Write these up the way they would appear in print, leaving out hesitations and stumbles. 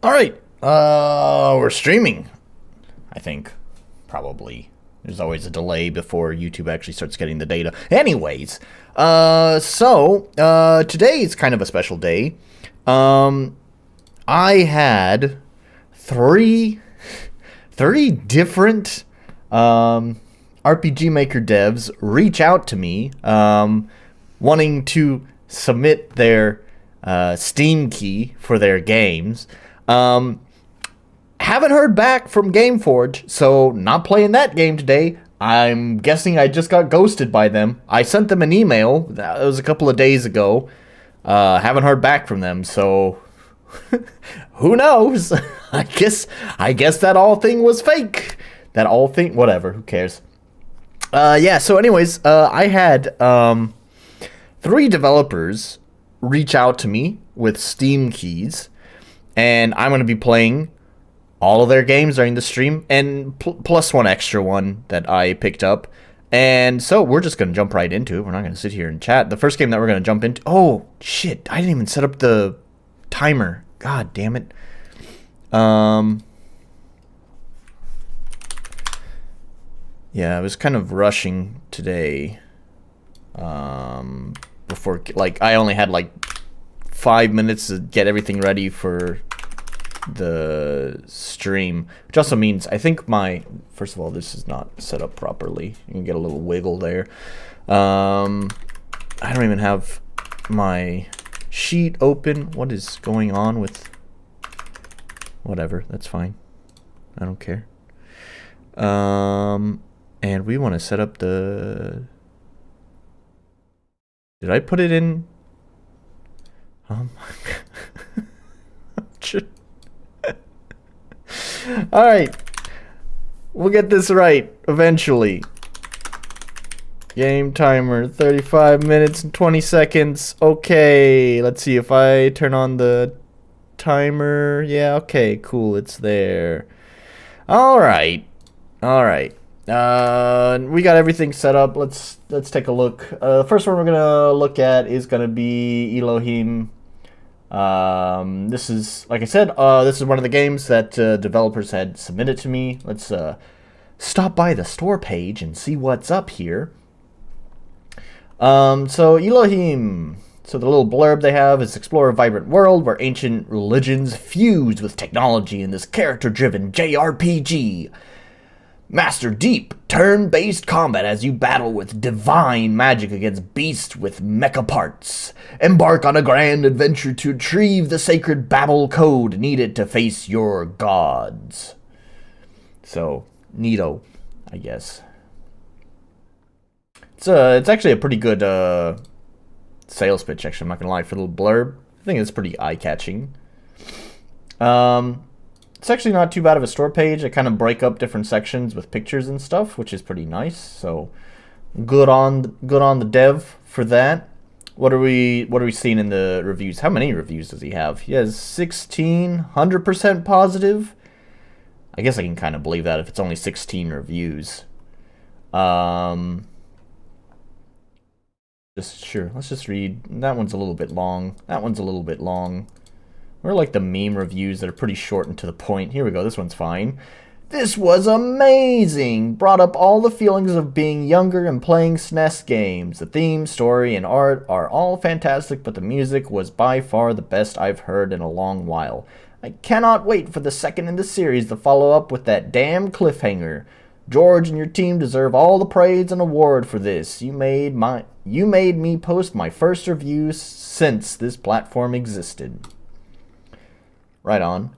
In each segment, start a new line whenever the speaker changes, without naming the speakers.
All right. We're streaming. I think. Probably. There's always a delay before YouTube actually starts getting the data. Anyways, today is kind of a special day. I had three different RPG Maker devs reach out to me, wanting to submit their Steam key for their games. Haven't heard back from Gameforge, so not playing that game today. I'm guessing I just got ghosted by them. I sent them an email. That was a couple of days ago. Haven't heard back from them, so who knows? I guess that all thing was fake. That all thing, whatever. Who cares? Yeah. So, anyways, I had 3 developers reach out to me with Steam keys, and I'm going to be playing all of their games during the stream, and plus one extra one that I picked up. And so we're just going to jump right into it. We're not going to sit here and chat. The first game that we're going to jump into... Oh, shit. I didn't even set up the timer. God damn it. Yeah, I was kind of rushing today. Before... Like, I only had, 5 minutes to get everything ready for the stream, which also means I think first of all, this is not set up properly. You can get a little wiggle there. I don't even have my sheet open. What is going on with... Whatever, that's fine. I don't care. And we want to set up the... Did I put it in? Alright. We'll get this right eventually. Game timer, 35 minutes and 20 seconds. Okay, let's see if I turn on the timer. Yeah, okay, cool, it's there. Alright. Alright. We got everything set up. Let's take a look. First one we're gonna look at is gonna be Elohim. This is, like I said, this is one of the games that developers had submitted to me. Let's stop by the store page and see what's up here. So Elohim. So the little blurb they have is explore a vibrant world where ancient religions fuse with technology in this character-driven JRPG. Master deep, turn-based combat as you battle with divine magic against beasts with mecha parts. Embark on a grand adventure to retrieve the sacred Babel code needed to face your gods. So, neato, I guess. It's actually a pretty good sales pitch, actually, I'm not gonna lie, for a little blurb. I think it's pretty eye-catching. It's actually not too bad of a store page. I kind of break up different sections with pictures and stuff, which is pretty nice. So good on the dev for that. What are we seeing in the reviews? How many reviews does he have? He has 16, 100% positive. I guess I can kind of believe that if it's only 16 reviews. Let's just read. That one's a little bit long. That one's a little bit long. We're like the meme reviews that are pretty short and to the point. Here we go. This one's fine. This was amazing. Brought up all the feelings of being younger and playing SNES games. The theme, story, and art are all fantastic, but the music was by far the best I've heard in a long while. I cannot wait for the second in the series to follow up with that damn cliffhanger. George and your team deserve all the praise and award for this. You made me post my first review since this platform existed. Right on.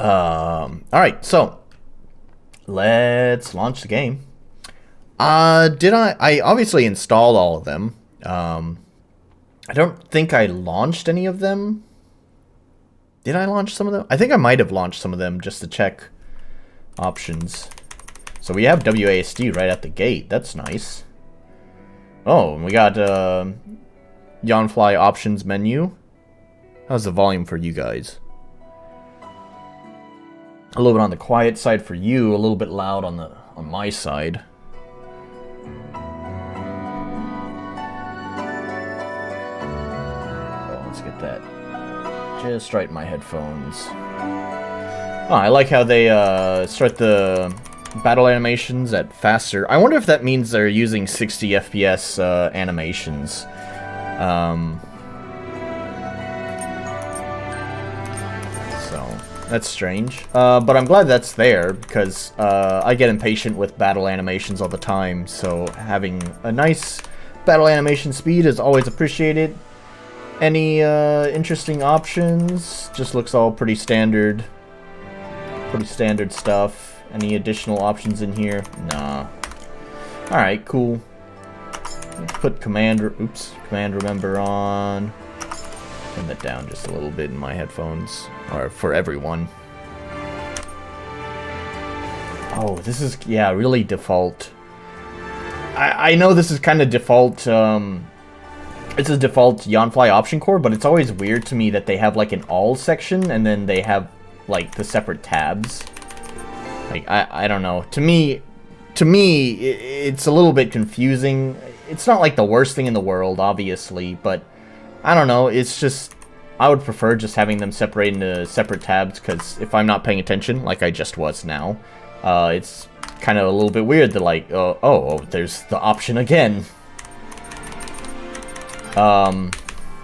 Alright, so let's launch the game. I obviously installed all of them. I don't think I launched any of them. Did I launch some of them? I think I might have launched some of them just to check options. So we have WASD right at the gate. That's nice. Oh, and we got Yawnfly options menu. How's the volume for you guys? A little bit on the quiet side for you, a little bit loud on my side. get that just right in my headphones. Oh, I like how they start the battle animations at faster. I wonder if that means they're using 60 FPS animations. So that's strange. But I'm glad that's there because I get impatient with battle animations all the time. So having a nice battle animation speed is always appreciated. Any interesting options? Just looks all pretty standard. Pretty standard stuff. Any additional options in here? Nah. Alright, cool. Let's put command remember on. Turn that down just a little bit in my headphones. Or for everyone. Oh, this is, yeah, really default. I know this is kind of default, it's a default Yanfly option core, but it's always weird to me that they have like an all section and then they have like the separate tabs. Like I don't know. To me it's a little bit confusing. It's not like the worst thing in the world, obviously, but I don't know. It's just I would prefer just having them separate into separate tabs because if I'm not paying attention, like I just was now, it's kind of a little bit weird to like, oh, there's the option again.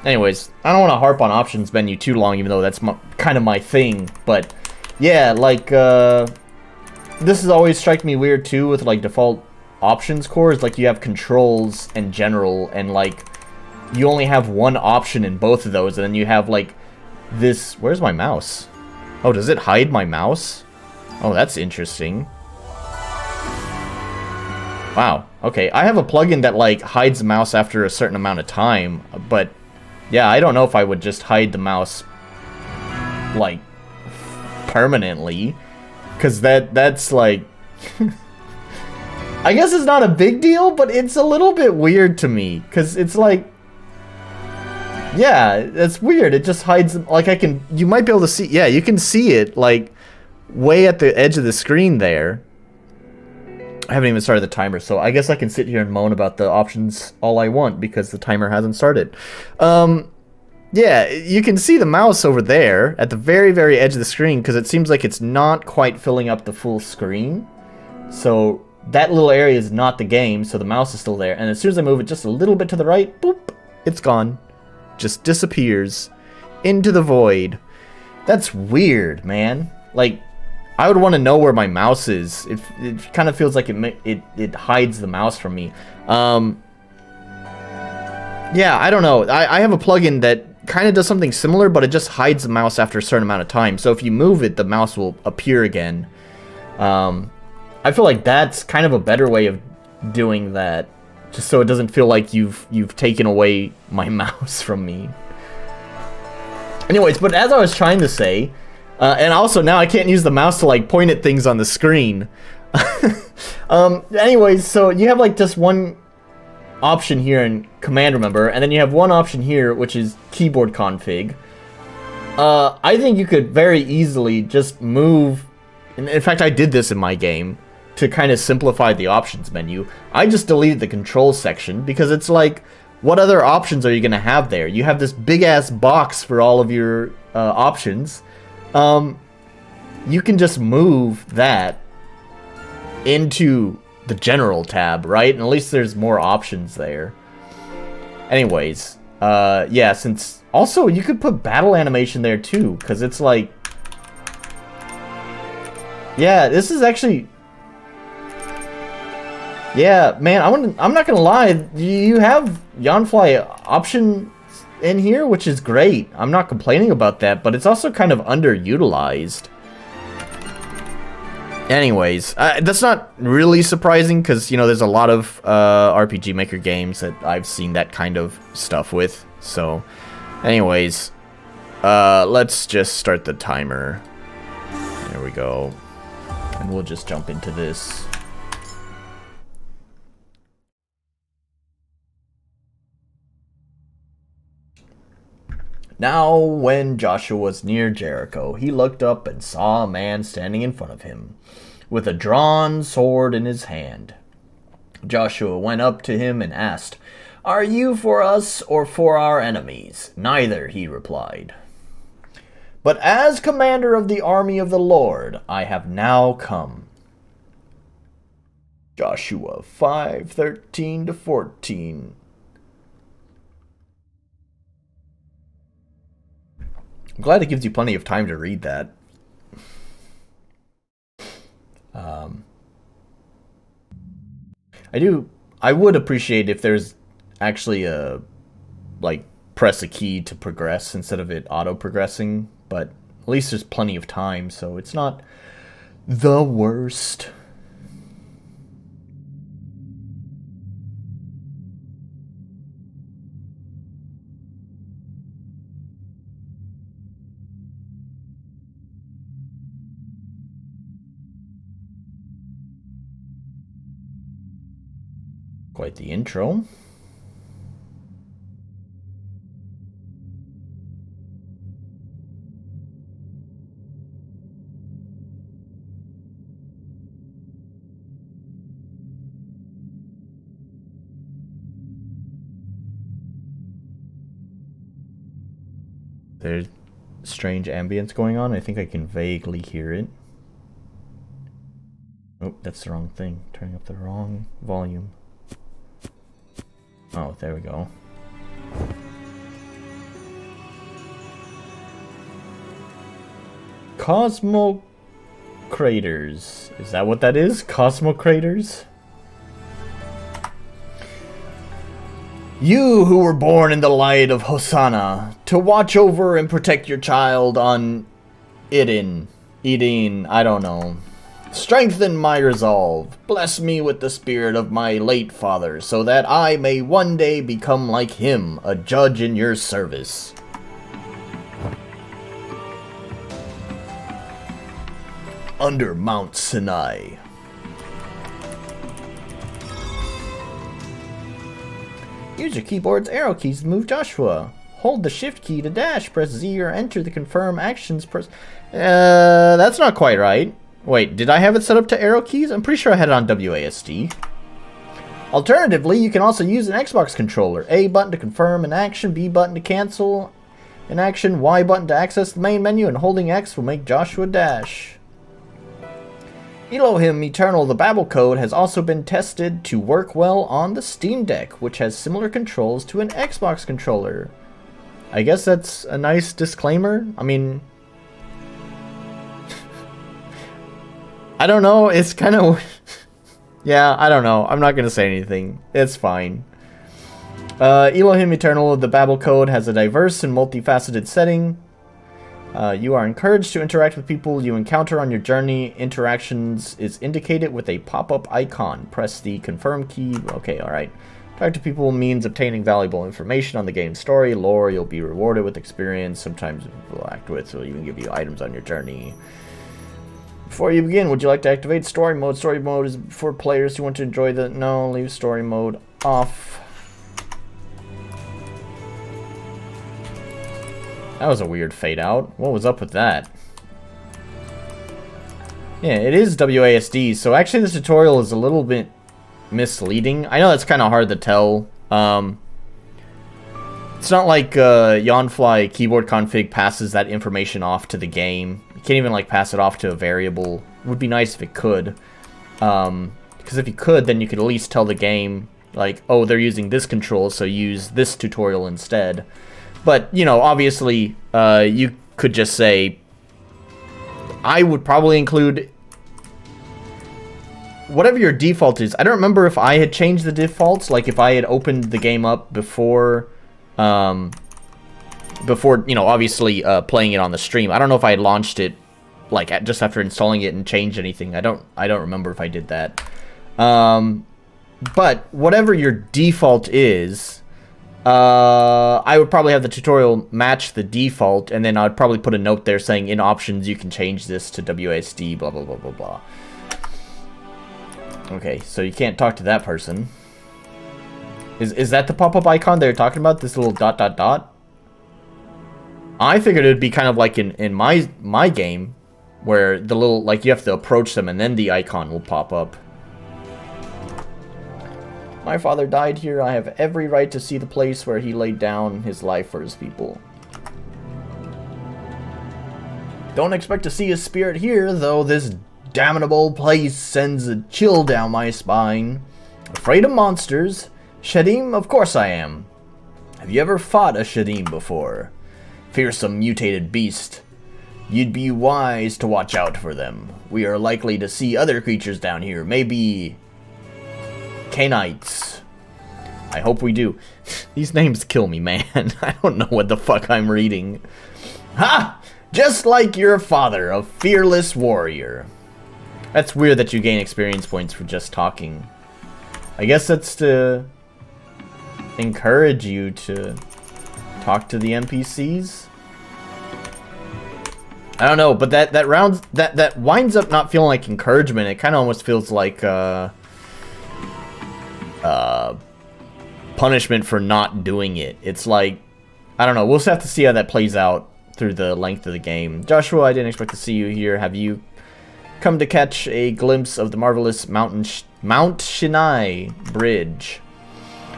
Anyways, I don't want to harp on options menu too long, even though that's kind of my thing, but yeah, like, this has always struck me weird too with like default options cores, like you have controls and general, and like, you only have one option in both of those, and then you have like this, where's my mouse? Oh, does it hide my mouse? Oh, that's interesting. Wow, okay, I have a plugin that like hides the mouse after a certain amount of time, but yeah, I don't know if I would just hide the mouse like permanently, because that's like I guess it's not a big deal, but it's a little bit weird to me, because it's like, yeah, that's weird. It just hides, like you might be able to see, yeah, you can see it like way at the edge of the screen there. I haven't even started the timer, so I guess I can sit here and moan about the options all I want because the timer hasn't started. Yeah, you can see the mouse over there at the very, very edge of the screen because it seems like it's not quite filling up the full screen. So that little area is not the game, so the mouse is still there. And as soon as I move it just a little bit to the right, boop, it's gone. Just disappears into the void. That's weird, man. Like, I would want to know where my mouse is. It kind of feels like it hides the mouse from me. Yeah, I don't know. I have a plugin that kind of does something similar, but it just hides the mouse after a certain amount of time. So if you move it, the mouse will appear again. I feel like that's kind of a better way of doing that, just so it doesn't feel like you've taken away my mouse from me. Anyways, but as I was trying to say, and also now I can't use the mouse to like point at things on the screen. Anyways, so you have like just one option here in command remember, and then you have one option here which is keyboard config. I think you could very easily just move, in fact I did this in my game to kind of simplify the options menu. I just deleted the controls section because it's like, what other options are you gonna have there? You have this big ass box for all of your options. You can just move that into the general tab, right? And at least there's more options there. Anyways, yeah, since also you could put battle animation there too, because it's like, yeah, this is actually, yeah, man, I'm not gonna lie, you have Yanfly option in here, which is great. I'm not complaining about that, but it's also kind of underutilized. Anyways, that's not really surprising because, you know, there's a lot of RPG Maker games that I've seen that kind of stuff with. So, anyways, let's just start the timer. There we go. And we'll just jump into this. Now, when Joshua was near Jericho, he looked up and saw a man standing in front of him, with a drawn sword in his hand. Joshua went up to him and asked, Are you for us or for our enemies? Neither, he replied. But as commander of the army of the Lord, I have now come. Joshua 5:13-14. I'm glad it gives you plenty of time to read that. I would appreciate if there's actually a, like, press a key to progress instead of it auto-progressing, but at least there's plenty of time, so it's not the worst. Quite the intro. There's strange ambience going on. I think I can vaguely hear it. Oh, that's the wrong thing. Turning up the wrong volume. Oh, there we go. Cosmo craters. Is that what that is? Cosmo craters? You who were born in the light of Hosanna, to watch over and protect your child on Eden, I don't know. Strengthen my resolve. Bless me with the spirit of my late father, so that I may one day become like him, a judge in your service. Under Mount Sinai. Use your keyboard's arrow keys to move Joshua. Hold the shift key to dash. Press Z or enter the confirm actions. That's not quite right. Wait, did I have it set up to arrow keys? I'm pretty sure I had it on WASD. Alternatively, you can also use an Xbox controller. A button to confirm an action, B button to cancel an action, Y button to access the main menu, and holding X will make Joshua dash. Elohim Eternal, the Babel code, has also been tested to work well on the Steam Deck, which has similar controls to an Xbox controller. I guess that's a nice disclaimer. I mean, I don't know, it's kind of... yeah, I don't know. I'm not going to say anything. It's fine. Elohim Eternal, the Babel code, has a diverse and multifaceted setting. You are encouraged to interact with people you encounter on your journey. Interactions is indicated with a pop-up icon. Press the confirm key. Okay, alright. Talk to people means obtaining valuable information on the game's story, lore. You'll be rewarded with experience. Sometimes people act with will even give you items on your journey. Before you begin, would you like to activate story mode? Story mode is for players who want to enjoy the... No, leave story mode off. That was a weird fade out. What was up with that? Yeah, it is WASD, so actually this tutorial is a little bit misleading. I know that's kind of hard to tell. It's not like Yawnfly keyboard config passes that information off to the game. You can't even like pass it off to a variable. It would be nice if it could. Because if you could, then you could at least tell the game, like, oh, they're using this control, so use this tutorial instead. But, you know, obviously, you could just say, I would probably include whatever your default is. I don't remember if I had changed the defaults, like if I had opened the game up before, you know, obviously playing it on the stream. I don't know if I had launched it, like, just after installing it and changed anything. I don't remember if I did that. But whatever your default is... I would probably have the tutorial match the default, and then I'd probably put a note there saying, in options, you can change this to WASD, blah, blah, blah, blah, blah. Okay, so you can't talk to that person. Is that the pop-up icon they're talking about? This little dot, dot, dot? I figured it would be kind of like in my game, where the little, like, you have to approach them, and then the icon will pop up. My father died here. I have every right to see the place where he laid down his life for his people. Don't expect to see his spirit here, though this damnable place sends a chill down my spine. Afraid of monsters? Shadim? Of course I am. Have you ever fought a Shadim before? Fearsome mutated beast. You'd be wise to watch out for them. We are likely to see other creatures down here. Maybe Canaanites. I hope we do. These names kill me, man. I don't know what the fuck I'm reading. Ha! Just like your father, a fearless warrior. That's weird that you gain experience points for just talking. I guess that's to encourage you to talk to the NPCs. I don't know, but that winds up not feeling like encouragement. It kind of almost feels like punishment for not doing it. It's like, I don't know. We'll just have to see how that plays out through the length of the game. Joshua, I didn't expect to see you here. Have you come to catch a glimpse of the marvelous Mount Sinai Bridge?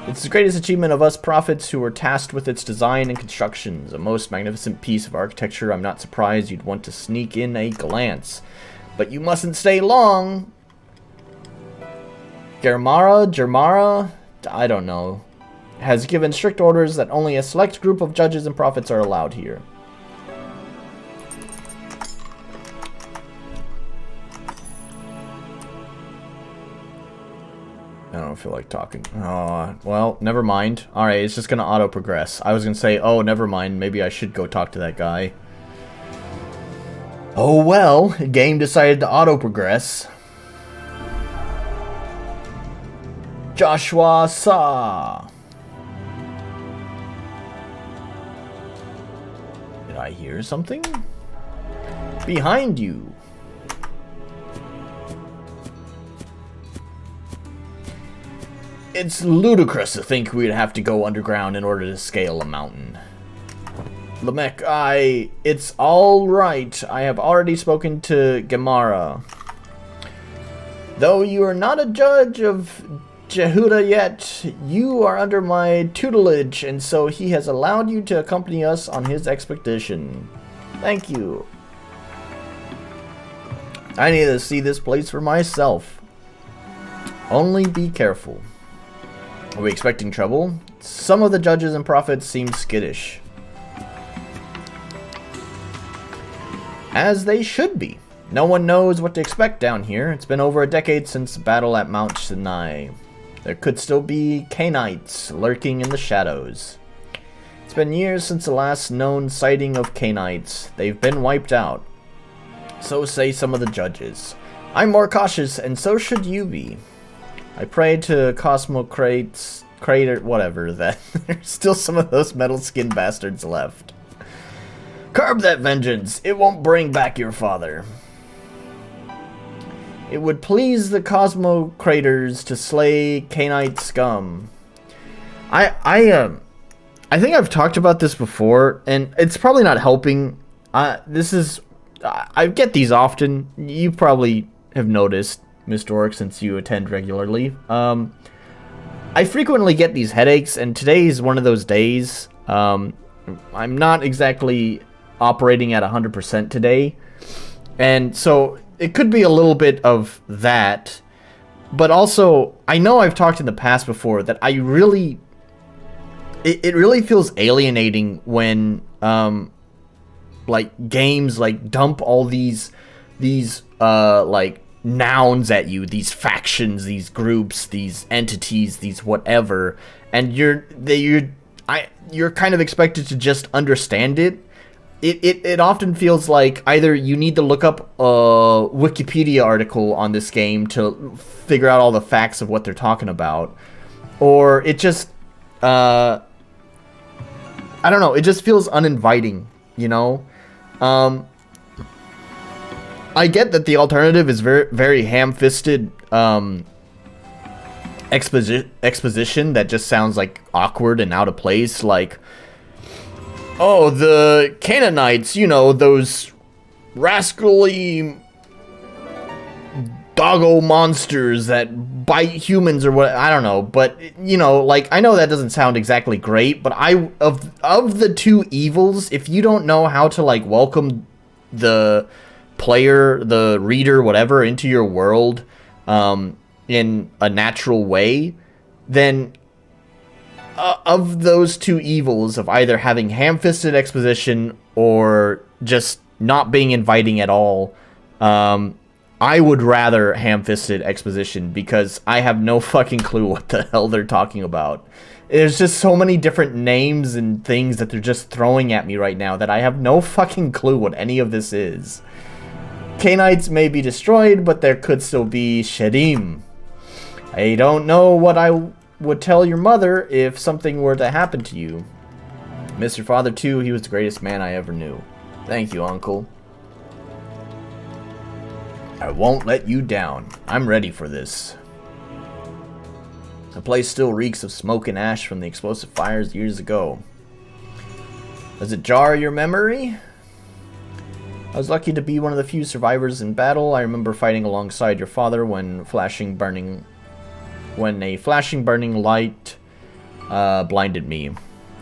It's the greatest achievement of us prophets who were tasked with its design and constructions. A most magnificent piece of architecture. I'm not surprised you'd want to sneak in a glance. But you mustn't stay long. Germara, I don't know, has given strict orders that only a select group of judges and prophets are allowed here. I don't feel like talking. Oh, well, never mind. Alright, it's just gonna auto-progress. I was gonna say, oh, never mind. Maybe I should go talk to that guy. Oh, well. The game decided to auto-progress. Joshua Saw. Did I hear something? Behind you. It's ludicrous to think we'd have to go underground in order to scale a mountain. Lamech, it's all right. I have already spoken to Gemara. Though you are not a judge of Jehuda yet, you are under my tutelage, and so he has allowed you to accompany us on his expedition. Thank you. I need to see this place for myself. Only be careful. Are we expecting trouble? Some of the judges and prophets seem skittish. As they should be. No one knows what to expect down here. It's been over a decade since the battle at Mount Sinai. There could still be Canaanites lurking in the shadows. It's been years since the last known sighting of Canaanites. They've been wiped out. So say some of the judges. I'm more cautious, and so should you be. I pray to Crater, whatever, that there's still some of those metal skin bastards left. Curb that vengeance. It won't bring back your father. It would please the Cosmocraters to slay Canaanite scum. I think I've talked about this before, and it's probably not helping. I get these often. You probably have noticed, Mr. Orc, since you attend regularly. I frequently get these headaches, and today is one of those days. I'm not exactly operating at 100% today, and so it could be a little bit of that. But also, I know I've talked in the past before that I really... It really feels alienating when, like, games, like, dump all these like, nouns at you, these factions, these groups, these entities, these whatever, and you're kind of expected to just understand it. It often feels like either you need to look up a Wikipedia article on this game to figure out all the facts of what they're talking about, or it just I don't know, it just feels uninviting, you know? I get that the alternative is very, very ham-fisted exposition that just sounds like awkward and out of place, like, oh, the Canaanites, you know, those rascally doggo monsters that by humans or what, I don't know, but you know, like, I know that doesn't sound exactly great, but of the two evils, if you don't know how to like welcome the player, the reader, whatever, into your world in a natural way, then of those two evils of either having ham-fisted exposition or just not being inviting at all, I would rather ham-fisted exposition, because I have no fucking clue what the hell they're talking about. There's just so many different names and things that they're just throwing at me right now that I have no fucking clue what any of this is. Canaanites may be destroyed, but there could still be Shedim. I don't know what I would tell your mother if something were to happen to you. Miss your father too, he was the greatest man I ever knew. Thank you, Uncle. I won't let you down. I'm ready for this. The place still reeks of smoke and ash from the explosive fires years ago. Does it jar your memory? I was lucky to be one of the few survivors in battle. I remember fighting alongside your father when a flashing burning light blinded me.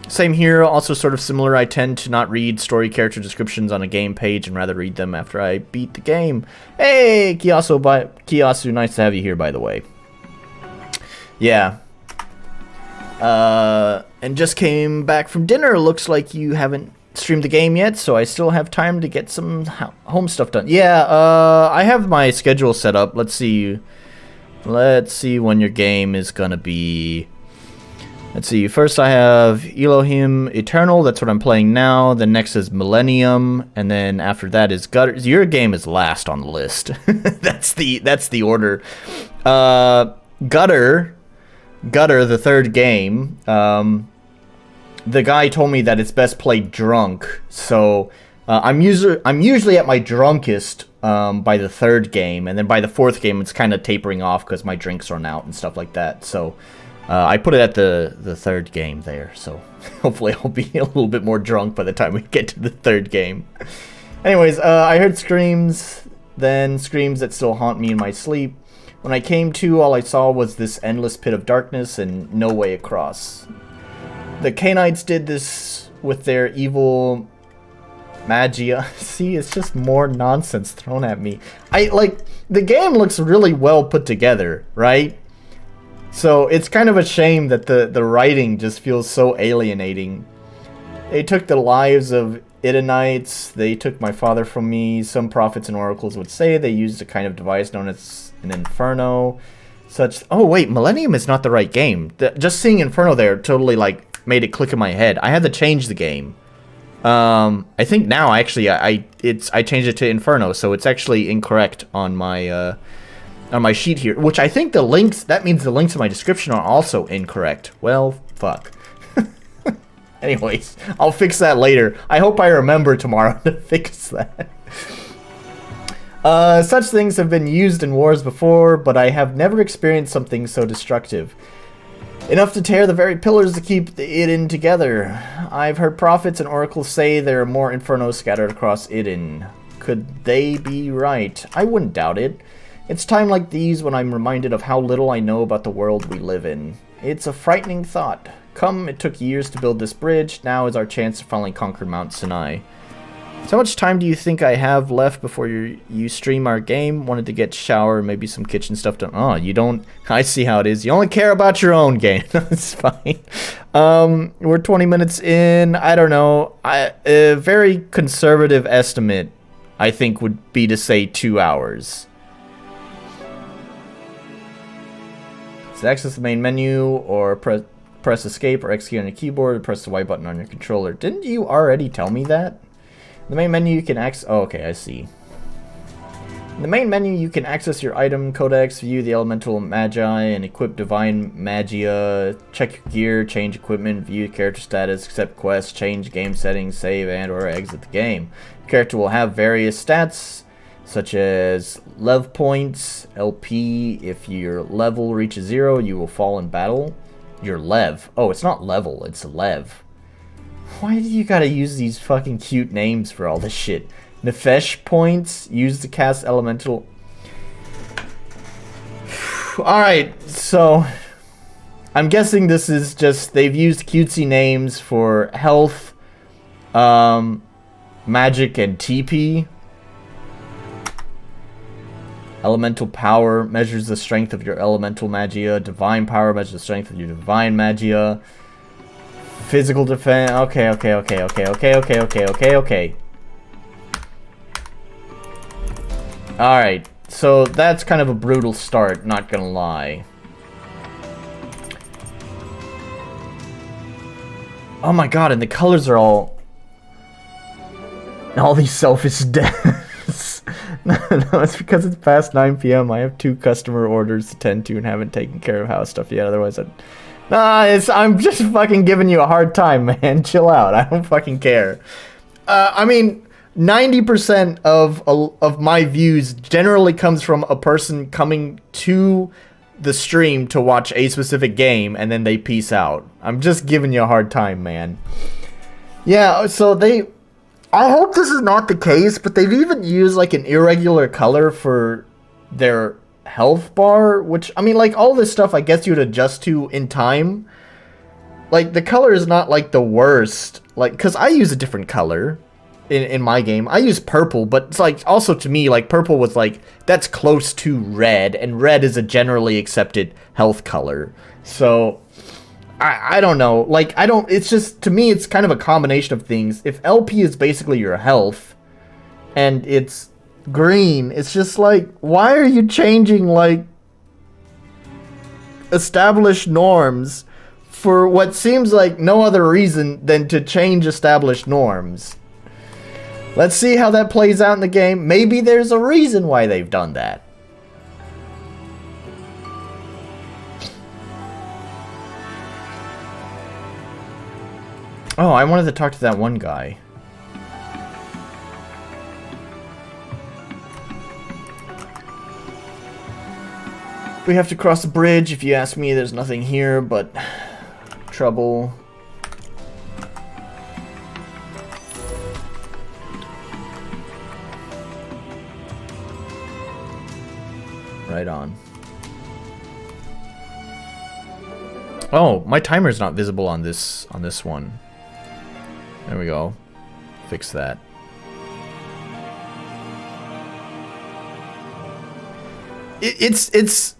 Same here, also sort of similar. I tend to not read story character descriptions on a game page and rather read them after I beat the game. Hey, Kiyasu, nice to have you here, by the way. Yeah. And just came back from dinner. Looks like you haven't streamed the game yet, so I still have time to get some home stuff done. Yeah, I have my schedule set up. Let's see when your game is gonna be. Let's see, first I have Elohim Eternal, that's what I'm playing now. Then next is Millennium, and then after that is Gutter. Your game is last on the list. that's the order. Gutter, the third game. The guy told me that it's best played drunk, so I'm usually at my drunkest by the third game, and then by the fourth game it's kind of tapering off because my drinks run out and stuff like that. So I put it at the third game there, so hopefully I'll be a little bit more drunk by the time we get to the third game. Anyways, I heard screams, then screams that still haunt me in my sleep. When I came to, all I saw was this endless pit of darkness and no way across. The Canaanites did this with their evil magia. See, it's just more nonsense thrown at me. The game looks really well put together, right? So it's kind of a shame that the writing just feels so alienating. They took the lives of Idanites. They took my father from me. Some prophets and oracles would say they used a kind of device known as an Inferno. Oh wait, Millennium is not the right game. Just seeing Inferno there totally made it click in my head. I had to change the game. I think now actually I changed it to Inferno, so it's actually incorrect on my sheet here, which I think that means the links in my description are also incorrect. Well, fuck. Anyways, I'll fix that later. I hope I remember tomorrow to fix that. Such things have been used in wars before, but I have never experienced something so destructive. Enough to tear the very pillars to keep Eden together. I've heard prophets and oracles say there are more infernos scattered across Eden. Could they be right? I wouldn't doubt it. It's time like these when I'm reminded of how little I know about the world we live in. It's a frightening thought. Come, it took years to build this bridge. Now is our chance to finally conquer Mount Sinai. So how much time do you think I have left before you stream our game? Wanted to get shower, maybe some kitchen stuff done. Oh, you don't... I see how it is. You only care about your own game. That's fine. We're 20 minutes in. I don't know. A very conservative estimate, I think, would be to say 2 hours. To access the main menu, or press escape or execute on your keyboard, or press the Y button on your controller. Didn't you already tell me that? In the main menu you can access... Oh, okay, I see. In the main menu you can access your item codex, view the elemental magi, and equip divine magia, check your gear, change equipment, view character status, accept quests, change game settings, save and or exit the game. Your character will have various stats, such as lev points, LP. If your level reaches 0, you will fall in battle. Your lev. Oh, it's not level, it's lev. Why do you gotta use these fucking cute names for all this shit? Nefesh points, used to cast elemental... Alright, so I'm guessing this is just they've used cutesy names for health, magic, and TP. Elemental power measures the strength of your elemental magia. Divine power measures the strength of your divine magia. Physical defense. Okay. Alright, so that's kind of a brutal start, not gonna lie. Oh my god, and the colors are all these selfish deaths. No, it's because it's past 9 p.m. I have 2 customer orders to tend to and haven't taken care of house stuff yet. Otherwise, I'm just fucking giving you a hard time, man. Chill out. I don't fucking care. I mean, 90% of my views generally comes from a person coming to the stream to watch a specific game and then they peace out. I'm just giving you a hard time, man. Yeah, so I hope this is not the case, but they've even used like an irregular color for their health bar, which, I mean, like, all this stuff I guess you'd adjust to in time. Like, the color is not like the worst, like, because I use a different color in my game. I use purple, but it's like, also to me, like, purple was like, that's close to red, and red is a generally accepted health color. So I don't know, like, it's just, to me, it's kind of a combination of things. If LP is basically your health, and it's green, it's just like, why are you changing, like, established norms for what seems like no other reason than to change established norms? Let's see how that plays out in the game. Maybe there's a reason why they've done that. Oh, I wanted to talk to that one guy. We have to cross the bridge. If you ask me, there's nothing here but trouble. Right on. Oh, my timer's not visible on this one. There we go. Fix that. It's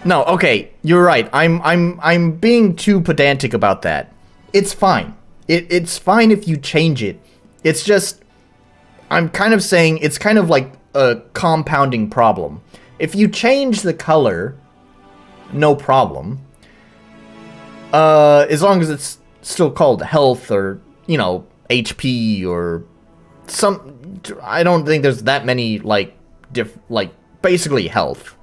no, okay, you're right. I'm being too pedantic about that. It's fine. It's fine if you change it. It's just, I'm kind of saying it's kind of like a compounding problem. If you change the color, no problem. As long as it's still called health or, you know, HP or some, I don't think there's that many, like, basically health.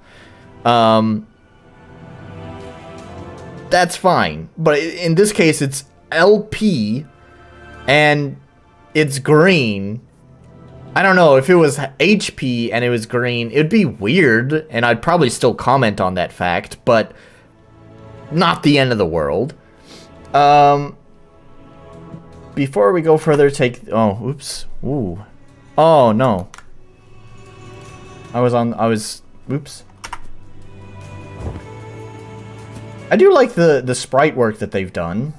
That's fine. But in this case, it's LP and it's green. I don't know, if it was HP and it was green, it'd be weird, and I'd probably still comment on that fact, but not the end of the world. Before we go further, oh, oops. Ooh. Oh, no. Oops. I do like the sprite work that they've done.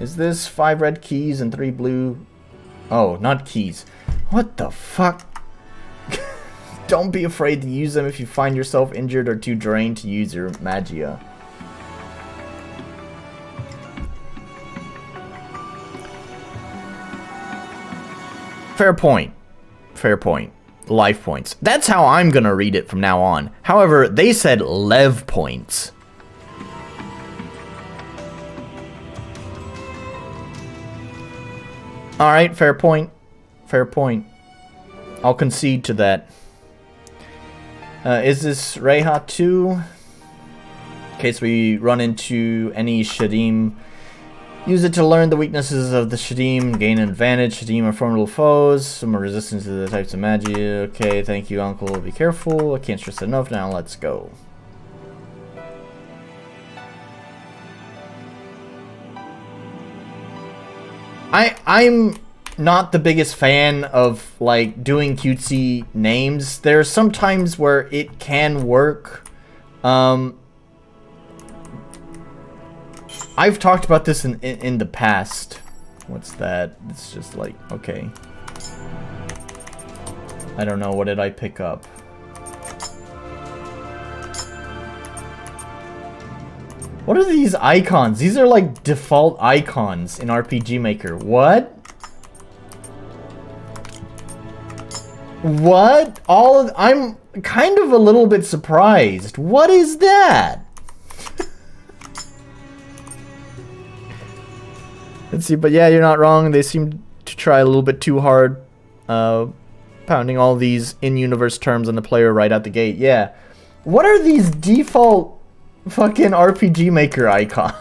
Is this 5 red keys and 3 blue? Oh, not keys. What the fuck? Don't be afraid to use them if you find yourself injured or too drained to use your magia. Fair point. Fair point. Life points. That's how I'm gonna read it from now on. However, they said lev points. Alright, fair point. Fair point. I'll concede to that. Is this Reha 2? In case we run into any Shadim, use it to learn the weaknesses of the Shadim, gain an advantage. Shadim are formidable foes, some are resistant to the types of magia. Okay, thank you, Uncle. Be careful. I can't stress it enough. Now let's go. I'm not the biggest fan of like doing cutesy names. There's some times where it can work. I've talked about this in the past. What's that? It's just like, okay. I don't know, what did I pick up? What are these icons? These are like default icons in RPG Maker. What? What? I'm kind of a little bit surprised. What is that? Let's see, but yeah, you're not wrong. They seem to try a little bit too hard, pounding all these in-universe terms on the player right out the gate. Yeah. What are these default fucking RPG Maker icons?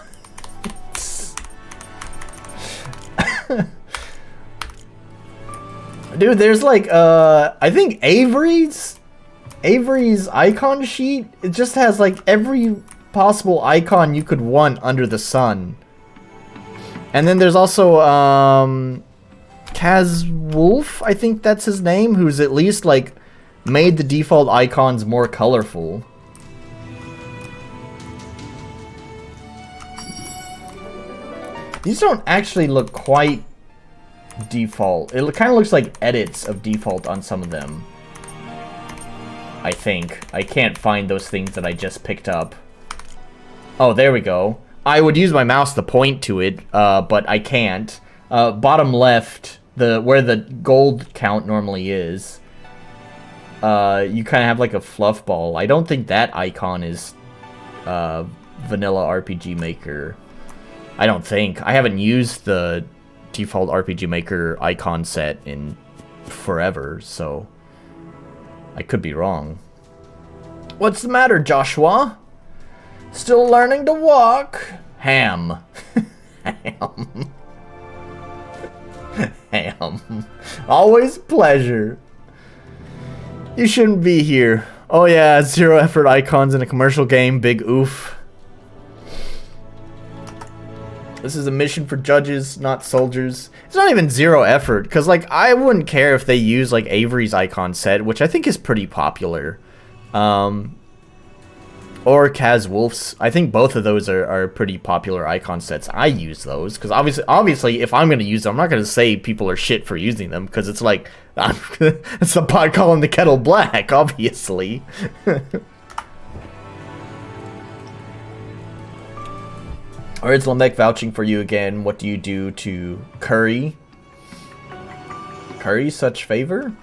Dude, there's like, I think Avery's icon sheet, it just has like every possible icon you could want under the sun. And then there's also, Kaz Wolf, I think that's his name, who's at least, like, made the default icons more colorful. These don't actually look quite default. It kind of looks like edits of default on some of them. I think. I can't find those things that I just picked up. Oh, there we go. I would use my mouse to point to it, but I can't. Bottom left, where the gold count normally is, you kind of have like a fluff ball. I don't think that icon is vanilla RPG Maker. I don't think. I haven't used the default RPG Maker icon set in forever, so I could be wrong. What's the matter, Joshua? Still learning to walk? Ham. Ham. Ham. Always a pleasure. You shouldn't be here. Oh yeah, 0 effort icons in a commercial game. Big oof. This is a mission for judges, not soldiers. It's not even 0 effort, because like I wouldn't care if they use like Avery's icon set, which I think is pretty popular. Or Kaz Wolf's. I think both of those are pretty popular icon sets. I use those because obviously, if I'm going to use them, I'm not going to say people are shit for using them because it's like it's the pot calling the kettle black. Obviously. Alright, Lambeck vouching for you again. What do you do to Curry? Curry such favor?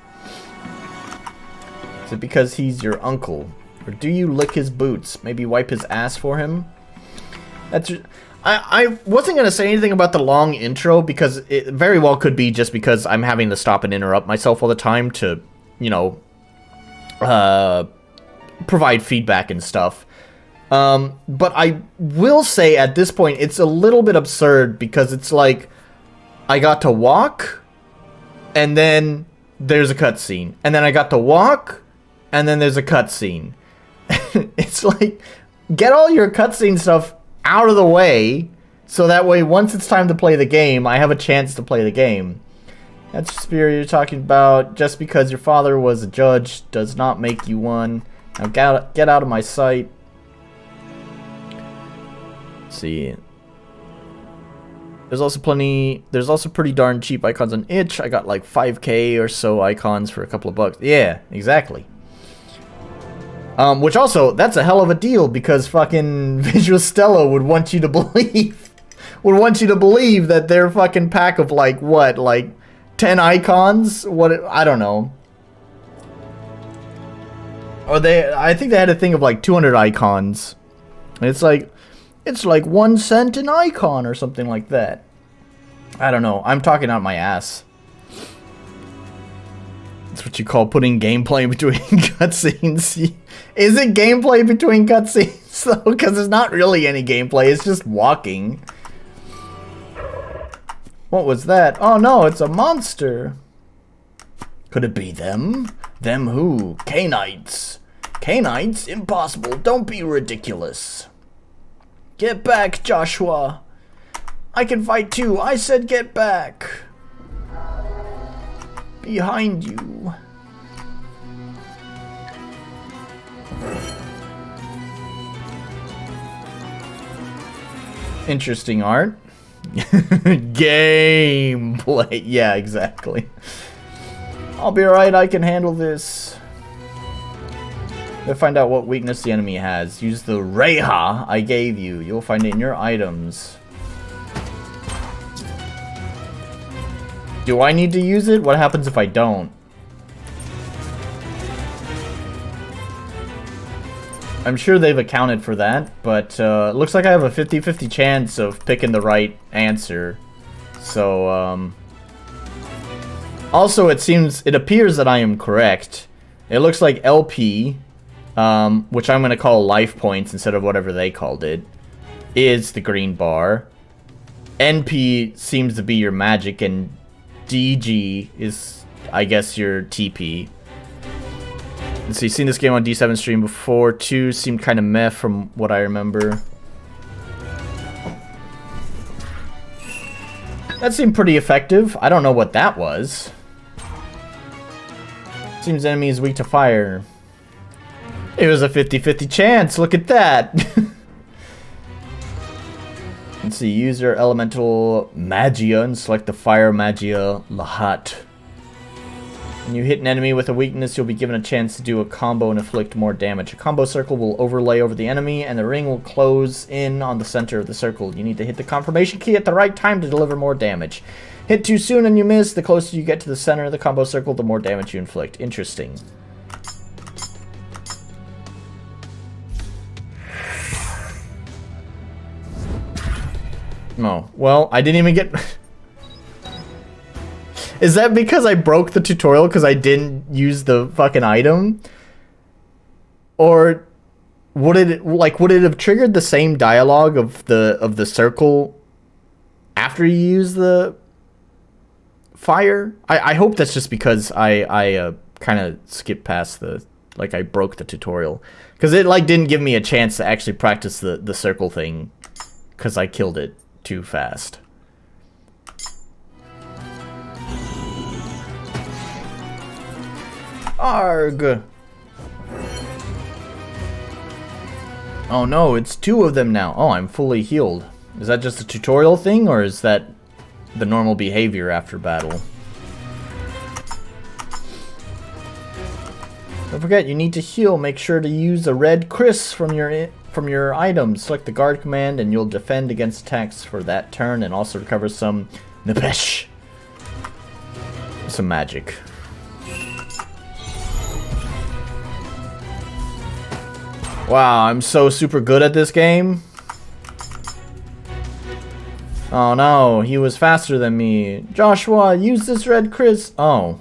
Is it because he's your uncle? Or do you lick his boots? Maybe wipe his ass for him? That's. I wasn't going to say anything about the long intro because it very well could be just because I'm having to stop and interrupt myself all the time to, you know, provide feedback and stuff. But I will say at this point, it's a little bit absurd because it's like, I got to walk, and then there's a cutscene. And then I got to walk, and then there's a cutscene. It's like, get all your cutscene stuff out of the way, so that way once it's time to play the game, I have a chance to play the game. That's the spirit you're talking about. Just because your father was a judge does not make you one. Now get out of my sight. Let's see. There's also pretty darn cheap icons on itch. I got like 5k or so icons for a couple of bucks. Yeah, exactly. Which also, that's a hell of a deal because fucking Visual Stella would want you to believe that their fucking pack of like what, like 10 icons? I don't know. Or I think they had a thing of like 200 icons. And it's like 1 cent an icon or something like that. I don't know. I'm talking out my ass. That's what you call putting gameplay between cutscenes. Is it gameplay between cutscenes though? Because it's not really any gameplay. It's just walking. What was that? Oh no, it's a monster. Could it be them? Them who? Canites. Canites? Impossible. Don't be ridiculous. Get back, Joshua. I can fight too. I said get back. Behind you. Interesting art. Gameplay. Yeah, exactly. I'll be alright, I can handle this. To find out what weakness the enemy has, use the Reha I gave you. You'll find it in your items. Do I need to use it? What happens if I don't? I'm sure they've accounted for that, but it looks like I have a 50-50 chance of picking the right answer. So, also, it appears that I am correct. It looks like LP, which I'm going to call life points instead of whatever they called it, is the green bar. NP seems to be your magic, and DG is, I guess, your TP. So you've seen this game on D7 stream before. 2 seemed kind of meh from what I remember. That seemed pretty effective. I don't know what that was. Seems enemy is weak to fire. It was a 50-50 chance. Look at that. Let's see. Use your elemental magia and select the fire magia Lahat. When you hit an enemy with a weakness, you'll be given a chance to do a combo and inflict more damage. A combo circle will overlay over the enemy, and the ring will close in on the center of the circle. You need to hit the confirmation key at the right time to deliver more damage. Hit too soon and you miss. The closer you get to the center of the combo circle, the more damage you inflict. Interesting. Oh, well, I didn't even get... Is that because I broke the tutorial because I didn't use the fucking item? Or would it have triggered the same dialogue of the circle after you use the fire? I hope that's just because I kind of skipped past the, like, I broke the tutorial. Because it, like, didn't give me a chance to actually practice the circle thing because I killed it too fast. Arg! Oh no, it's 2 of them now. Oh, I'm fully healed. Is that just a tutorial thing, or is that the normal behavior after battle? Don't forget, you need to heal. Make sure to use a red Chris from your items. Select the guard command and you'll defend against attacks for that turn and also recover some Nepesh. Some magic. Wow, I'm so super good at this game. Oh no, he was faster than me. Joshua, use this red Chris. Oh.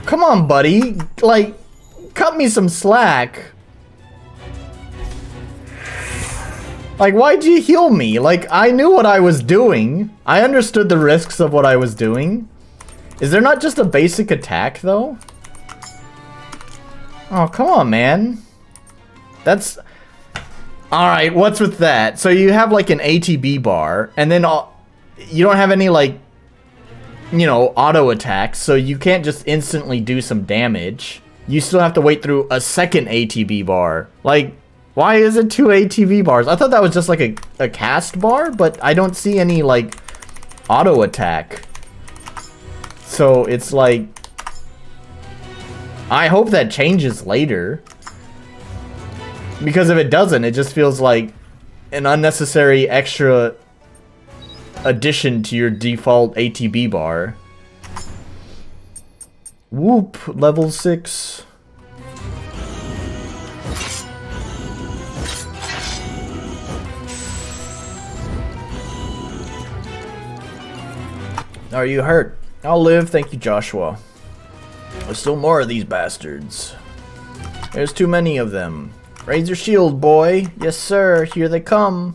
Come on, buddy. Like, cut me some slack. Like, why'd you heal me? Like, I knew what I was doing. I understood the risks of what I was doing. Is there not just a basic attack, though? Oh, come on, man. That's... Alright, what's with that? So you have, like, an ATB bar, and then you don't have any, like, you know, auto attacks, so you can't just instantly do some damage. You still have to wait through a second ATB bar. Like, why is it 2 ATB bars? I thought that was just, like, a cast bar, but I don't see any, like, auto attack. So it's, like... I hope that changes later. Because if it doesn't, it just feels like an unnecessary extra addition to your default ATB bar. Whoop, level 6. Are you hurt? I'll live, thank you, Joshua. There's still more of these bastards. There's too many of them. Raise your shield, boy. Yes, sir. Here they come.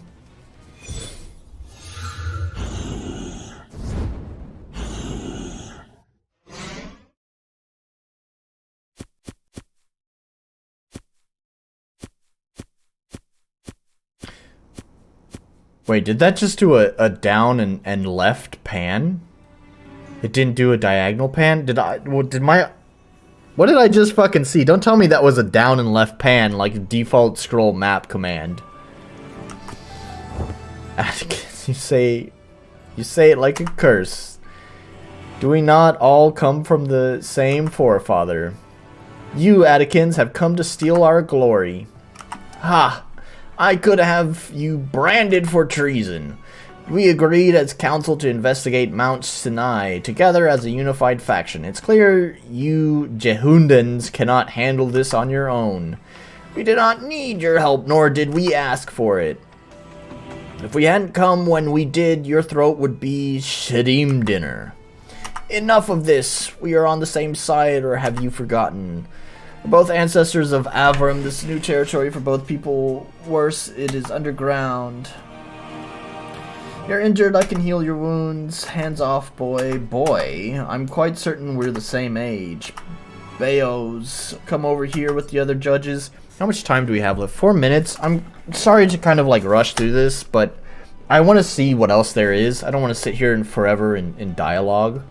Wait, did that just do a down and left pan? It didn't do a diagonal pan? What did I just fucking see? Don't tell me that was a down and left pan, like a default scroll map command. You say it like a curse. Do we not all come from the same forefather? You, Atticans, have come to steal our glory. Ha! I could have you branded for treason. We agreed as council to investigate Mount Sinai together as a unified faction. It's clear you Jehundans cannot handle this on your own. We did not need your help, nor did we ask for it. If we hadn't come when we did, your throat would be Shadim dinner. Enough of this. We are on the same side, or have you forgotten? We're both ancestors of Avram. This new territory for both people. Worse, it is underground. You're injured, I can heal your wounds. Hands off, boy. Boy, I'm quite certain we're the same age. Bayos, come over here with the other judges. How much time do we have left? 4 minutes? I'm sorry to kind of like rush through this, but I want to see what else there is. I don't want to sit here forever in dialogue.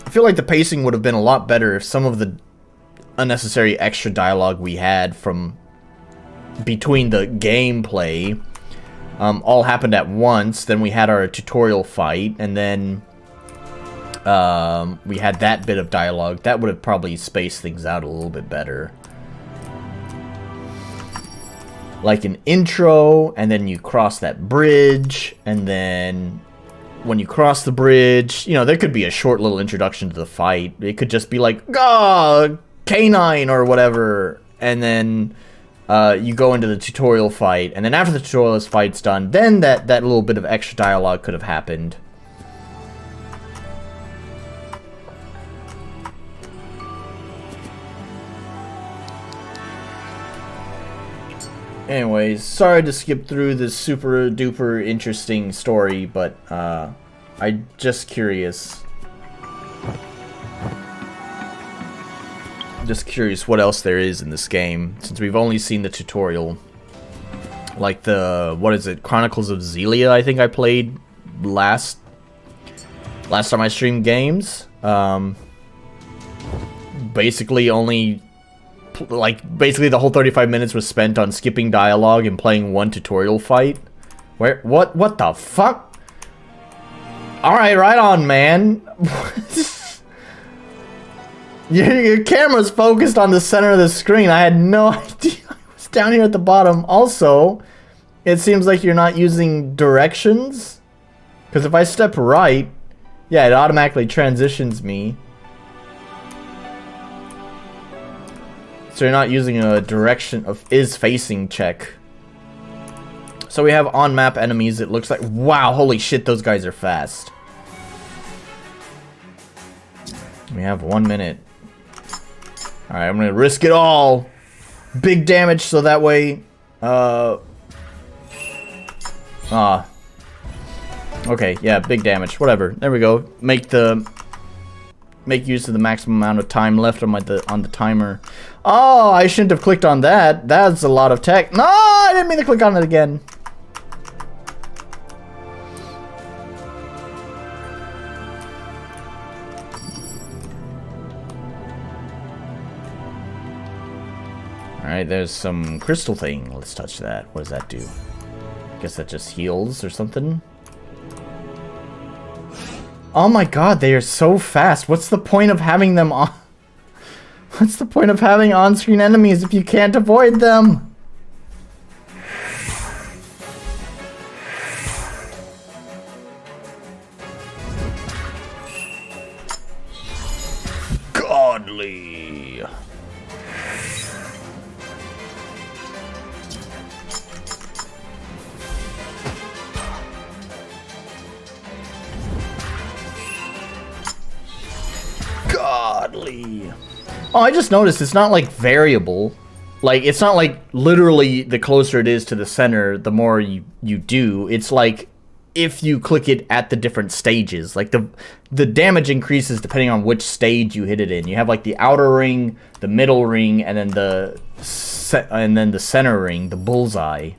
I feel like the pacing would have been a lot better if some of the unnecessary extra dialogue we had from between the gameplay all happened at once. Then we had our tutorial fight, and then we had that bit of dialogue. That would have probably spaced things out a little bit better. Like an intro, and then you cross that bridge, and then when you cross the bridge, you know, there could be a short little introduction to the fight. It could just be like, "Ah, K9," or whatever, and then you go into the tutorial fight, and then after the tutorial fight's done, then that little bit of extra dialogue could have happened. Anyways, sorry to skip through this super duper interesting story, but I'm just curious. Just curious what else there is in this game, since we've only seen the tutorial. Like the, what is it, Chronicles of Zelia, I think I played last time I streamed games. Basically only, basically the whole 35 minutes was spent on skipping dialogue and playing one tutorial fight. What the fuck? Alright, right on, man. Your camera's focused on the center of the screen. I had no idea I was down here at the bottom. Also, it seems like you're not using directions. Because if I step right, yeah, it automatically transitions me. So you're not using a direction of is facing check. So we have on-map enemies, it looks like. Wow, holy shit, those guys are fast. We have 1 minute. Alright, I'm gonna risk it all. Big damage, so that way, okay, yeah, big damage. Whatever. There we go. Make use of the maximum amount of time left on the timer. Oh, I shouldn't have clicked on that. That's a lot of tech. No, I didn't mean to click on it again. Alright, there's some crystal thing. Let's touch that. What does that do? Guess that just heals or something. Oh my god, they are so fast. What's the point of having them on? What's the point of having on-screen enemies if you can't avoid them? Godly. Godly. Oh, I just noticed it's not like variable. Like, it's not like literally the closer it is to the center, the more you do. It's like if you click it at the different stages. Like the damage increases depending on which stage you hit it in. You have like the outer ring, the middle ring, and then the center ring, the bullseye.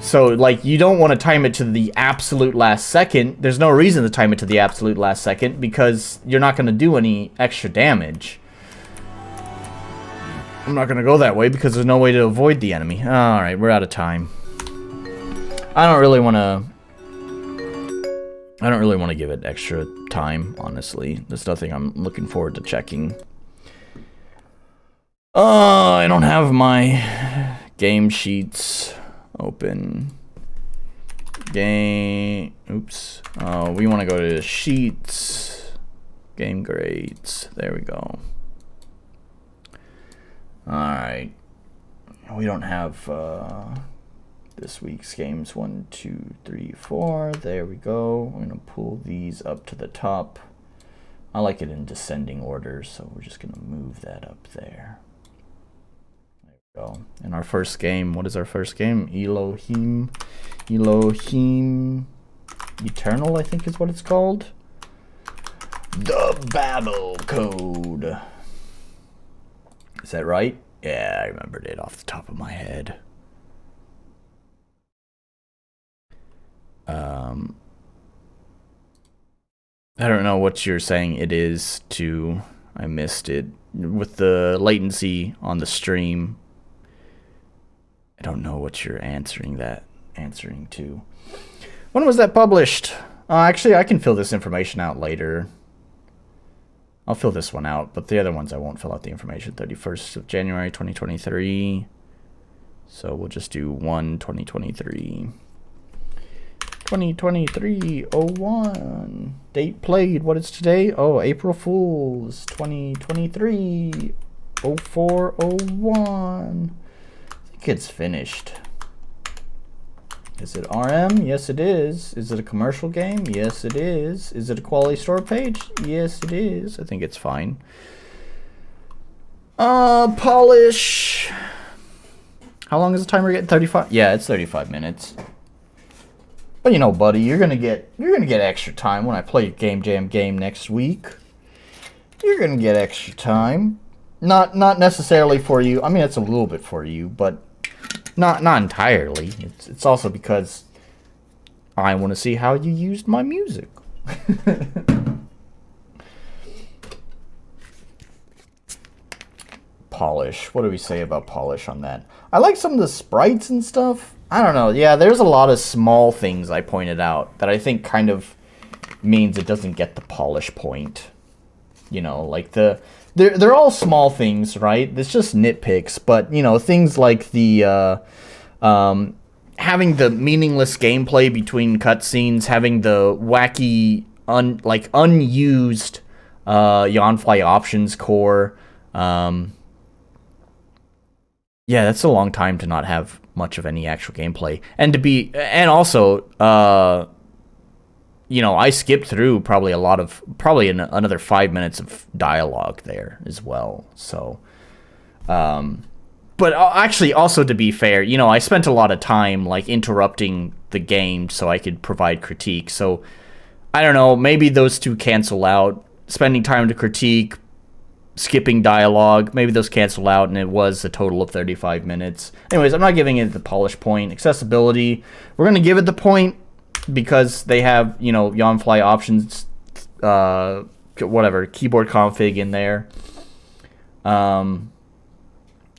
So, like, you don't want to time it to the absolute last second. There's no reason to time it to the absolute last second because you're not going to do any extra damage. I'm not going to go that way because there's no way to avoid the enemy. Alright, we're out of time. I don't really want to give it extra time, honestly. There's nothing I'm looking forward to checking. I don't have my game sheets open. Game. Oops. We want to go to sheets. Game grades. There we go. Alright. We don't have this week's games. 1, 2, 3, 4. There we go. We're going to pull these up to the top. I like it in descending order, so we're just going to move that up there. There we go. And our first game, what is our first game? Elohim Eternal, I think is what it's called. The Babel Code. Is that right? Yeah, I remembered it off the top of my head. I don't know what you're saying it is to. I missed it. With the latency on the stream, I don't know what you're answering to. When was that published? Actually, I can fill this information out later. I'll fill this one out, but the other ones I won't fill out the information. 31st of January, 2023. So we'll just do 1/2023. 2023-01. Date played. What is today? Oh, April Fool's. 2023. 04-01. I think it's finished. Is it RM? Yes, it is. Is it a commercial game? Yes, it is. Is it a quality store page? Yes, it is. I think it's fine. Polish. How long is the timer getting? 35? Yeah, it's 35 minutes. But you know, buddy, you're gonna get extra time when I play your Game Jam game next week. You're gonna get extra time. Not necessarily for you. I mean, it's a little bit for you, but not entirely. It's also because I want to see how you used my music. Polish. What do we say about polish on that? I like some of the sprites and stuff. I don't know. Yeah, there's a lot of small things I pointed out that I think kind of means it doesn't get the polish point. You know, like they're all small things, right? It's just nitpicks, but you know, things like the having the meaningless gameplay between cutscenes, having the wacky unused Yawnfly options core. Yeah, that's a long time to not have much of any actual gameplay, and also you know, I skipped through probably another 5 minutes of dialogue there as well. So, but actually, also to be fair, you know, I spent a lot of time like interrupting the game so I could provide critique. So, I don't know, maybe those two cancel out. Spending time to critique, skipping dialogue, maybe those cancel out, and it was a total of 35 minutes. Anyways, I'm not giving it the polish point. Accessibility, we're gonna give it the point because they have, you know, Yawnfly options, whatever, keyboard config in there.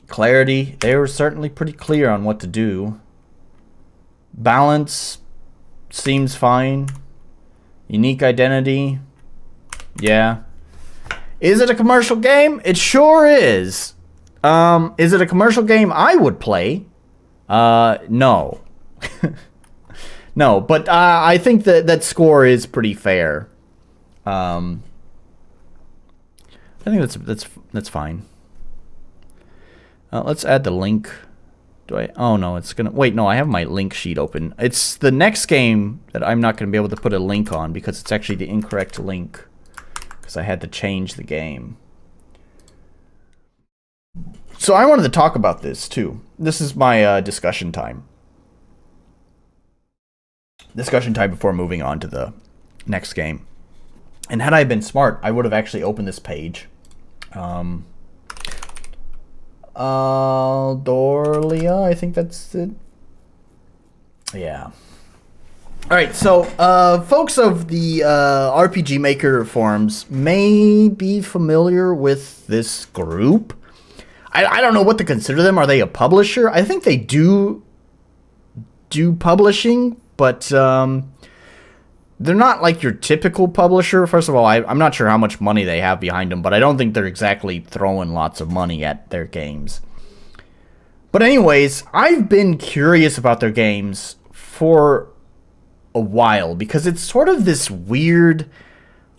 Clarity, they were certainly pretty clear on what to do. Balance seems fine. Unique identity, yeah. Is it a commercial game? It sure is. Is it a commercial game I would play? No. No, but I think that score is pretty fair. I think that's fine. Let's add the link. Do I? Oh no, it's gonna wait. No, I have my link sheet open. It's the next game that I'm not gonna be able to put a link on because it's actually the incorrect link because I had to change the game. So I wanted to talk about this too. This is my discussion time. Discussion time before moving on to the next game. And had I been smart, I would have actually opened this page. Dorlia, I think that's it. Yeah. All right, so folks of the RPG Maker forums may be familiar with this group. I don't know what to consider them. Are they a publisher? I think they do publishing, but they're not like your typical publisher. First of all, I'm not sure how much money they have behind them, but I don't think they're exactly throwing lots of money at their games. But anyways, I've been curious about their games for a while because it's sort of this weird,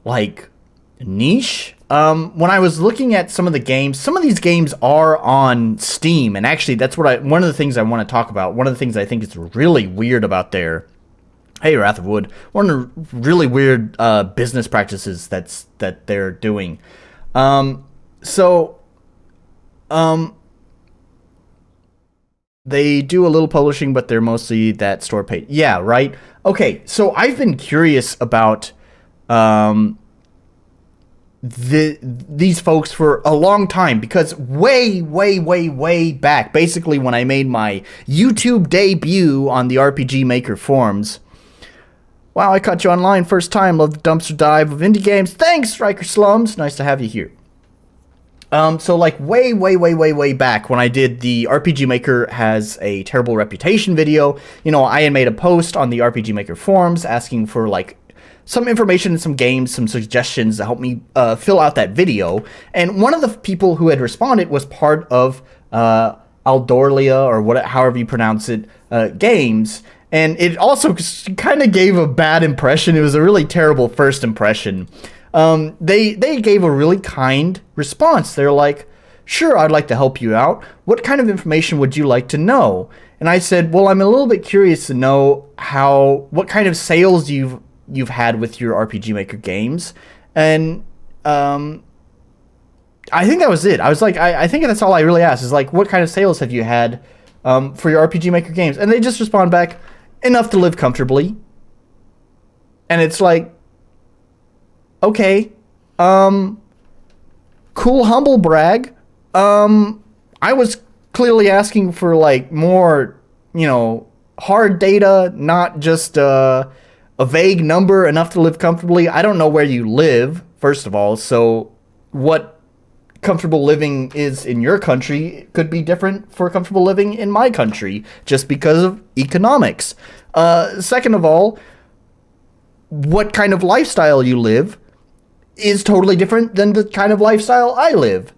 like, niche. When I was looking at some of the games, some of these games are on Steam, and actually that's one of the things I want to talk about. One of the things I think is really weird about their, hey, Wrath of Wood, one of the really weird business practices that they're doing. They do a little publishing, but they're mostly that store page. Yeah, right? Okay, so I've been curious about these folks for a long time because way back, basically when I made my YouTube debut on the RPG Maker forums. Wow, I caught you online first time. Love the dumpster dive of indie games. Thanks, Striker Slums. Nice to have you here. So like way back when I did the RPG Maker has a terrible reputation video, I had made a post on the RPG Maker forums asking for like some information, some games, some suggestions to help me fill out that video. And one of the people who had responded was part of Aldorlia, or however you pronounce it, games. And it also kind of gave a bad impression. It was a really terrible first impression. They gave a really kind response. They're like, sure, I'd like to help you out. What kind of information would you like to know? And I said, well, I'm a little bit curious to know what kind of sales you've had with your RPG Maker games. And I think that was it. I was like, I think that's all I really asked is like, what kind of sales have you had for your RPG Maker games? And they just respond back, enough to live comfortably. And it's like, okay, cool humble brag. I was clearly asking for like more, hard data, not just a vague number, enough to live comfortably. I don't know where you live, first of all, so what comfortable living is in your country could be different for comfortable living in my country, just because of economics. Second of all, what kind of lifestyle you live is totally different than the kind of lifestyle I live.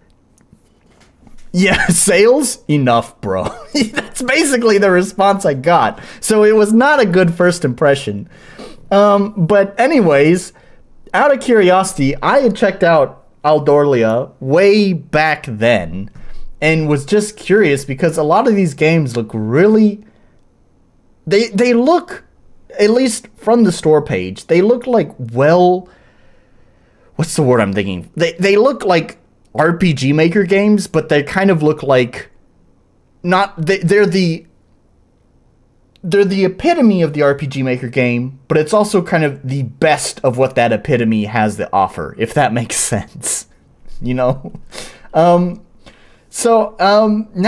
Yeah, sales? Enough, bro. That's basically the response I got. So it was not a good first impression. But anyways, out of curiosity, I had checked out Aldorlia way back then and was just curious because a lot of these games look really... They look, at least from the store page, they look like, well... What's the word I'm thinking? They look like RPG Maker games, but they kind of look like they're the epitome of the RPG Maker game, but it's also kind of the best of what that epitome has to offer, if that makes sense. So now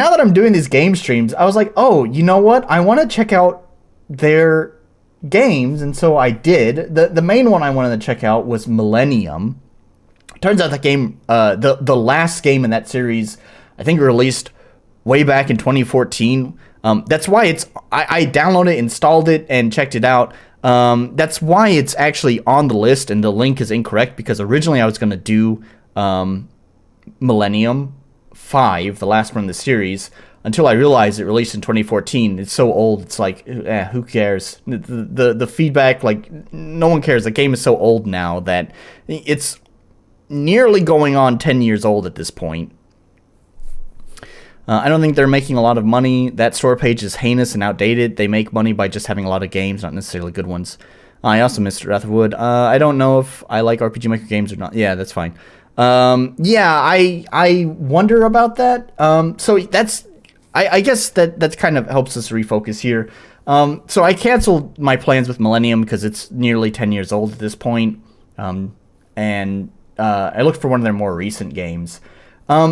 that I'm doing these game streams, I was like, oh, you know what? I want to check out their games, and so I did. The main one I wanted to check out was Millennium. Turns out that game, the last game in that series, I think released way back in 2014. That's why I downloaded it, installed it, and checked it out. That's why it's actually on the list, and the link is incorrect, because originally I was going to do Millennium 5, the last one in the series, until I realized it released in 2014. It's so old, it's like, who cares? The feedback, like, no one cares. The game is so old now that it's nearly going on 10 years old at this point. I don't think they're making a lot of money. That store page is heinous and outdated. They make money by just having a lot of games, not necessarily good ones. I also missed Wrath of Wood. I don't know if I like RPG Maker games or not. Yeah, that's fine. I wonder about that. So that's... I guess that's kind of helps us refocus here. So I canceled my plans with Millennium because it's nearly 10 years old at this point. And I looked for one of their more recent games.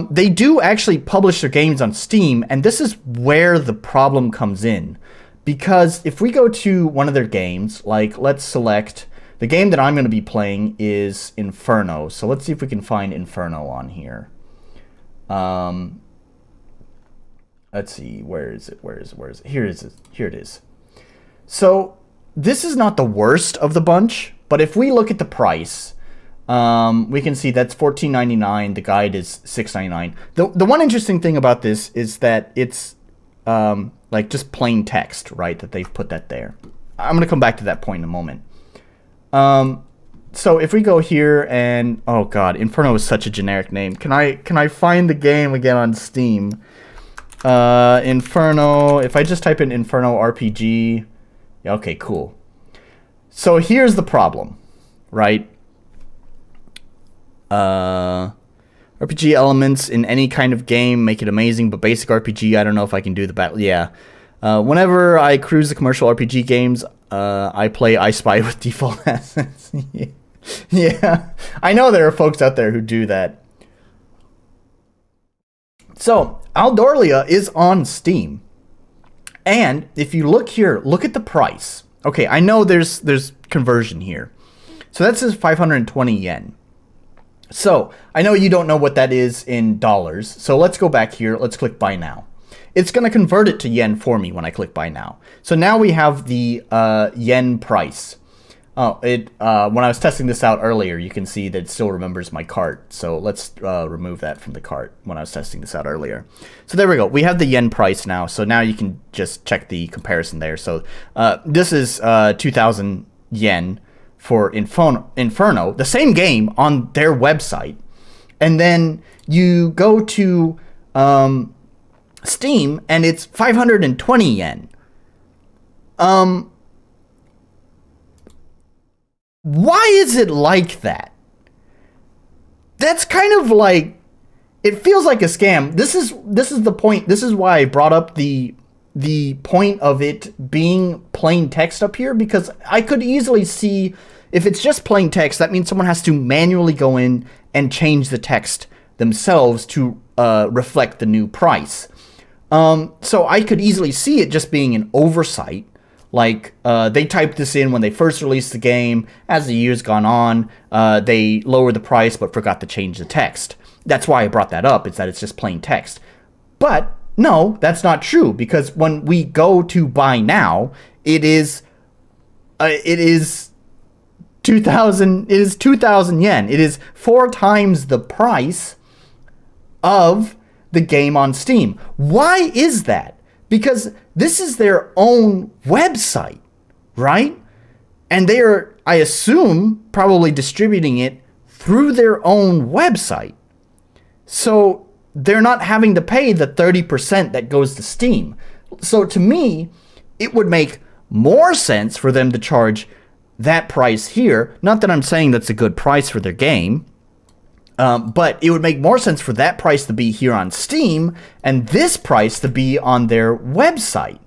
They do actually publish their games on Steam, and this is where the problem comes in. Because if we go to one of their games, like let's select the game that I'm going to be playing is Inferno. So let's see if we can find Inferno on here. Let's see, where is it? Here it is. So this is not the worst of the bunch, but if we look at the price, we can see that's $14.99. The guide is $6.99. The one interesting thing about this is that it's like just plain text, right? That they've put that there. I'm gonna come back to that point in a moment. So if we go here and oh god, Inferno is such a generic name. Can I find the game again on Steam? Inferno. If I just type in Inferno RPG, okay, cool. So here's the problem, right? RPG elements in any kind of game make it amazing, but basic RPG, I don't know if I can do the battle. Yeah. Whenever I cruise the commercial RPG games, I play I Spy with default assets. Yeah. I know there are folks out there who do that. So, Aldorlia is on Steam. And if you look here, look at the price. Okay, I know there's conversion here. So that says 520 yen. So, I know you don't know what that is in dollars. So let's go back here. Let's click buy now. It's going to convert it to yen for me when I click buy now. So now we have the yen price. Oh, when I was testing this out earlier, you can see that it still remembers my cart. So let's remove that from the cart when I was testing this out earlier. So there we go. We have the yen price now. So now you can just check the comparison there. So this is 2,000 yen for Inferno, the same game on their website. And then you go to Steam and it's 520 yen. Why is it like that? That's kind of like, it feels like a scam. This is the point. This is why I brought up the point of it being plain text up here, because I could easily see if it's just plain text, that means someone has to manually go in and change the text themselves to reflect the new price. So I could easily see it just being an oversight. Like, they typed this in when they first released the game. As the years gone on, they lowered the price but forgot to change the text. That's why I brought that up, is that it's just plain text. But, no, that's not true, because when we go to buy now, it is 2,000 yen. It is 4 times the price of the game on Steam. Why is that? Because this is their own website, right? And they are, I assume, probably distributing it through their own website. So they're not having to pay the 30% that goes to Steam. So to me, it would make more sense for them to charge that price here. Not that I'm saying that's a good price for their game. But it would make more sense for that price to be here on Steam and this price to be on their website.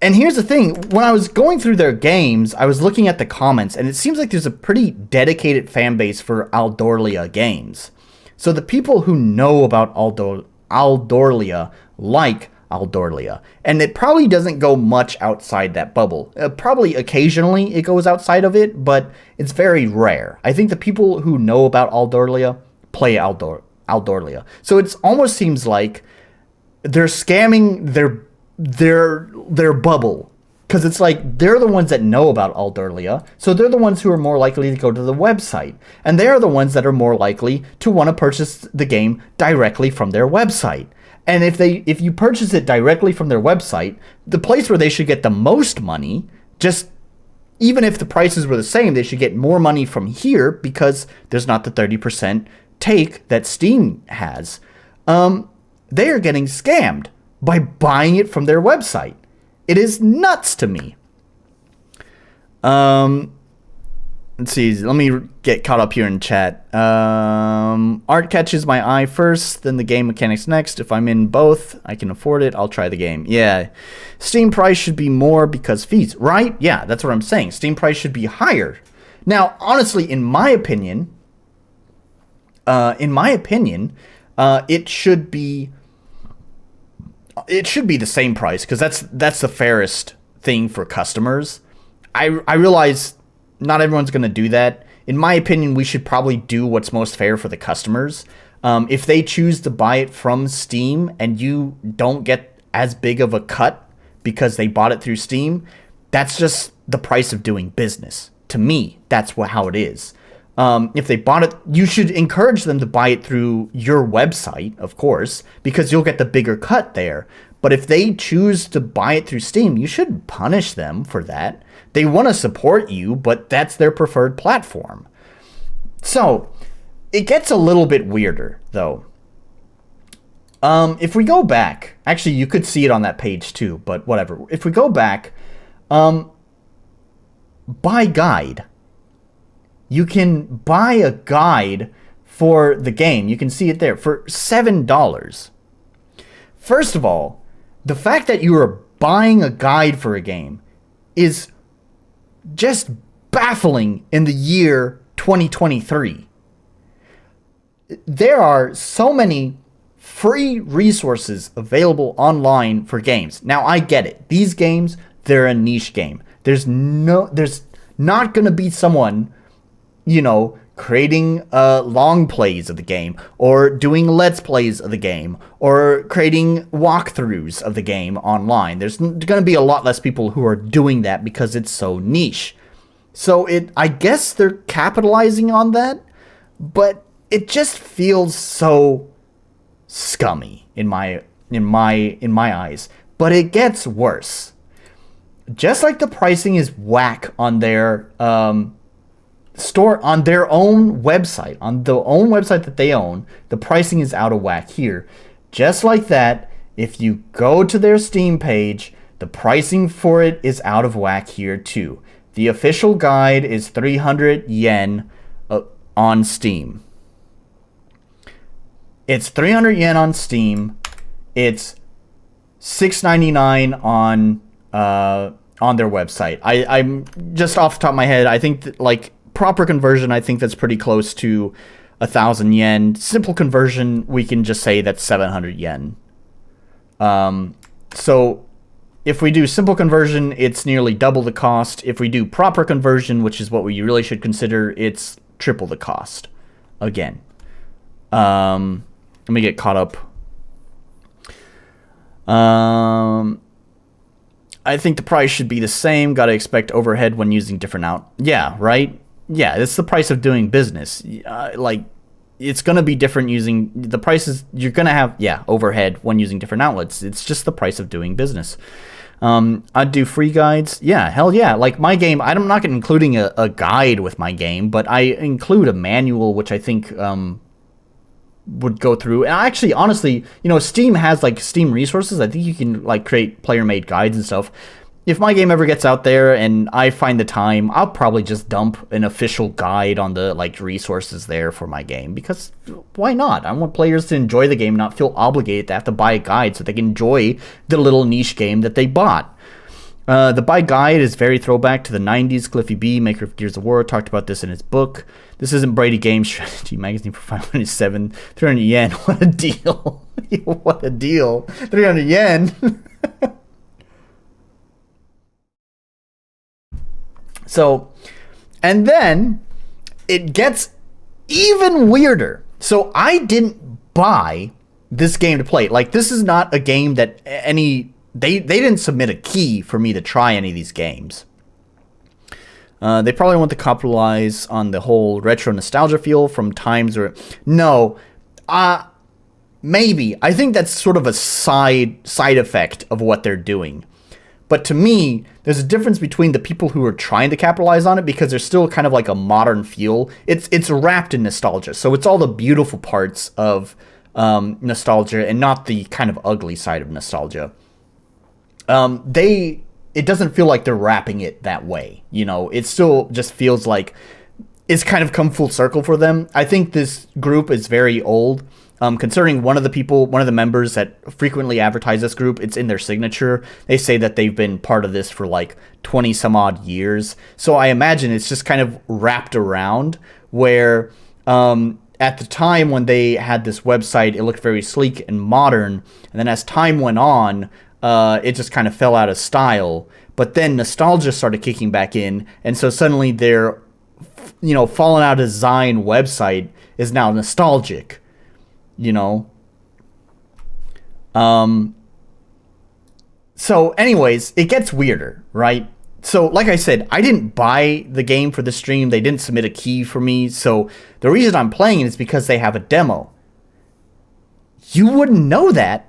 And here's the thing. When I was going through their games, I was looking at the comments, and it seems like there's a pretty dedicated fan base for Aldorlia games. So the people who know about Aldorlia like Aldorlia. And it probably doesn't go much outside that bubble. Probably occasionally it goes outside of it, but it's very rare. I think the people who know about Aldorlia play Aldorlia. So it almost seems like they're scamming their bubble. Because it's like they're the ones that know about Aldorlia, so they're the ones who are more likely to go to the website. And they're the ones that are more likely to want to purchase the game directly from their website. And if you purchase it directly from their website, the place where they should get the most money, just even if the prices were the same, they should get more money from here because there's not the 30% take that Steam has. They are getting scammed by buying it from their website. It is nuts to me. Let's see. Let me get caught up here in chat. Art catches my eye first, then the game mechanics next. If I'm in both, I can afford it. I'll try the game. Yeah. Steam price should be more because fees, right? Yeah, that's what I'm saying. Steam price should be higher. Now, honestly, in my opinion, it should be it should be the same price because that's the fairest thing for customers. I realize not everyone's going to do that. In my opinion, we should probably do what's most fair for the customers. If they choose to buy it from Steam and you don't get as big of a cut because they bought it through Steam, that's just the price of doing business. To me, that's how it is. If they bought it, you should encourage them to buy it through your website, of course, because you'll get the bigger cut there. But if they choose to buy it through Steam, you shouldn't punish them for that. They want to support you, but that's their preferred platform. So, it gets a little bit weirder, though. If we go back, actually, you could see it on that page too, but whatever. If we go back, buy guide. You can buy a guide for the game. You can see it there for $7. First of all, the fact that you are buying a guide for a game is just baffling in the year 2023. There are so many free resources available online for games. Now, I get it. These games, they're a niche game. There's not going to be someone, creating long plays of the game, or doing let's plays of the game, or creating walkthroughs of the game online. There's going to be a lot less people who are doing that because it's so niche. So I guess they're capitalizing on that, but it just feels so scummy in my eyes. But it gets worse. Just like the pricing is whack on their store, on their own website, on the own website that they own, the pricing is out of whack here. Just like that, if you go to their Steam page, the pricing for it is out of whack here too. The official guide is 300 yen on Steam. It's 300 yen on Steam. It's $6.99 on their website. I'm just off the top of my head. I think that, proper conversion, I think that's pretty close to 1,000 yen. Simple conversion, we can just say that's 700 yen. So if we do simple conversion, it's nearly double the cost. If we do proper conversion, which is what we really should consider, it's triple the cost. Again. Let me get caught up. I think the price should be the same. Gotta expect overhead when using different Yeah, right? Yeah, it's the price of doing business. It's gonna be different using the prices. You're gonna have overhead when using different outlets. It's just the price of doing business. I'd do free guides. Yeah, hell yeah. Like my game, I'm not including a guide with my game, but I include a manual, which I think would go through. And actually, honestly, Steam has Steam resources. I think you can create player-made guides and stuff. If my game ever gets out there and I find the time, I'll probably just dump an official guide on the resources there for my game, because why not? I want players to enjoy the game, not feel obligated to have to buy a guide so they can enjoy the little niche game that they bought. The buy guide is very throwback to the 90s. Cliffy B, maker of Gears of War, talked about this in his book. This isn't Brady Game Strategy Magazine for 507. 300 yen. What a deal. What a deal. 300 yen. So, and then it gets even weirder. So I didn't buy this game to play. This is not a game that they didn't submit a key for me to try any of these games. They probably want to capitalize on the whole retro nostalgia feel from times where... No. Maybe. I think that's sort of a side effect of what they're doing. But to me, there's a difference between the people who are trying to capitalize on it, because there's still kind of a modern feel. It's wrapped in nostalgia. So it's all the beautiful parts of nostalgia and not the kind of ugly side of nostalgia. It doesn't feel like they're wrapping it that way. It still just feels like it's kind of come full circle for them. I think this group is very old. Concerning one of the members that frequently advertise this group, it's in their signature. They say that they've been part of this for 20 some odd years. So I imagine it's just kind of wrapped around where at the time when they had this website, it looked very sleek and modern. And then as time went on, it just kind of fell out of style. But then nostalgia started kicking back in. And so suddenly their, fallen out of design website is now nostalgic, So anyways, it gets weirder, right? So, like I said, I didn't buy the game for the stream. They didn't submit a key for me. So, the reason I'm playing it is because they have a demo. You wouldn't know that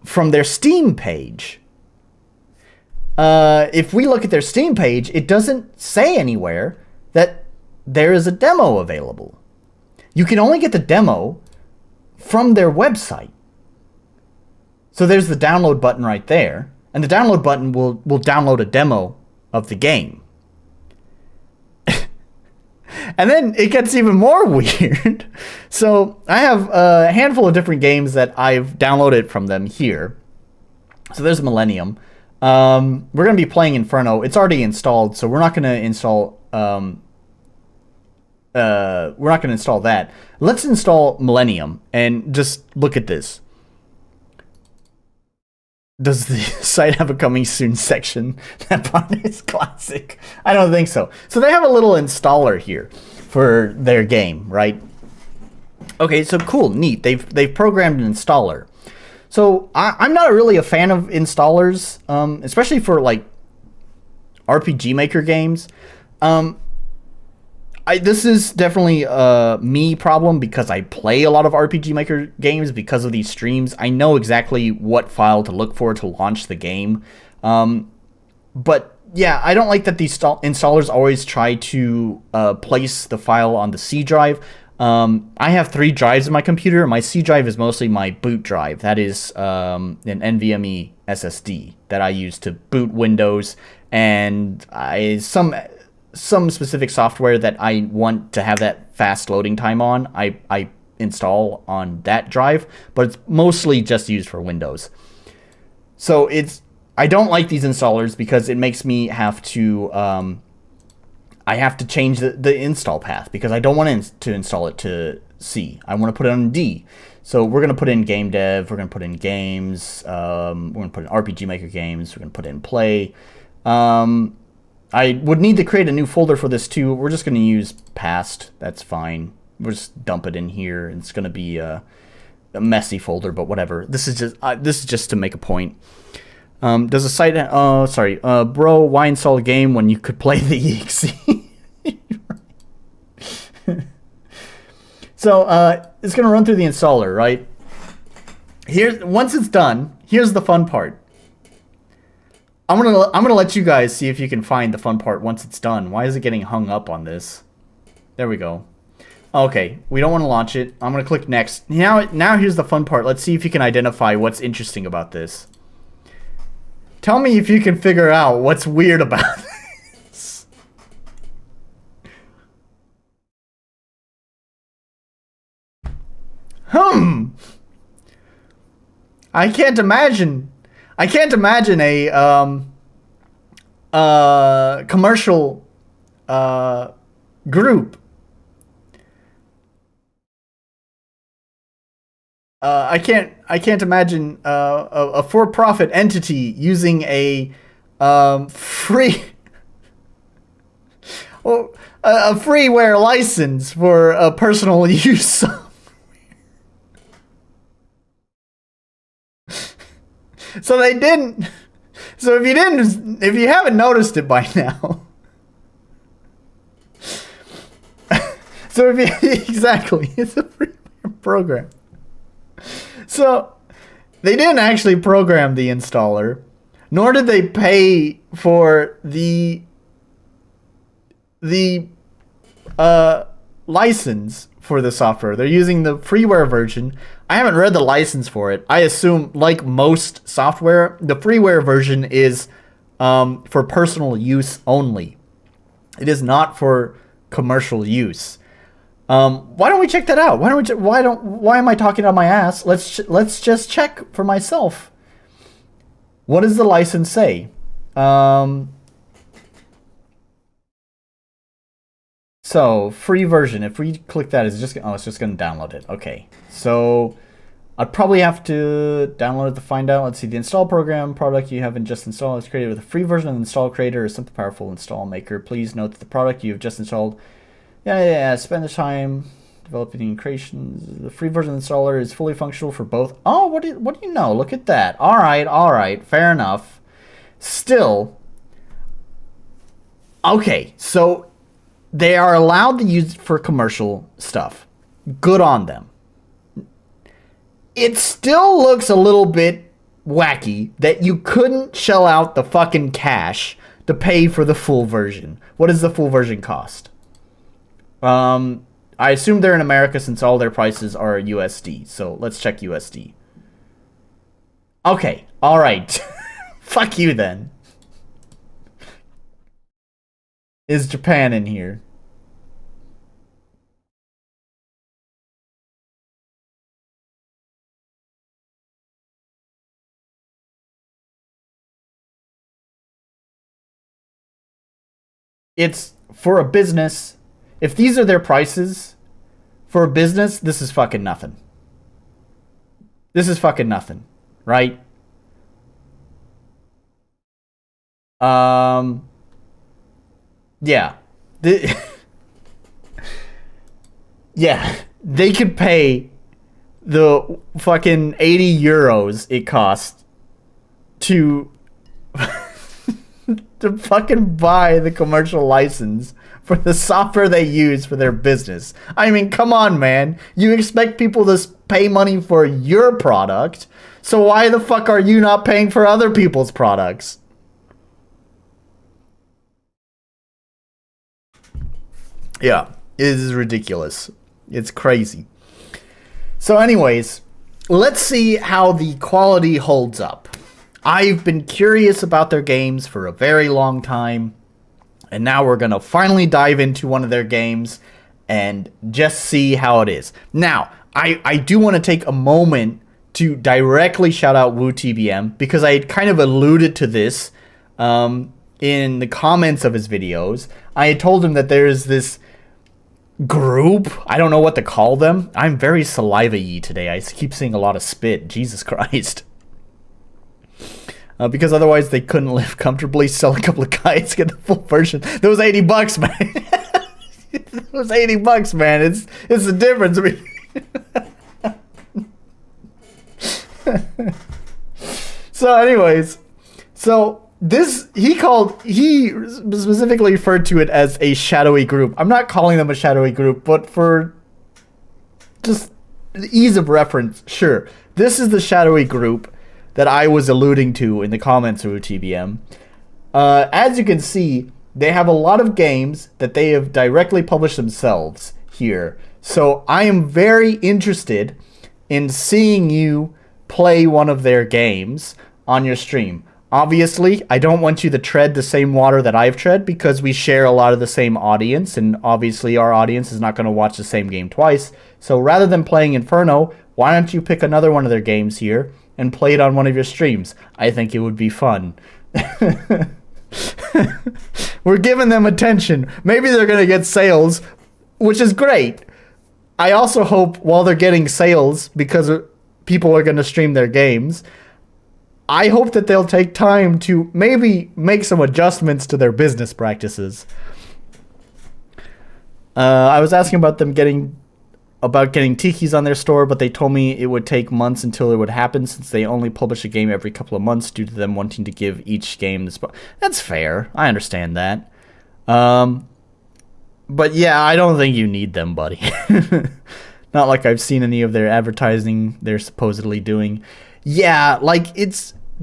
from their Steam page. If we look at their Steam page, it doesn't say anywhere that there is a demo available. You can only get the demo from their website. So, there's the download button right there. And the download button will download a demo of the game. And then it gets even more weird. So I have a handful of different games that I've downloaded from them here. So there's Millennium. We're going to be playing Inferno. It's already installed, so we're not going to install that. Let's install Millennium and just look at this. Does the site have a coming soon section? That part is classic. I don't think so. So they have a little installer here for their game, right? Okay, so cool, neat. They've programmed an installer. So I'm not really a fan of installers, especially for like RPG Maker games. This is definitely a me problem because I play a lot of RPG Maker games because of these streams. I know exactly what file to look for to launch the game. But yeah, I don't like that these installers always try to place the file on the C drive. I have 3 drives in my computer. My C drive is mostly my boot drive. That is an NVMe SSD that I use to boot Windows and some specific software that I want to have that fast loading time on, I install on that drive, but it's mostly just used for Windows. So I don't like these installers because it makes me have to I have to change the install path because I don't want to install it to C. I want to put it on D. So we're going to put in game dev, we're going to put in games, we're going to put in RPG Maker games, we're going to put in play. I would need to create a new folder for this too. We're just going to use past. That's fine. We'll just dump it in here. It's going to be a messy folder, but whatever. This is just to make a point. Does a site? Bro, why install a game when you could play the exe? So it's going to run through the installer, right? Once it's done, here's the fun part. I'm gonna let you guys see if you can find the fun part once it's done. Why is it getting hung up on this? There we go. Okay, we don't want to launch it. I'm gonna click next. Now here's the fun part. Let's see if you can identify what's interesting about this. Tell me if you can figure out what's weird about this. I can't imagine a commercial group. I can't imagine a for-profit entity using a free a freeware license for a personal use. So they didn't. So if you haven't noticed it by now. So exactly, it's a free program. So they didn't actually program the installer, nor did they pay for the license for the software. They're using the freeware version. I haven't read the license for it. I assume, like most software, the freeware version is for personal use only. It is not for commercial use. Why don't we check that out? Why am I talking out my ass? Let's just check for myself. What does the license say? So, free version. If we click that, it's just going to download it. Okay. So, I'd probably have to download it to find out. Let's see. The install program product you haven't just installed is created with a free version of the install creator or simple powerful install maker. Please note that the product you have just installed. Yeah. Spend the time developing creations. The free version of the installer is fully functional for both. Oh, what do you know? Look at that. All right. Fair enough. Still. Okay. So, they are allowed to use it for commercial stuff. Good on them. It still looks a little bit wacky that you couldn't shell out the fucking cash to pay for the full version. What does the full version cost? I assume they're in America since all their prices are USD. So let's check USD. Okay, alright. Fuck you then. Is Japan in here? It's for a business. If these are their prices for a business, this is fucking nothing. This is fucking nothing, right? Yeah. Yeah. They could pay the fucking 80 euros it costs to to fucking buy the commercial license for the software they use for their business. I mean, come on, man. You expect people to pay money for your product, so why the fuck are you not paying for other people's products? Yeah, it is ridiculous. It's crazy. So anyways, let's see how the quality holds up. I've been curious about their games for a very long time, and now we're going to finally dive into one of their games and just see how it is. Now, I do want to take a moment to directly shout out WooTBM, because I had kind of alluded to this in the comments of his videos. I had told him that there's this group. I don't know what to call them. I'm very saliva-y today. I keep seeing a lot of spit. Jesus Christ. Because otherwise they couldn't live comfortably. Sell a couple of guides, get the full version. That was $80, man. It was $80, man. It's the difference. So anyways, so this, he specifically referred to it as a shadowy group. I'm not calling them a shadowy group, but for just the ease of reference, sure. This is the shadowy group that I was alluding to in the comments of TBM. As you can see, they have a lot of games that they have directly published themselves here. So I am very interested in seeing you play one of their games on your stream. Obviously, I don't want you to tread the same water that I've tread, because we share a lot of the same audience, and obviously our audience is not going to watch the same game twice. So rather than playing Inferno, why don't you pick another one of their games here and play it on one of your streams? I think it would be fun. We're giving them attention. Maybe they're going to get sales, which is great. I also hope while they're getting sales, because people are going to stream their games, I hope that they'll take time to maybe make some adjustments to their business practices. I was asking about them getting tikis on their store, but they told me it would take months until it would happen, since they only publish a game every couple of months due to them wanting to give each game this. That's fair. I understand that. But yeah, I don't think you need them, buddy. Not like I've seen any of their advertising they're supposedly doing. Yeah, like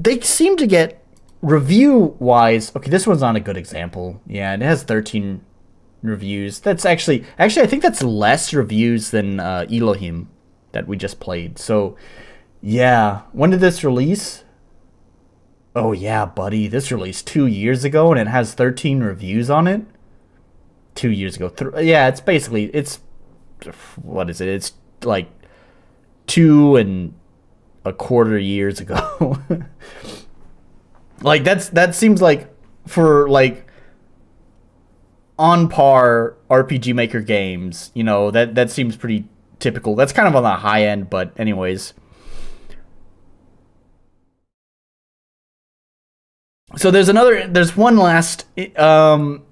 they seem to get review-wise. Okay, this one's not a good example. Yeah, it has 13 reviews. That's actually I think that's less reviews than Elohim that we just played. So yeah, when did this release? Oh yeah, buddy, this released 2 years ago, and it has 13 reviews on it. 2 years ago. Yeah, it's basically, what is it? It's like 2.25 years ago. Like that seems like, for like on par RPG Maker games. You know, that seems pretty typical. That's kind of on the high end, but anyways. So there's one last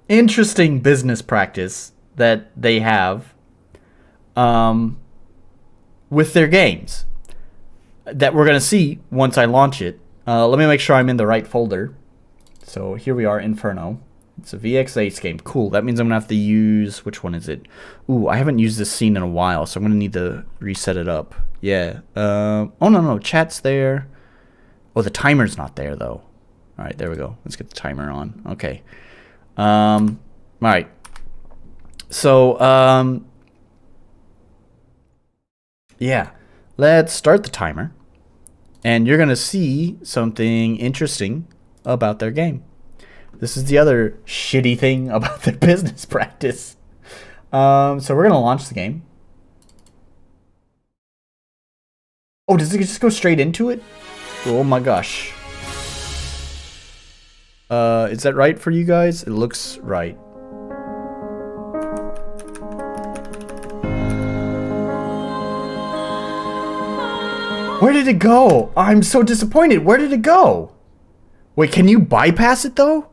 interesting business practice that they have with their games that we're gonna see once I launch it. Let me make sure I'm in the right folder. So here we are, Inferno. It's a VX8 game. Cool. That means I'm gonna have to use, which one is it? Ooh, I haven't used this scene in a while, so I'm gonna need to reset it up. Yeah. Oh no, chat's there. Oh, the timer's not there though. All right, there we go. Let's get the timer on. Okay. All right. So, yeah. Let's start the timer. And you're going to see something interesting about their game. This is the other shitty thing about their business practice. So we're going to launch the game. Oh, does it just go straight into it? Oh my gosh. Is that right for you guys? It looks right. Where did it go? I'm so disappointed. Where did it go? Wait, can you bypass it though?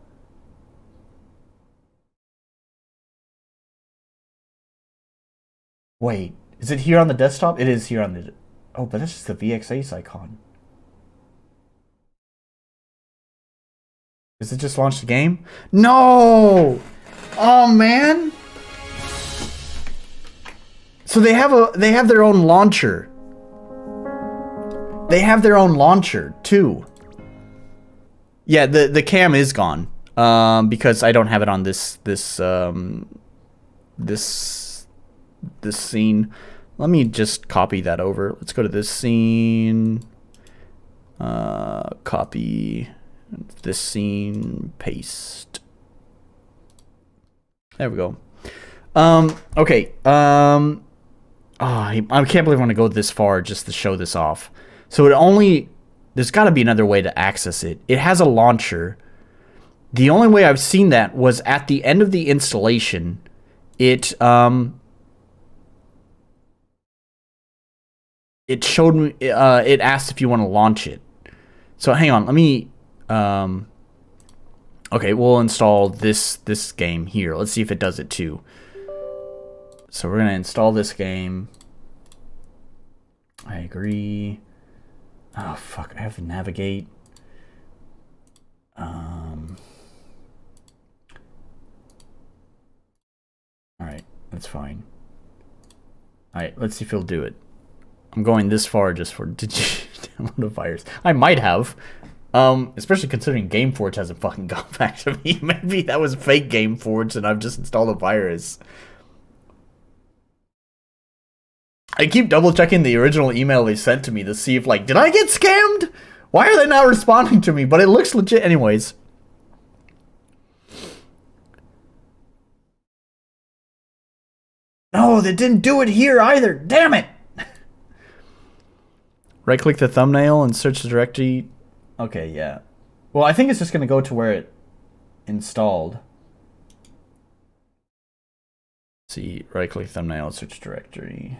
Wait, is it here on the desktop? It is here on the... Oh, but that's just the VX8 icon. Does it just launch the game? No! Oh man! So they have their own launcher. They have their own launcher too. Yeah, the cam is gone. Because I don't have it on this scene. Let me just copy that over. Let's go to this scene. Copy this scene, paste. There we go. Okay. Oh, I can't believe I want to go this far just to show this off. So there's got to be another way to access it. It has a launcher. The only way I've seen that was at the end of the installation. It showed me, it asked if you want to launch it. So hang on, let me, okay, we'll install this game here. Let's see if it does it too. So we're going to install this game. I agree. Oh, fuck, I have to navigate. Alright, that's fine. Alright, let's see if he'll do it. I'm going this far just for... Did you download a virus? I might have. Especially considering GameForge hasn't fucking gone back to me. Maybe that was fake GameForge and I've just installed a virus. I keep double checking the original email they sent to me to see if, like, did I get scammed? Why are they not responding to me? But it looks legit anyways. No, they didn't do it here either. Damn it. Right click the thumbnail and search the directory. Okay, yeah. Well, I think it's just going to go to where it installed. Let's see, right click thumbnail, search directory.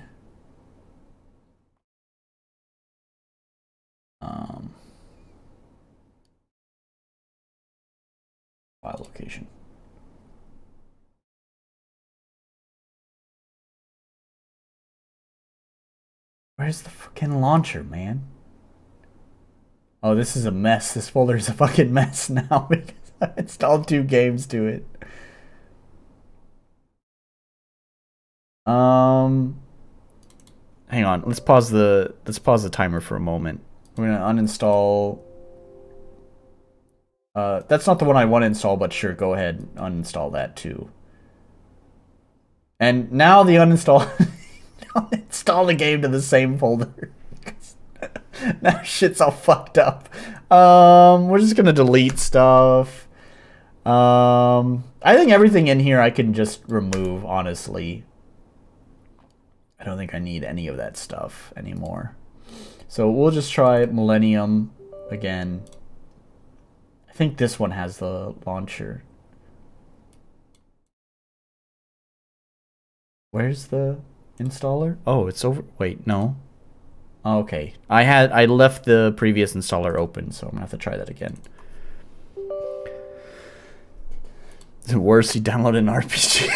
File location. Where's the fucking launcher, man? Oh, this is a mess. This folder is a fucking mess now because I installed 2 games to it. Hang on. Let's pause the timer for a moment. We're gonna uninstall. That's not the one I want to install, but sure, go ahead, uninstall that too. And now the uninstall. Install the game to the same folder. Now shit's all fucked up. We're just gonna delete stuff. I think everything in here I can just remove, honestly. I don't think I need any of that stuff anymore. So we'll just try Millennium again. I think this one has the launcher. Where's the installer? Oh, it's over. Wait, no. Okay. I left the previous installer open, so I'm gonna have to try that again. The worst, you download an RPG.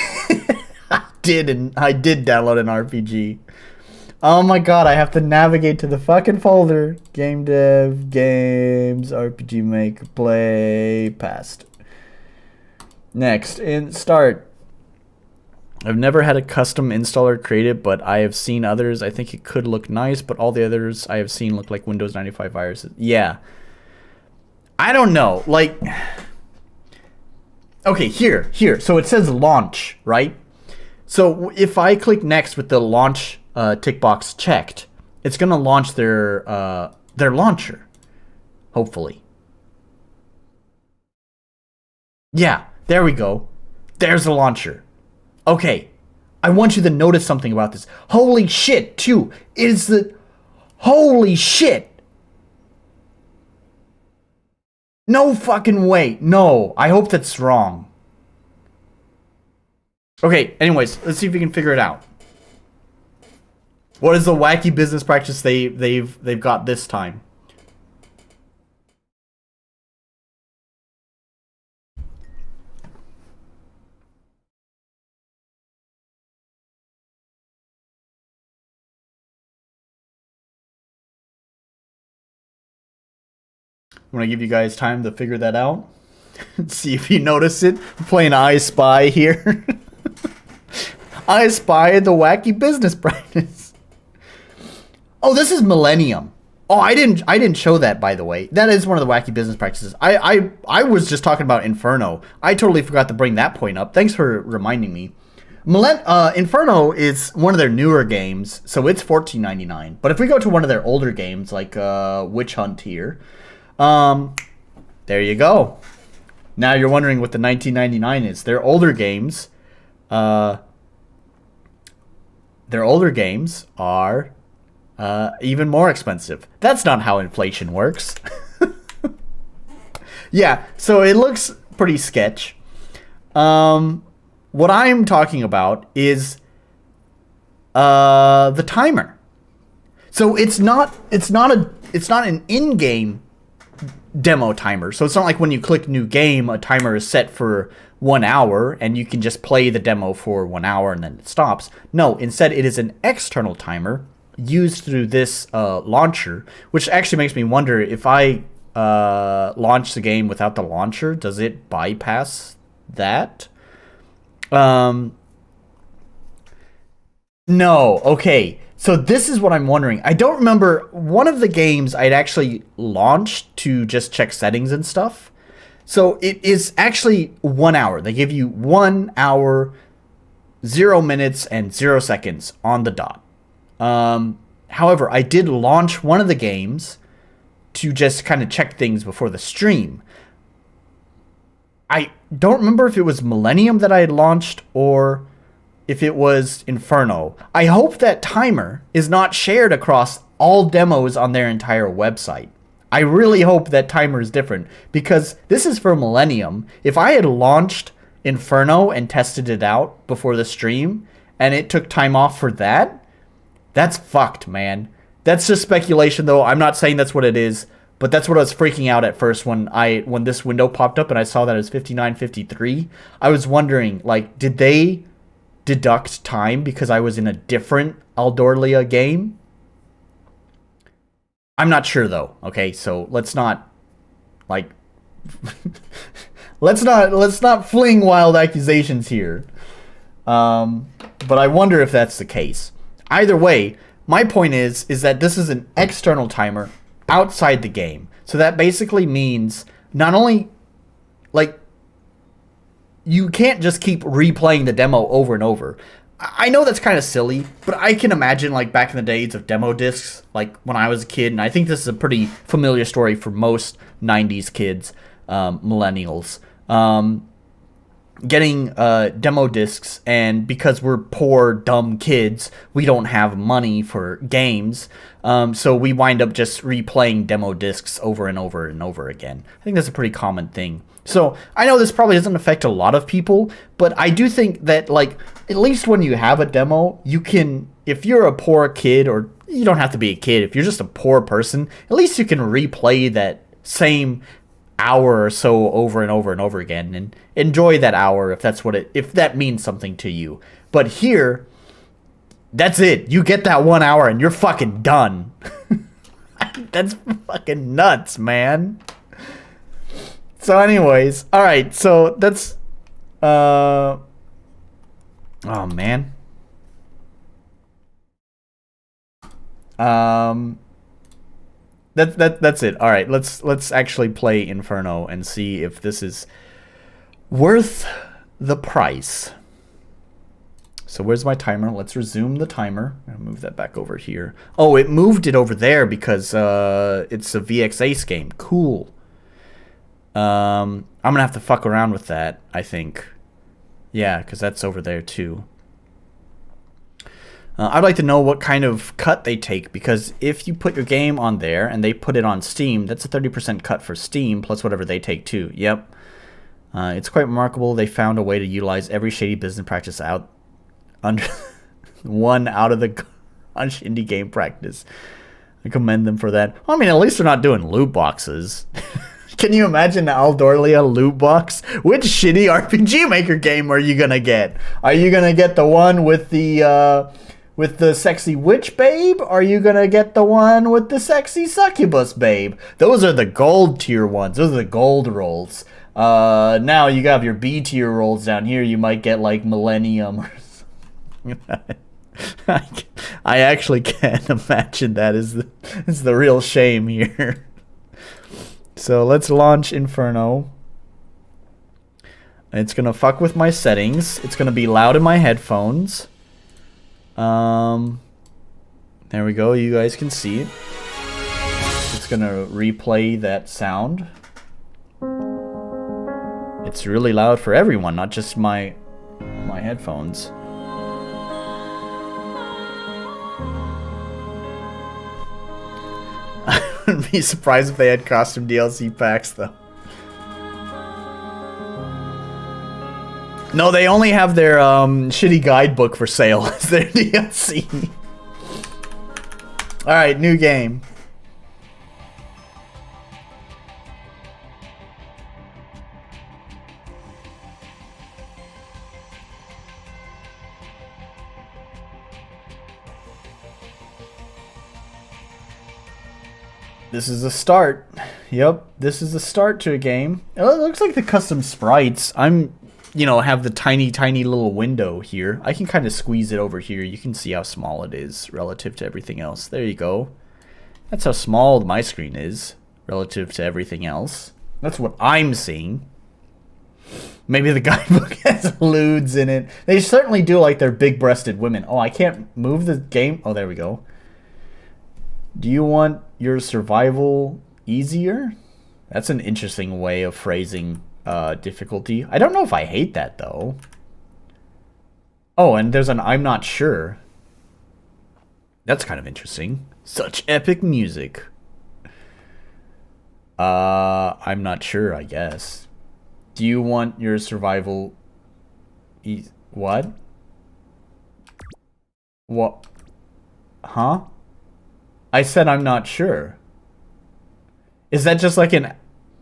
I did download an RPG. Oh my god, I have to navigate to the fucking folder. Game dev, games, RPG maker, play, past. Next, in start. I've never had a custom installer created, but I have seen others. I think it could look nice, but all the others I have seen look like Windows 95 viruses. Yeah. I don't know. Like, okay, here. So it says launch, right? So if I click next with the launch tick box checked, it's going to launch their launcher, hopefully. Yeah, there we go. There's the launcher. Okay, I want you to notice something about this. Holy shit, too. It is the... Holy shit. No fucking way. No, I hope that's wrong. Okay, anyways, let's see if we can figure it out. What is the wacky business practice they've got this time? I'm gonna give you guys time to figure that out. See if you notice it. I'm playing I Spy here. I Spy the wacky business practice. Oh, this is Millennium. Oh, I didn't show that, by the way. That is one of the wacky business practices. I was just talking about Inferno. I totally forgot to bring that point up. Thanks for reminding me. Inferno is one of their newer games, so it's $14.99. But if we go to one of their older games, like Witch Hunt here, there you go. Now you're wondering what the $19.99 is. Their older games are even more expensive. That's not how inflation works. Yeah, so it looks pretty sketch. What I'm talking about is the timer. So it's not an in-game demo timer. So it's not like when you click new game, a timer is set for 1 hour and you can just play the demo for 1 hour and then it stops. No, instead it is an external timer used through this launcher, which actually makes me wonder if I launch the game without the launcher, does it bypass that? No. Okay. So this is what I'm wondering. I don't remember. One of the games I'd actually launched to just check settings and stuff. So it is actually 1 hour. They give you 1 hour, 0 minutes, and 0 seconds on the dot. However, I did launch one of the games to just kind of check things before the stream. I don't remember if it was Millennium that I had launched or if it was Inferno. I hope that timer is not shared across all demos on their entire website. I really hope that timer is different because this is for Millennium. If I had launched Inferno and tested it out before the stream and it took time off for that, that's fucked, man. That's just speculation, though. I'm not saying that's what it is, but that's what I was freaking out at first when this window popped up and I saw that it was 59:53. I was wondering, like, did they deduct time because I was in a different Aldorlia game? I'm not sure, though. Okay, so let's not, like, let's not fling wild accusations here. But I wonder if that's the case. Either way, my point is that this is an external timer outside the game. So that basically means not only, like, you can't just keep replaying the demo over and over. I know that's kind of silly, but I can imagine, like, back in the days of demo discs, like when I was a kid, and I think this is a pretty familiar story for most 90s kids, millennials. getting demo discs, and because we're poor dumb kids, we don't have money for games, so we wind up just replaying demo discs over and over and over again. I think that's a pretty common thing. So I know this probably doesn't affect a lot of people, but I do think that, like, at least when you have a demo, you can, if you're a poor kid, or you don't have to be a kid, if you're just a poor person, at least you can replay that same hour or so over and over and over again and enjoy that hour if that's if that means something to you. But here, that's it. You get that 1 hour and you're fucking done. That's fucking nuts, man. So anyways, all right, so that's oh man. That's it. All right, let's actually play Inferno and see if this is worth the price. So where's my timer? Let's resume the timer. I'm gonna move that back over here. Oh, it moved it over there because it's a VX Ace game. Cool. I'm gonna have to fuck around with that, I think. Yeah, because that's over there too. I'd like to know what kind of cut they take, because if you put your game on there and they put it on Steam, that's a 30% cut for Steam, plus whatever they take too. Yep. It's quite remarkable they found a way to utilize every shady business practice out under one out of the indie game practice. I commend them for that. Well, I mean, at least they're not doing loot boxes. Can you imagine the Aldoria loot box? Which shitty RPG Maker game are you gonna get? Are you gonna get the one with the sexy witch babe? Or are you gonna get the one with the sexy succubus babe? Those are the gold tier ones. Those are the gold rolls. Now you got your B tier rolls down here. You might get like Millennium or something. I actually can't imagine that is the real shame here. So let's launch Inferno. It's gonna fuck with my settings. It's gonna be loud in my headphones. There we go. You guys can see it. It's gonna replay that sound. It's really loud for everyone, not just my headphones. I wouldn't be surprised if they had costume DLC packs, though. No, they only have their shitty guidebook for sale as their DLC. Alright, new game. This is a start. Yep, this is a start to a game. It looks like the custom sprites. Have the tiny little window here. I can kind of squeeze it over here. You can see how small it is relative to everything else. There you go. That's how small my screen is relative to everything else. That's what I'm seeing. Maybe the guidebook has lewds in it. They certainly do like their big-breasted women. Oh, I can't move the game. Oh, there we go. Do you want your survival easier? That's an interesting way of phrasing difficulty. I don't know if I hate that, though. Oh, and there's an I'm not sure. That's kind of interesting. Such epic music. I'm not sure, I guess. Do you want your survival... What? What? Huh? I said I'm not sure. Is that just like an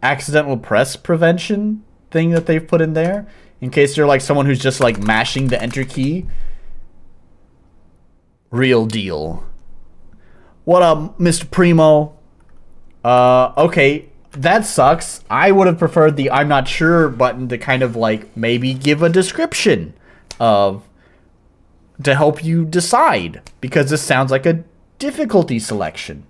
accidental press prevention thing that they've put in there? In case you're like someone who's just like mashing the enter key? Real deal. What up, Mr. Primo? Okay, that sucks. I would have preferred the I'm not sure button to kind of like maybe give a description of... to help you decide. Because this sounds like a difficulty selection.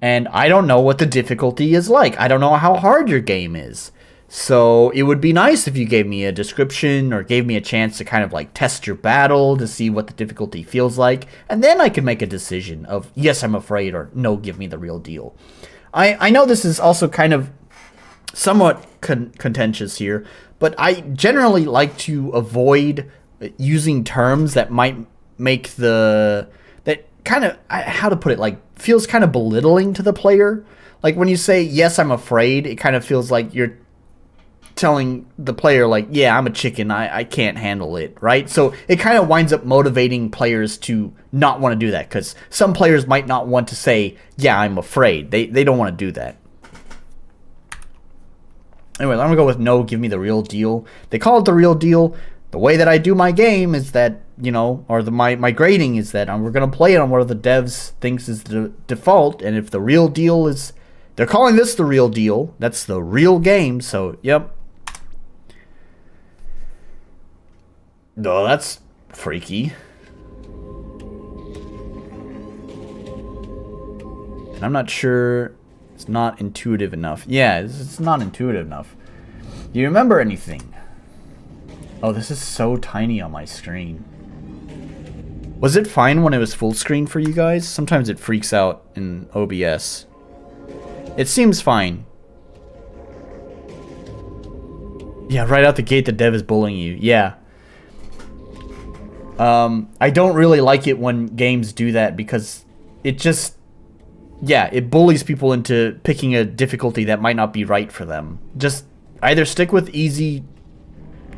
And I don't know what the difficulty is like. I don't know how hard your game is. So it would be nice if you gave me a description or gave me a chance to kind of like test your battle to see what the difficulty feels like. And then I could make a decision of yes, I'm afraid, or no, give me the real deal. I know this is also kind of somewhat contentious here, but I generally like to avoid using terms that might make that kind of, how to put it, like feels kind of belittling to the player. Like when you say, yes, I'm afraid, it kind of feels like you're telling the player, like, yeah, I'm a chicken, I can't handle it, right? So it kind of winds up motivating players to not want to do that, because some players might not want to say, yeah, I'm afraid. They don't want to do that. Anyway, I'm going to go with no, give me the real deal. They call it the real deal. The way that I do my game is that, you know, or my grading is that we're going to play it on what the devs thinks is the default, and if the real deal is, they're calling this the real deal, that's the real game, so, yep. No, that's freaky. And I'm not sure, it's not intuitive enough. Yeah, it's not intuitive enough. Do you remember anything? Oh, this is so tiny on my screen. Was it fine when it was full screen for you guys? Sometimes it freaks out in OBS. It seems fine. Yeah, right out the gate the dev is bullying you. Yeah. I don't really like it when games do that because it just, yeah, it bullies people into picking a difficulty that might not be right for them. Just either stick with easy,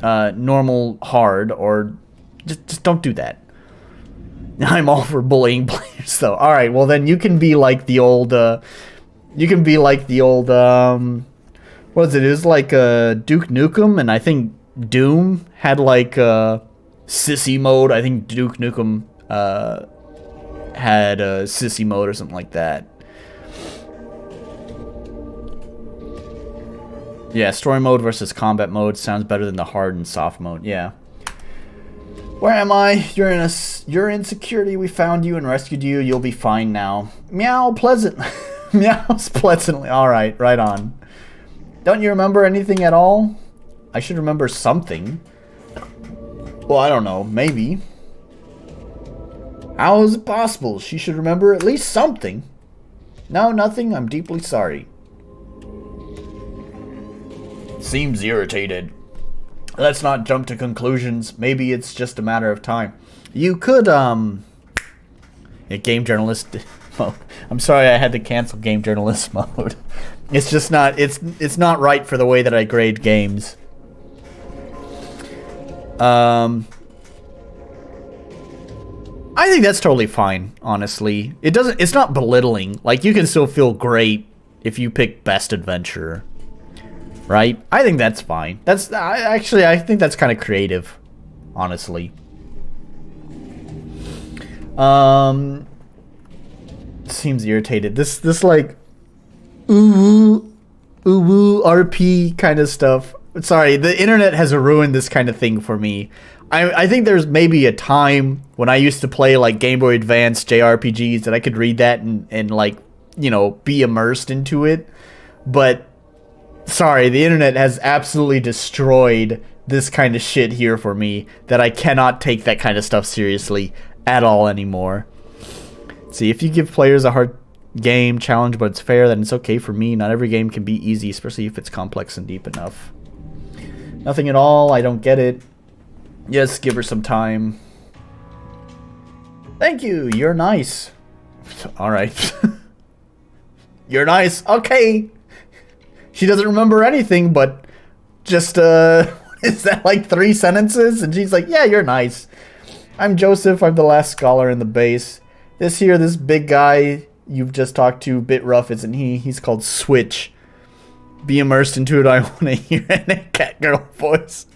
normal, hard, or just don't do that. I'm all for bullying players, though. All right, well then you can be like the old, what was it? It was like Duke Nukem, and I think Doom had like sissy mode. I think Duke Nukem had sissy mode or something like that. Yeah, story mode versus combat mode sounds better than the hard and soft mode. Yeah. Where am I? You're in security. We found you and rescued you. You'll be fine now. Meow, pleasant. Meows pleasantly. All right, right on. Don't you remember anything at all? I should remember something. Well, I don't know. Maybe. How is it possible? She should remember at least something. No, nothing. I'm deeply sorry. Seems irritated. Let's not jump to conclusions. Maybe it's just a matter of time. You could, game journalist mode. I'm sorry I had to cancel game journalist mode. It's just not, it's not right for the way that I grade games. I think that's totally fine, honestly. It's not belittling. Like, you can still feel great if you pick best adventure. Right? I think that's fine. I think that's kind of creative, honestly. Seems irritated. This like ooh RP kind of stuff. Sorry, the internet has ruined this kind of thing for me. I think there's maybe a time when I used to play like Game Boy Advance JRPGs that I could read that and like, you know, be immersed into it. But sorry, the internet has absolutely destroyed this kind of shit here for me, that I cannot take that kind of stuff seriously at all anymore. See, if you give players a hard game challenge, but it's fair, then it's okay for me. Not every game can be easy, especially if it's complex and deep enough. Nothing at all, I don't get it. Yes, give her some time. Thank you, you're nice. Alright. You're nice, okay. She doesn't remember anything, but just, is that like 3 sentences? And she's like, yeah, you're nice. I'm Joseph, I'm the last scholar in the base. This big guy you've just talked to, bit rough, isn't he? He's called Switch. Be immersed into it, I want to hear in a cat girl voice.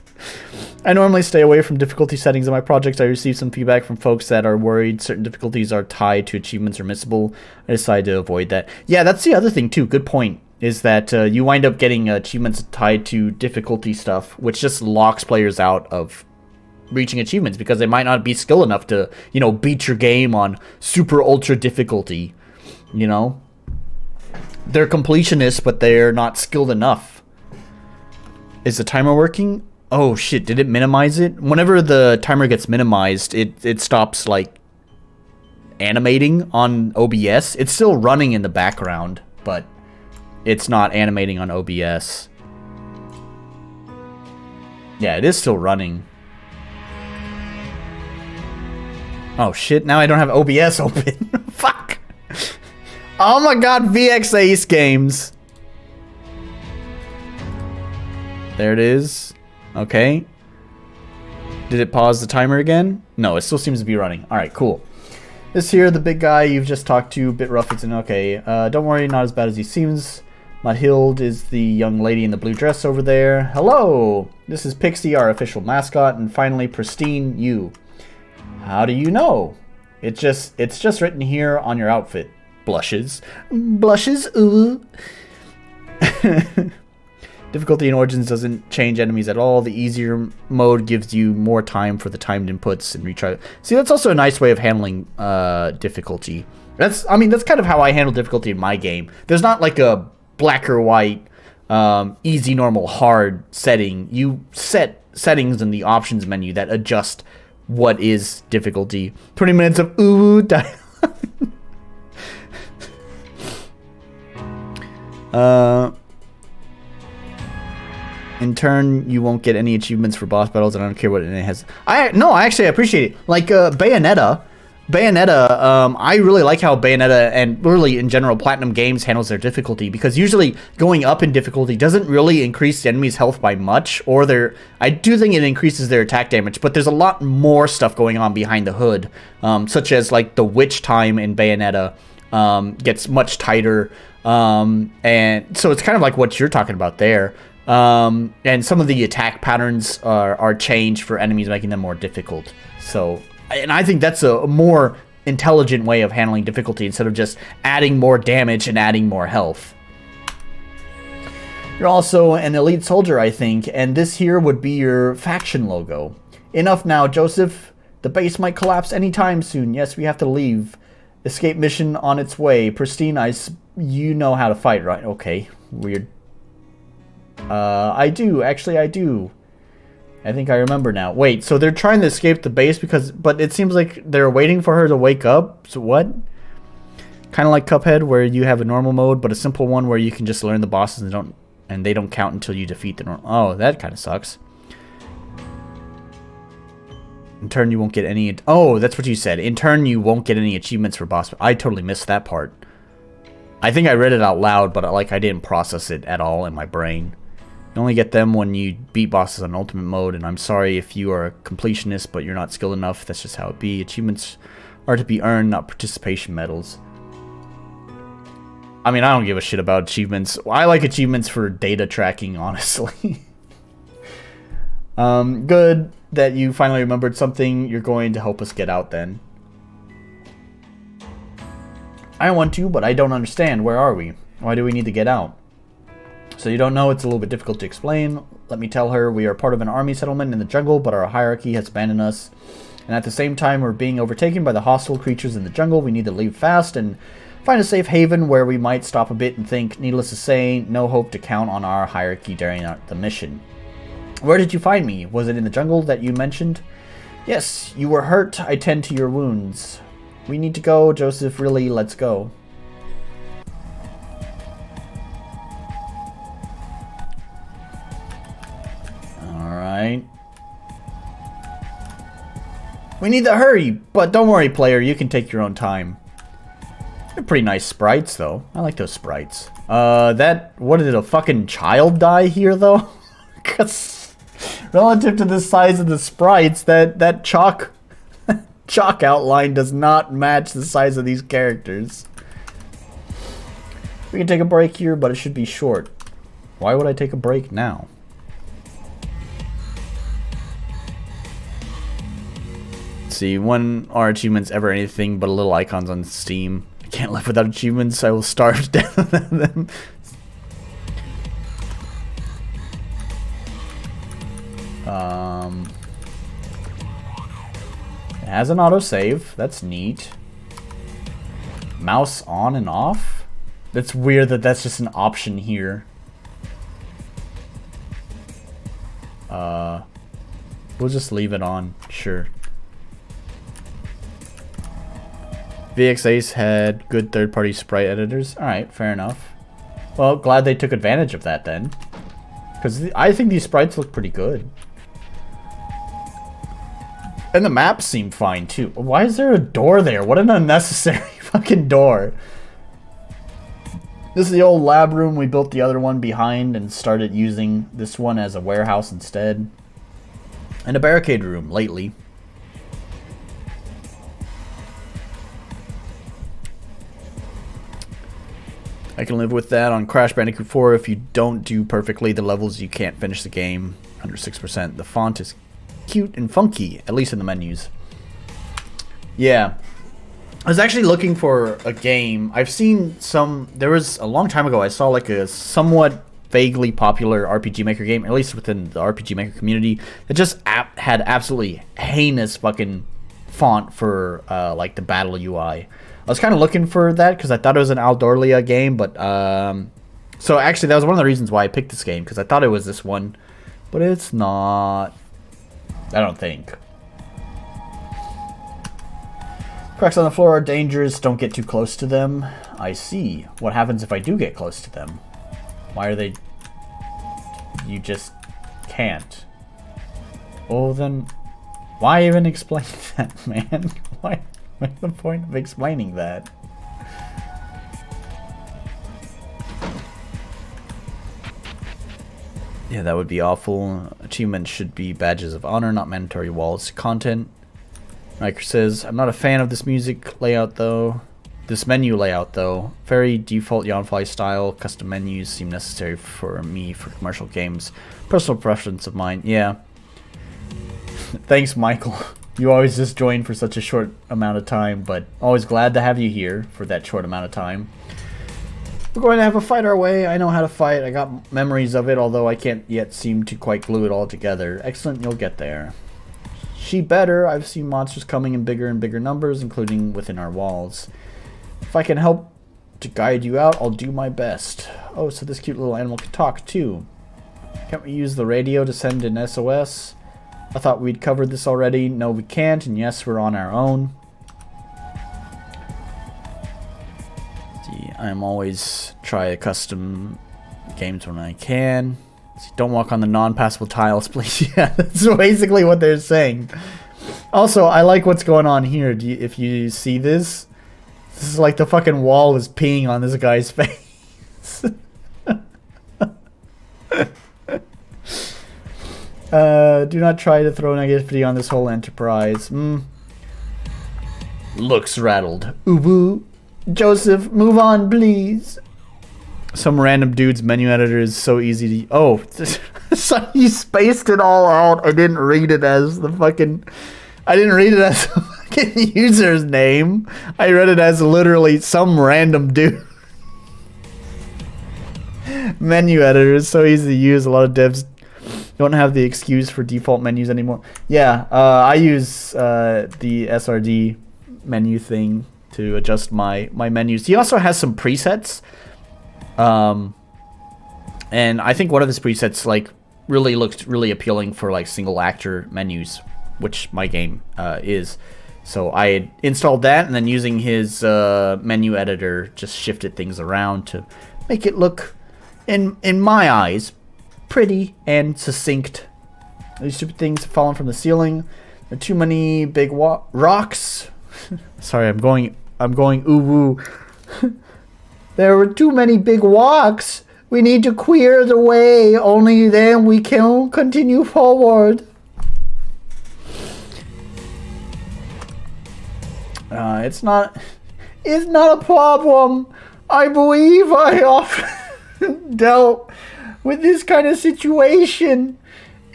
I normally stay away from difficulty settings in my projects. I receive some feedback from folks that are worried certain difficulties are tied to achievements or missable. I decided to avoid that. Yeah, that's the other thing too, good point. Is that you wind up getting achievements tied to difficulty stuff, which just locks players out of reaching achievements because they might not be skilled enough to, you know, beat your game on super ultra difficulty, you know? They're completionists, but they're not skilled enough. Is the timer working? Oh shit, did it minimize it? Whenever the timer gets minimized, it stops, like, animating on OBS. It's still running in the background, but it's not animating on OBS. Yeah, it is still running. Oh shit, now I don't have OBS open. Fuck. Oh my god, VX Ace games. There it is. Okay. Did it pause the timer again? No, it still seems to be running. Alright, cool. This here, the big guy you've just talked to, a bit rough. It's an okay. Don't worry, not as bad as he seems. Mathilde is the young lady in the blue dress over there. Hello! This is Pixie, our official mascot, and finally, Pristine, you. How do you know? It's just written here on your outfit. Blushes. Blushes, ooh. Difficulty in Origins doesn't change enemies at all. The easier mode gives you more time for the timed inputs and retry. See, that's also a nice way of handling difficulty. I mean, that's kind of how I handle difficulty in my game. There's not like a black or white, easy, normal, hard setting. You set settings in the options menu that adjust what is difficulty. 20 minutes of ooh in turn, you won't get any achievements for boss battles, and I don't care what it has. I actually appreciate it. Like Bayonetta, I really like how Bayonetta and really in general Platinum Games handles their difficulty, because usually going up in difficulty doesn't really increase the enemy's health by much, or I do think it increases their attack damage, but there's a lot more stuff going on behind the hood, such as like the witch time in Bayonetta gets much tighter, and so it's kind of like what you're talking about there. And some of the attack patterns are changed for enemies, making them more difficult. So, and I think that's a more intelligent way of handling difficulty instead of just adding more damage and adding more health. You're also an elite soldier, I think, and this here would be your faction logo. Enough now, Joseph. The base might collapse anytime soon. Yes, we have to leave. Escape mission on its way. Pristine, you know how to fight, right? Okay, weird. I do. Actually, I do. I think I remember now. Wait, so they're trying to escape the base but it seems like they're waiting for her to wake up? So what? Kind of like Cuphead, where you have a normal mode, but a simple one where you can just learn the bosses and they don't count until you defeat the normal. Oh, that kind of sucks. In turn, you won't get any... Oh, that's what you said. In turn, you won't get any achievements for boss... I totally missed that part. I think I read it out loud, but I didn't process it at all in my brain. You only get them when you beat bosses on ultimate mode, and I'm sorry if you are a completionist, but you're not skilled enough. That's just how it be. Achievements are to be earned, not participation medals. I mean, I don't give a shit about achievements. I like achievements for data tracking, honestly. Good that you finally remembered something. You're going to help us get out then. I want to, but I don't understand. Where are we? Why do we need to get out? So you don't know, it's a little bit difficult to explain. Let me tell her we are part of an army settlement in the jungle, but our hierarchy has abandoned us. And at the same time, we're being overtaken by the hostile creatures in the jungle. We need to leave fast and find a safe haven where we might stop a bit and think. Needless to say, no hope to count on our hierarchy during the mission. Where did you find me? Was it in the jungle that you mentioned? Yes, you were hurt. I tend to your wounds. We need to go, Joseph. Really, let's go. Alright. We need to hurry, but don't worry, player. You can take your own time. They're pretty nice sprites, though. I like those sprites. What did a fucking child die here, though? Because relative to the size of the sprites, that chalk outline does not match the size of these characters. We can take a break here, but it should be short. Why would I take a break now? Let's see, when are achievements ever anything but little icons on Steam? I can't live without achievements. I will starve to death without them. It has an autosave. That's neat. Mouse on and off? That's weird that that's just an option here. We'll just leave it on. Sure. VX Ace had good third-party sprite editors. Alright, fair enough. Well, glad they took advantage of that then. Because I think these sprites look pretty good. And the maps seem fine too. Why is there a door there? What an unnecessary fucking door. This is the old lab room. We built the other one behind and started using this one as a warehouse instead. And a barricade room lately. I can live with that on Crash Bandicoot 4. If you don't do perfectly the levels, you can't finish the game. Under 6%. The font is cute and funky, at least in the menus. Yeah. I was actually looking for a game. I've seen some... There was a long time ago, I saw like a somewhat vaguely popular RPG Maker game, at least within the RPG Maker community, that just had absolutely heinous fucking font for like the battle UI. I was kind of looking for that because I thought it was an Aldorlia game, but... so actually, that was one of the reasons why I picked this game, because I thought it was this one, but it's not... I don't think. Cracks on the floor are dangerous. Don't get too close to them. I see. What happens if I do get close to them? Why are they... You just can't. Oh, then... Why even explain that, man? Why? What's the point of explaining that? Yeah, that would be awful. Achievements should be badges of honor, not mandatory walls. Content. Riker says, I'm not a fan of this music layout though. This menu layout though. Very default Yawnfly style. Custom menus seem necessary for me for commercial games. Personal preference of mine. Yeah. Thanks, Michael. You always just join for such a short amount of time, but always glad to have you here for that short amount of time. We're going to have a fight our way. I know how to fight. I got memories of it, although I can't yet seem to quite glue it all together. Excellent, you'll get there. She better. I've seen monsters coming in bigger and bigger numbers, including within our walls. If I can help to guide you out, I'll do my best. Oh, so this cute little animal can talk too. Can't we use the radio to send an SOS? I thought we'd covered this already. No, we can't, and yes, we're on our own. See, I'm always try custom games when I can. See, don't walk on the non-passable tiles, please. Yeah, that's basically what they're saying. Also, I like what's going on here. If you see this, this is like the fucking wall is peeing on this guy's face. Do not try to throw negativity on this whole enterprise. Looks rattled. Ubu. Joseph, move on, please. Some random dude's menu editor is so easy to... Oh, so you spaced it all out. I didn't read it as the fucking... I didn't read it as the fucking user's name. I read it as literally some random dude. Menu editor is so easy to use. A lot of devs don't have the excuse for default menus anymore. Yeah, I use the SRD menu thing to adjust my menus. He also has some presets. And I think one of his presets like really looks really appealing for like single actor menus, which my game is. So I had installed that, and then using his menu editor just shifted things around to make it look, in my eyes, pretty and succinct. These stupid things have fallen from the ceiling. There are too many big rocks. Sorry, I'm going ooh woo. There were too many big rocks. We need to clear the way. Only then we can continue forward. It's not a problem. I believe I often dealt with this kind of situation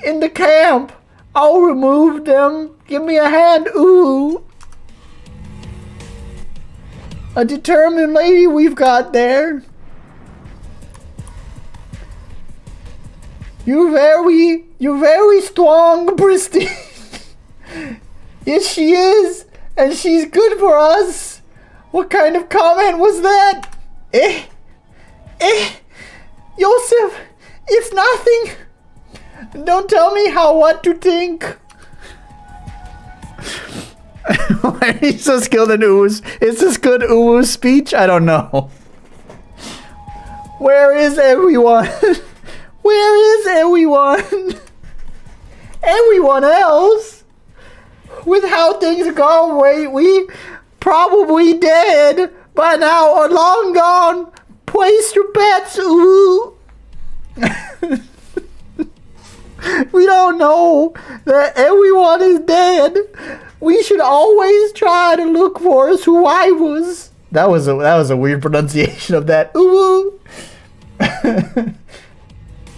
in the camp. I'll remove them. Give me a hand. Ooh. A determined lady we've got there. You're very strong, Christine. Yes, she is. And she's good for us. What kind of comment was that? Joseph, it's nothing. Don't tell me what to think. Why are you so skilled in oohs? Is this good ooh speech? I don't know. Where is everyone? Where is everyone? Everyone else? with how things are going, we probably dead by now or long gone. Place your bets, ooh. We don't know that everyone is dead. We should always try to look for survivors. That was a weird pronunciation of that. Ooh. I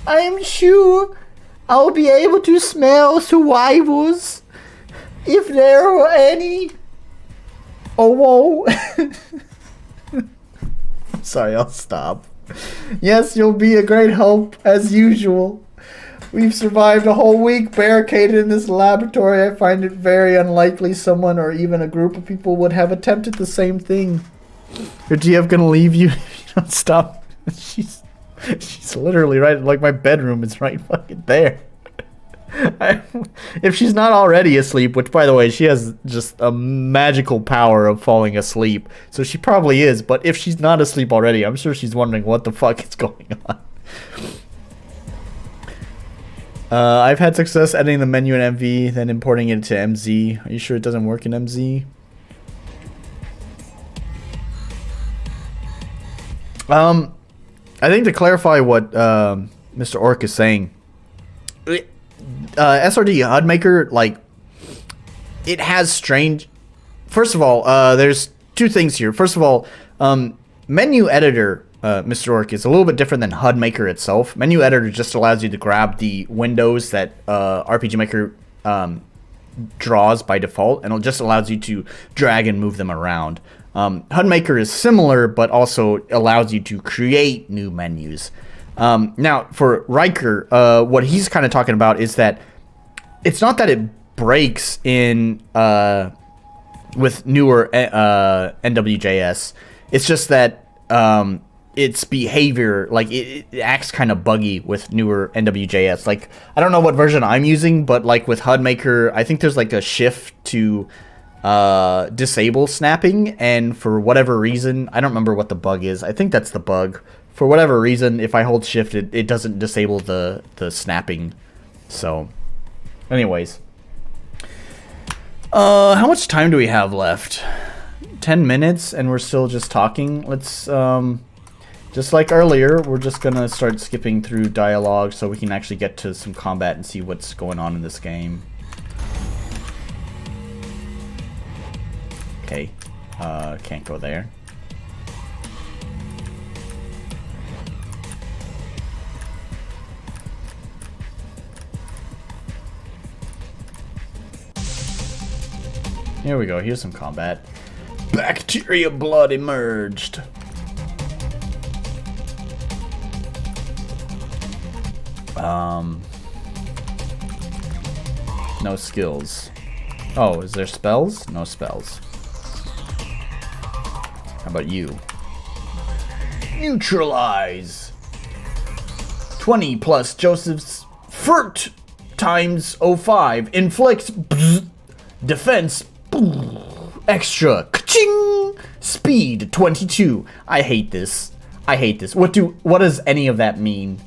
am sure I'll be able to smell survivors if there are any. Oh, whoa. Sorry, I'll stop. Yes, you'll be a great help as usual. We've survived a whole week barricaded in this laboratory. I find it very unlikely someone or even a group of people would have attempted the same thing. Your GF gonna leave you if you don't stop. She's literally right, like my bedroom is right fucking there. If she's not already asleep, which by the way, she has just a magical power of falling asleep, so she probably is, but if she's not asleep already, I'm sure she's wondering what the fuck is going on. I've had success editing the menu in MV, then importing it to MZ. Are you sure it doesn't work in MZ? I think to clarify what Mr. Orc is saying, SRD HUD Maker, like, it has strange... First of all, there's two things here. First of all, menu editor, Mr. Orc, is a little bit different than HUD Maker itself. Menu editor just allows you to grab the windows that RPG Maker draws by default, and it just allows you to drag and move them around. HUD Maker is similar, but also allows you to create new menus. Now, for Riker, what he's kind of talking about is that it's not that it breaks in with newer NWJS. It's just that its behavior, like it acts kind of buggy with newer NWJS. Like, I don't know what version I'm using, but like with HUD Maker, I think there's like a shift to disable snapping, and for whatever reason, I don't remember what the bug is. I think that's the bug. For whatever reason, if I hold shift, it doesn't disable the snapping. So, anyways. How much time do we have left? 10 minutes, and we're still just talking. Let's, just like earlier, we're just gonna start skipping through dialogue so we can actually get to some combat and see what's going on in this game. Okay, can't go there. Here we go, here's some combat. Bacteria blood emerged. No skills. Oh, is there spells? No spells. How about you? Neutralize. 20 plus Joseph's Furt times 05. Inflict. Defense. Extra. Ka-ching! Speed 22. I hate this. I hate this. What does any of that mean?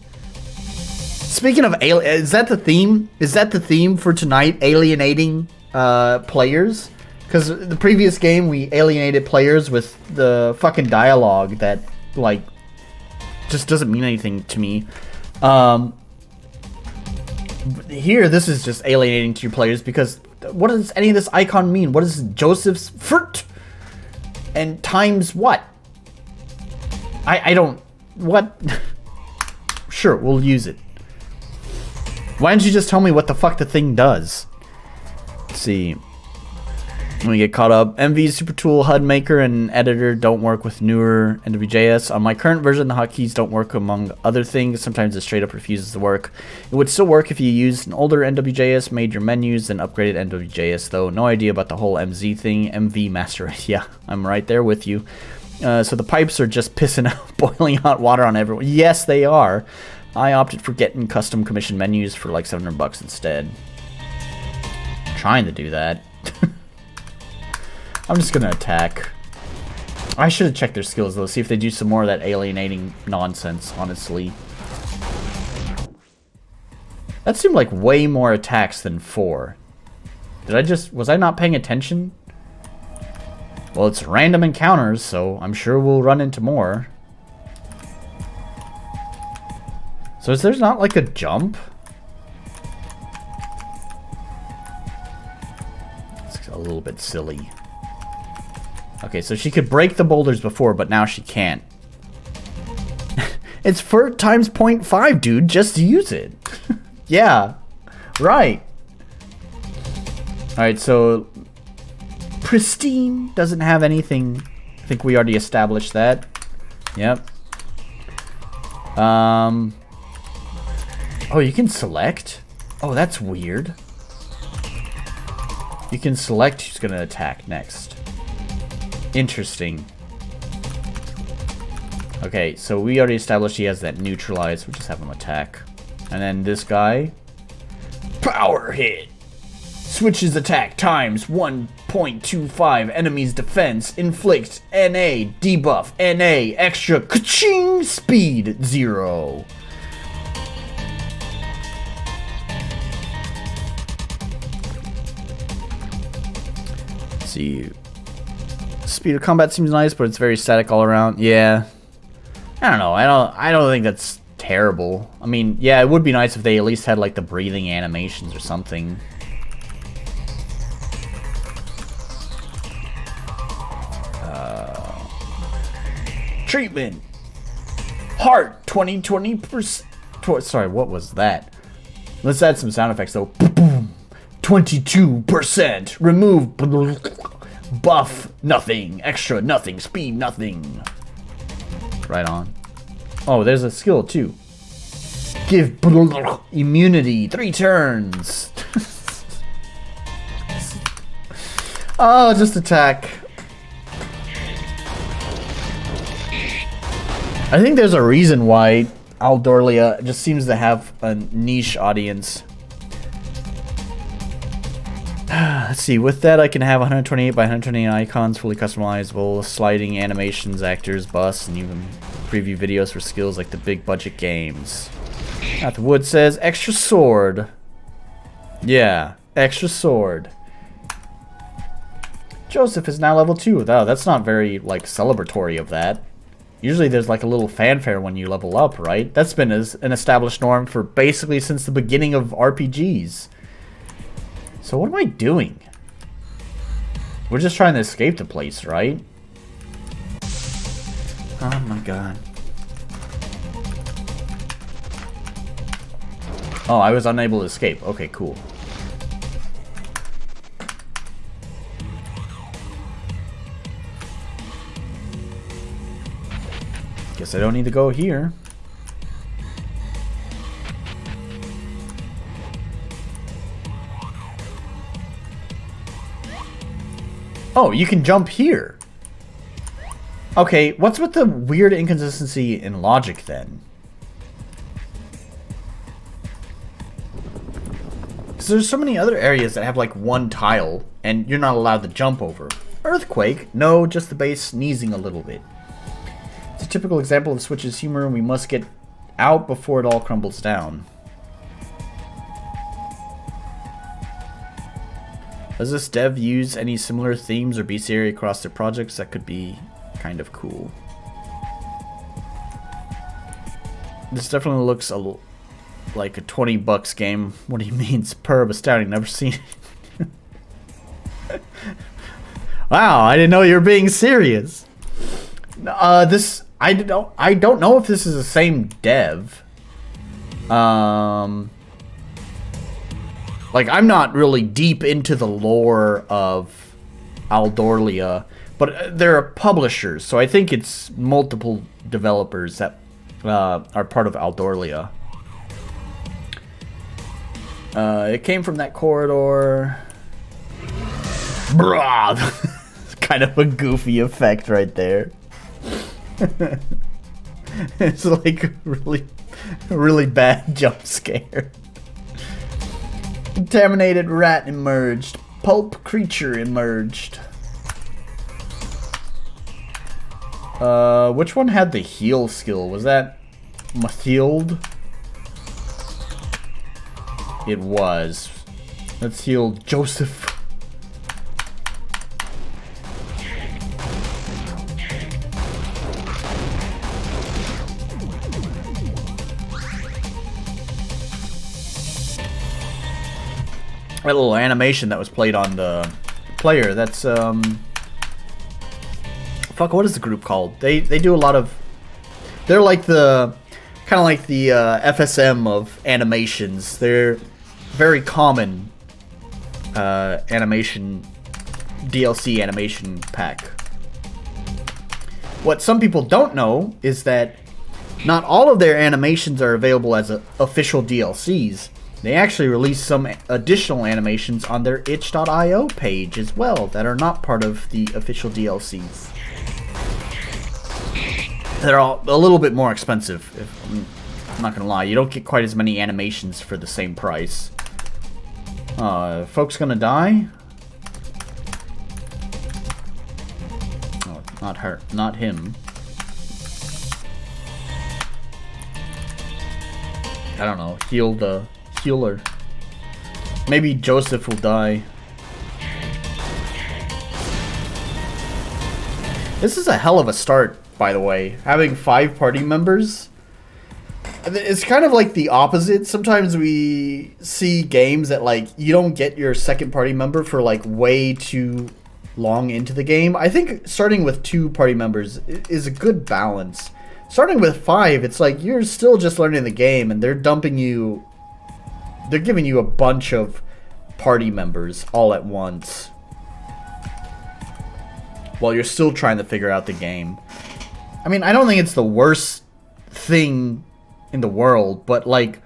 Speaking of is that the theme? Is that the theme for tonight? Alienating players? Because the previous game we alienated players with the fucking dialogue that like just doesn't mean anything to me. Here this is just alienating to your players because what does any of this icon mean? What is Joseph's Furt? And times what? I don't... What? Sure, we'll use it. Why didn't you just tell me what the fuck the thing does? Let's see. Let me get caught up. MV, Super Tool, HUD Maker, and Editor don't work with newer NWJS. On my current version, the hotkeys don't work among other things. Sometimes it straight up refuses to work. It would still work if you used an older NWJS, made your menus, and upgraded NWJS, though. No idea about the whole MZ thing. MV Master. Yeah, I'm right there with you. So the pipes are just pissing out boiling hot water on everyone. Yes, they are. I opted for getting custom commission menus for like $700 instead. Trying to do that. I'm just gonna attack. I should have checked their skills though, see if they do some more of that alienating nonsense, honestly. That seemed like way more attacks than 4. Was I not paying attention? Well, it's random encounters, so I'm sure we'll run into more. So is there not like a jump? It's a little bit silly. Okay, so she could break the boulders before, but now she can't. It's for times 0.5, dude. Just use it. Yeah, right. Alright, so pristine doesn't have anything. I think we already established that. Yep. Oh, you can select? Oh, that's weird. You can select who's gonna attack next. Interesting. Okay, so we already established he has that neutralize. We'll just have him attack. And then this guy. Power hit. Switches attack times 1.25 enemy's defense. Inflicts NA. Debuff NA. Extra ka-ching. Speed 0. Let's see. Speed of combat seems nice, but it's very static all around. Yeah. I don't know. I don't think that's terrible. I mean, yeah, it would be nice if they at least had like the breathing animations or something. Treatment. Heart 20%. Sorry, what was that? Let's add some sound effects though. 22%. Remove. Buff nothing. Extra nothing. Speed nothing. Right on. Oh, there's a skill too. Give immunity 3 turns. Oh, just attack. I think there's a reason why Aldorlia just seems to have a niche audience. Let's see, with that I can have 128 by 128 icons, fully customizable, sliding animations, actors, busts, and even preview videos for skills like the big budget games. At the wood says, extra sword. Yeah, extra sword. Joseph is now level 2. Oh, that's not very, like, celebratory of that. Usually there's like a little fanfare when you level up, right? That's been an established norm for basically since the beginning of RPGs. So what am I doing? We're just trying to escape the place, right? Oh my god. Oh, I was unable to escape. Okay, cool. Guess I don't need to go here. Oh, you can jump here. Okay, what's with the weird inconsistency in logic then? Because there's so many other areas that have like one tile and you're not allowed to jump over. Earthquake? No, just the base sneezing a little bit. It's a typical example of Switch's humor, and we must get out before it all crumbles down. Does this dev use any similar themes or bestiary across their projects? That could be kind of cool. This definitely looks like a $20 game. What do you mean? Superb, astounding, never seen it. Wow, I didn't know you were being serious. I don't know if this is the same dev. Like, I'm not really deep into the lore of Aldorlia, but they're publishers, so I think it's multiple developers that are part of Aldorlia. It came from that corridor. Brah! Kind of a goofy effect right there. It's like a really bad jump scare. Contaminated rat emerged. Pulp creature emerged. Which one had the heal skill? Was that Mathild? It was. Let's heal Joseph. That little animation that was played on the player. That's fuck. What is the group called? They do a lot of. They're like the kind of like the FSM of animations. They're very common animation DLC animation pack. What some people don't know is that not all of their animations are available as official DLCs. They actually release some additional animations on their itch.io page as well that are not part of the official DLCs. They're all a little bit more expensive, I'm not gonna lie. You don't get quite as many animations for the same price. Folks gonna die? Oh, not her, not him. I don't know. Heal the healer. Maybe Joseph will die. This is a hell of a start, by the way. Having 5 party members. It's kind of like the opposite. Sometimes we see games that like you don't get your second party member for like way too long into the game. I think starting with 2 party members is a good balance. Starting with 5, it's like you're still just learning the game and they're dumping you. They're giving you a bunch of party members all at once while you're still trying to figure out the game. I mean, I don't think it's the worst thing in the world, but like,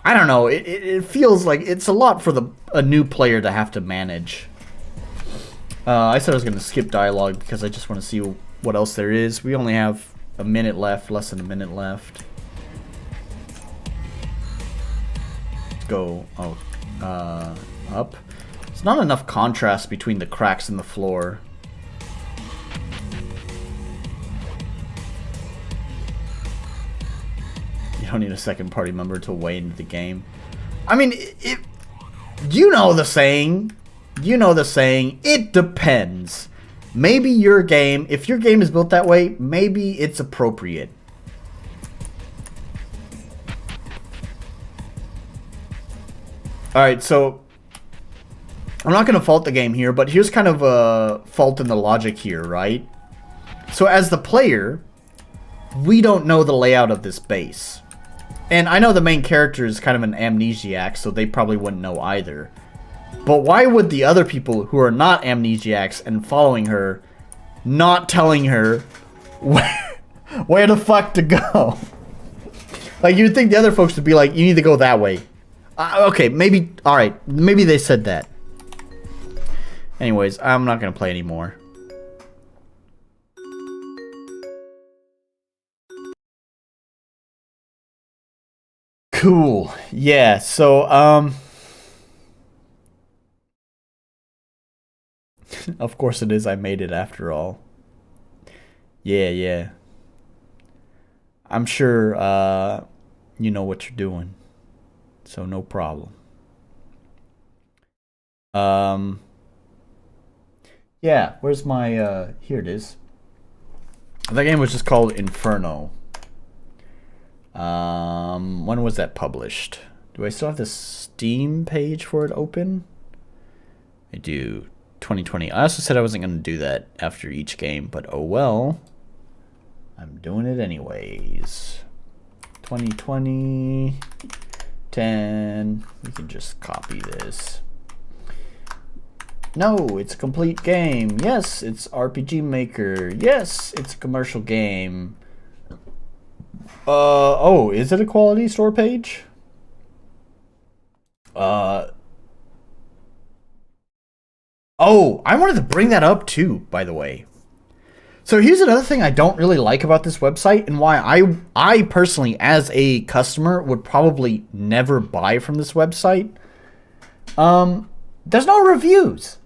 I don't know, it feels like it's a lot for a new player to have to manage. I said I was going to skip dialogue because I just want to see what else there is. We only have a minute left, less than a minute left. Let's go, up. There's not enough contrast between the cracks in the floor. You don't need a second party member to weigh into the game. I mean, you know the saying. You know the saying. It depends. Maybe your game, if your game is built that way, maybe it's appropriate. Alright, so I'm not going to fault the game here, but here's kind of a fault in the logic here, right? So as the player, we don't know the layout of this base. And I know the main character is kind of an amnesiac, so they probably wouldn't know either. But why would the other people who are not amnesiacs and following her not telling her where the fuck to go? Like, you'd think the other folks would be like, you need to go that way. Okay, maybe, alright, maybe they said that. Anyways, I'm not going to play anymore. Cool. Yeah, so, of course it is. I made it after all. Yeah. I'm sure, you know what you're doing. So, no problem. Yeah, where's my, here it is. That game was just called Inferno. When was that published? Do I still have the Steam page for it open? I do. 2020. I also said I wasn't going to do that after each game, but oh well. I'm doing it anyways. 2020. 10. We can just copy this. No, it's a complete game. Yes, it's RPG Maker. Yes, it's a commercial game. Oh, is it a quality store page? Oh, I wanted to bring that up too, by the way. So here's another thing I don't really like about this website and why I personally, as a customer, would probably never buy from this website. There's no reviews.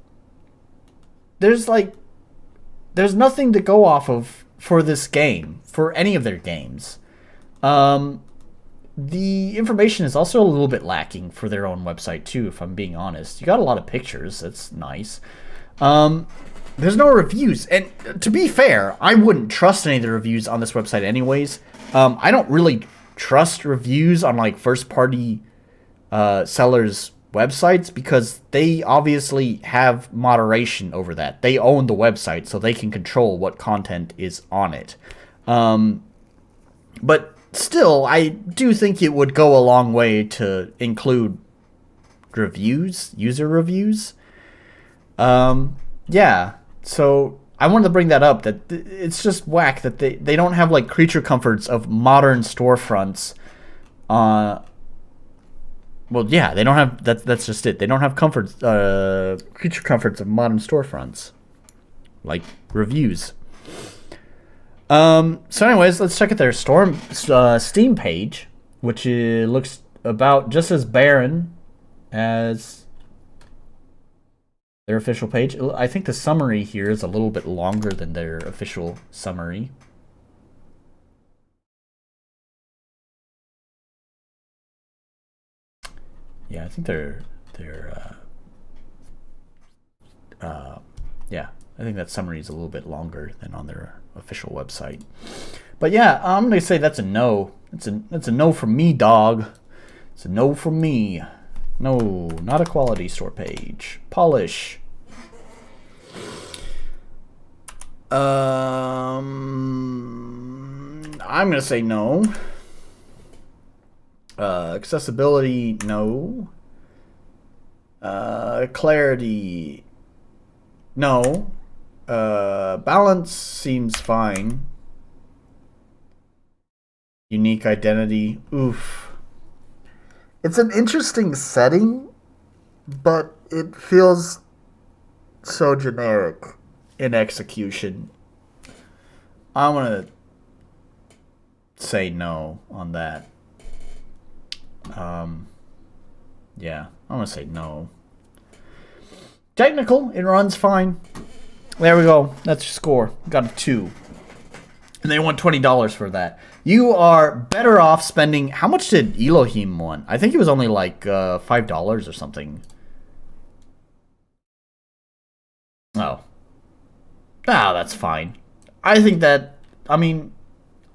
There's nothing to go off of for this game, for any of their games. The information is also a little bit lacking for their own website too, if I'm being honest. You got a lot of pictures, that's nice. There's no reviews, and to be fair, I wouldn't trust any of the reviews on this website anyways. I don't really trust reviews on like first party sellers' websites because they obviously have moderation over that. They own the website, so they can control what content is on it. But still, I do think it would go a long way to include reviews, user reviews. Yeah, so I wanted to bring that up, that it's just whack that they don't have like creature comforts of modern storefronts. Well, yeah, they don't have, that's just it. They don't have comforts, creature comforts of modern storefronts, like reviews. So anyways, let's check out their Steam page, which looks about just as barren as their official page. I think the summary here is a little bit longer than their official summary. Yeah, I think yeah, I think that summary is a little bit longer than on their official website. But yeah, I'm gonna say that's a no. That's a no from me, dog. It's a no from me. No, not a quality store page. Polish. I'm gonna say no. Accessibility, no. Clarity, no. Balance seems fine. Unique identity, oof. It's an interesting setting, but it feels so generic in execution. I'm gonna say no on that. Yeah, I'm gonna say no. Technical, it runs fine. There we go. That's your score. Got a 2. And they want $20 for that. You are better off spending... How much did Elohim want? I think it was only like $5 or something. Oh. Ah, that's fine. I think that... I mean,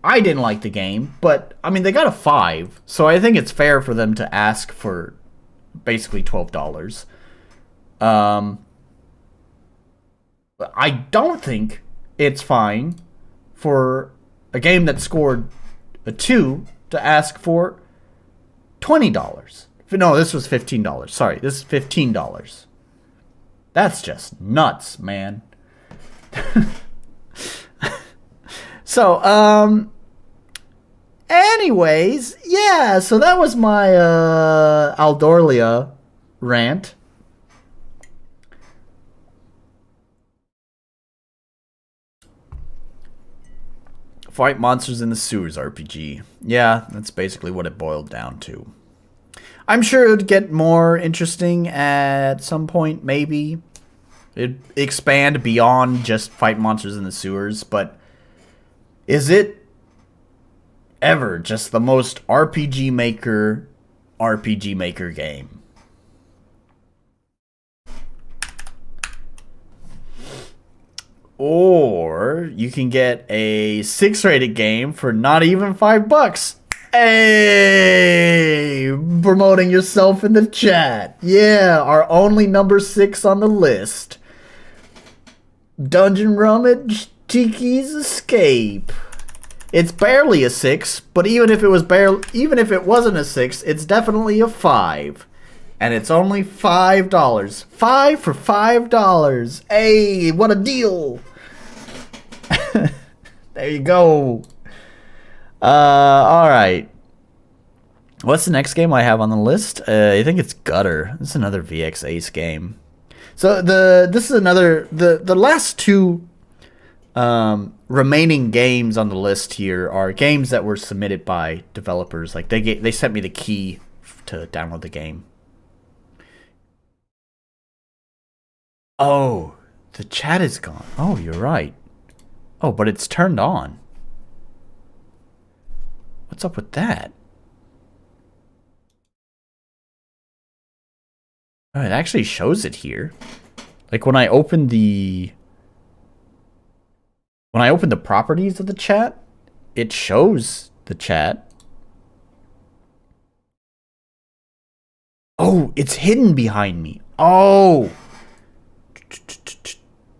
I didn't like the game, but, I mean, they got a 5. So I think it's fair for them to ask for basically $12. But I don't think it's fine for a game that scored a 2 to ask for $20. No, this was $15. Sorry, this is $15. That's just nuts, man. So, anyways, yeah, so that was my Aldorlia rant. Fight monsters in the sewers RPG. Yeah, that's basically what it boiled down to. I'm sure it would get more interesting at some point, maybe. It'd expand beyond just fight monsters in the sewers, but is it ever just the most RPG Maker game? Or you can get a 6-rated game for not even $5. Hey, promoting yourself in the chat. Yeah, our only number 6 on the list. Dungeon Rummage Tiki's Escape. It's barely a 6, but even if it wasn't a 6, it's definitely a 5. And it's only $5. 5 for $5. Hey, what a deal. There you go. Alright. What's the next game I have on the list? I think it's Gutter. This is another VX Ace game. So this is another... The last 2 remaining games on the list here are games that were submitted by developers. Like they sent me the key to download the game. Oh, the chat is gone. Oh, you're right. Oh, but it's turned on. What's up with that? Oh, it actually shows it here. Like when I open the properties of the chat, it shows the chat. Oh, it's hidden behind me. Oh.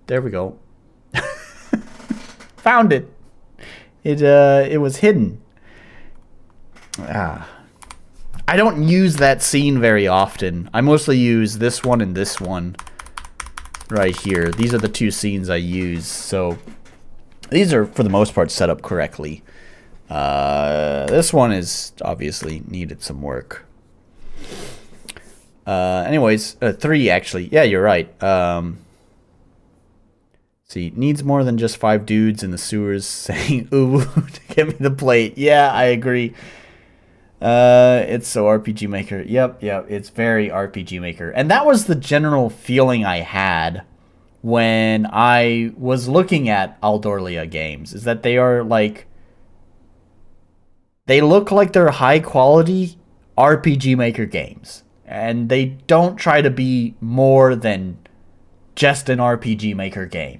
There we go. Found it. It was hidden. I don't use that scene very often. I mostly use this one and this one right here. These are the two scenes I use. So these are, for the most part, set up correctly. This one is obviously needed some work. Anyways, 3 actually. Yeah, you're right. See, needs more than just 5 dudes in the sewers saying "ooh" to get me the plate. Yeah, I agree. It's so RPG Maker. Yep, it's very RPG Maker. And that was the general feeling I had when I was looking at Aldorlia games, is that they are like, they look like they're high quality RPG Maker games. And they don't try to be more than just an RPG Maker game.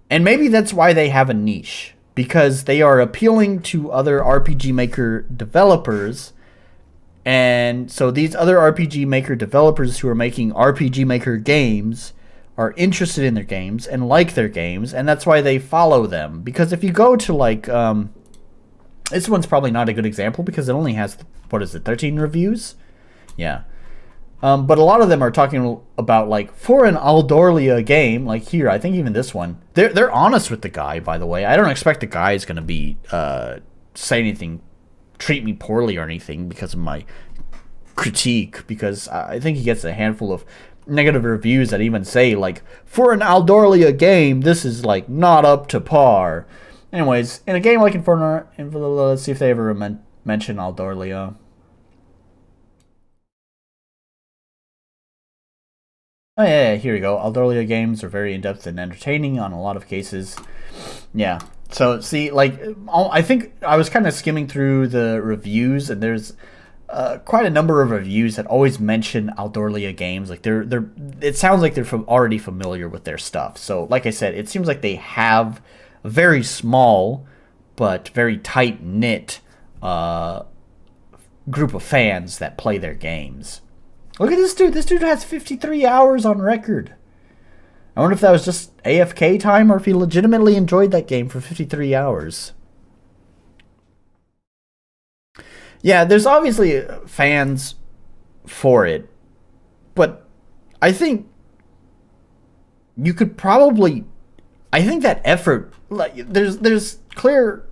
And maybe that's why they have a niche, because they are appealing to other RPG Maker developers. And so these other RPG Maker developers who are making RPG Maker games are interested in their games and like their games, and that's why they follow them. Because if you go to like, this one's probably not a good example because it only has, 13 reviews? Yeah. But a lot of them are talking about, like, for an Aldorlia game, like here, I think even this one, they're honest with the guy, by the way. I don't expect the guy is going to be, say anything, treat me poorly or anything because of my critique, because I think he gets a handful of negative reviews that even say, like, for an Aldorlia game, this is, like, not up to par. Anyways, in a game like Inferno, let's see if they ever mention Aldorlia. Oh yeah, here we go. Aldorlia games are very in-depth and entertaining on a lot of cases. Yeah. So see, like, I think I was kind of skimming through the reviews, and there's quite a number of reviews that always mention Aldorlia games. Like it sounds like they're already familiar with their stuff. So, like I said, it seems like they have a very small but very tight knit group of fans that play their games. Look at this dude. This dude has 53 hours on record. I wonder if that was just AFK time or if he legitimately enjoyed that game for 53 hours. Yeah, there's obviously fans for it, but I think you could probably, I think that effort, like, there's clear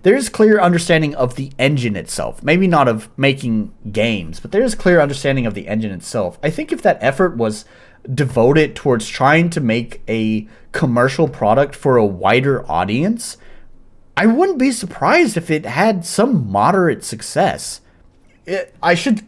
there's clear understanding of the engine itself. Maybe not of making games, but there's clear understanding of the engine itself. I think if that effort was devoted towards trying to make a commercial product for a wider audience, I wouldn't be surprised if it had some moderate success. I should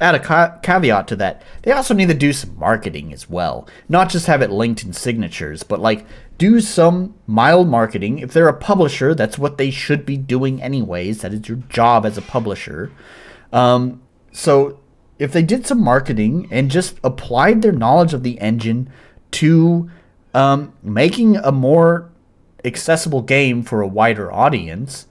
add a caveat to that. They also need to do some marketing as well. Not just have it linked in signatures, but like do some mild marketing. If they're a publisher, that's what they should be doing anyways. That is your job as a publisher. So if they did some marketing and just applied their knowledge of the engine to making a more accessible game for a wider audience,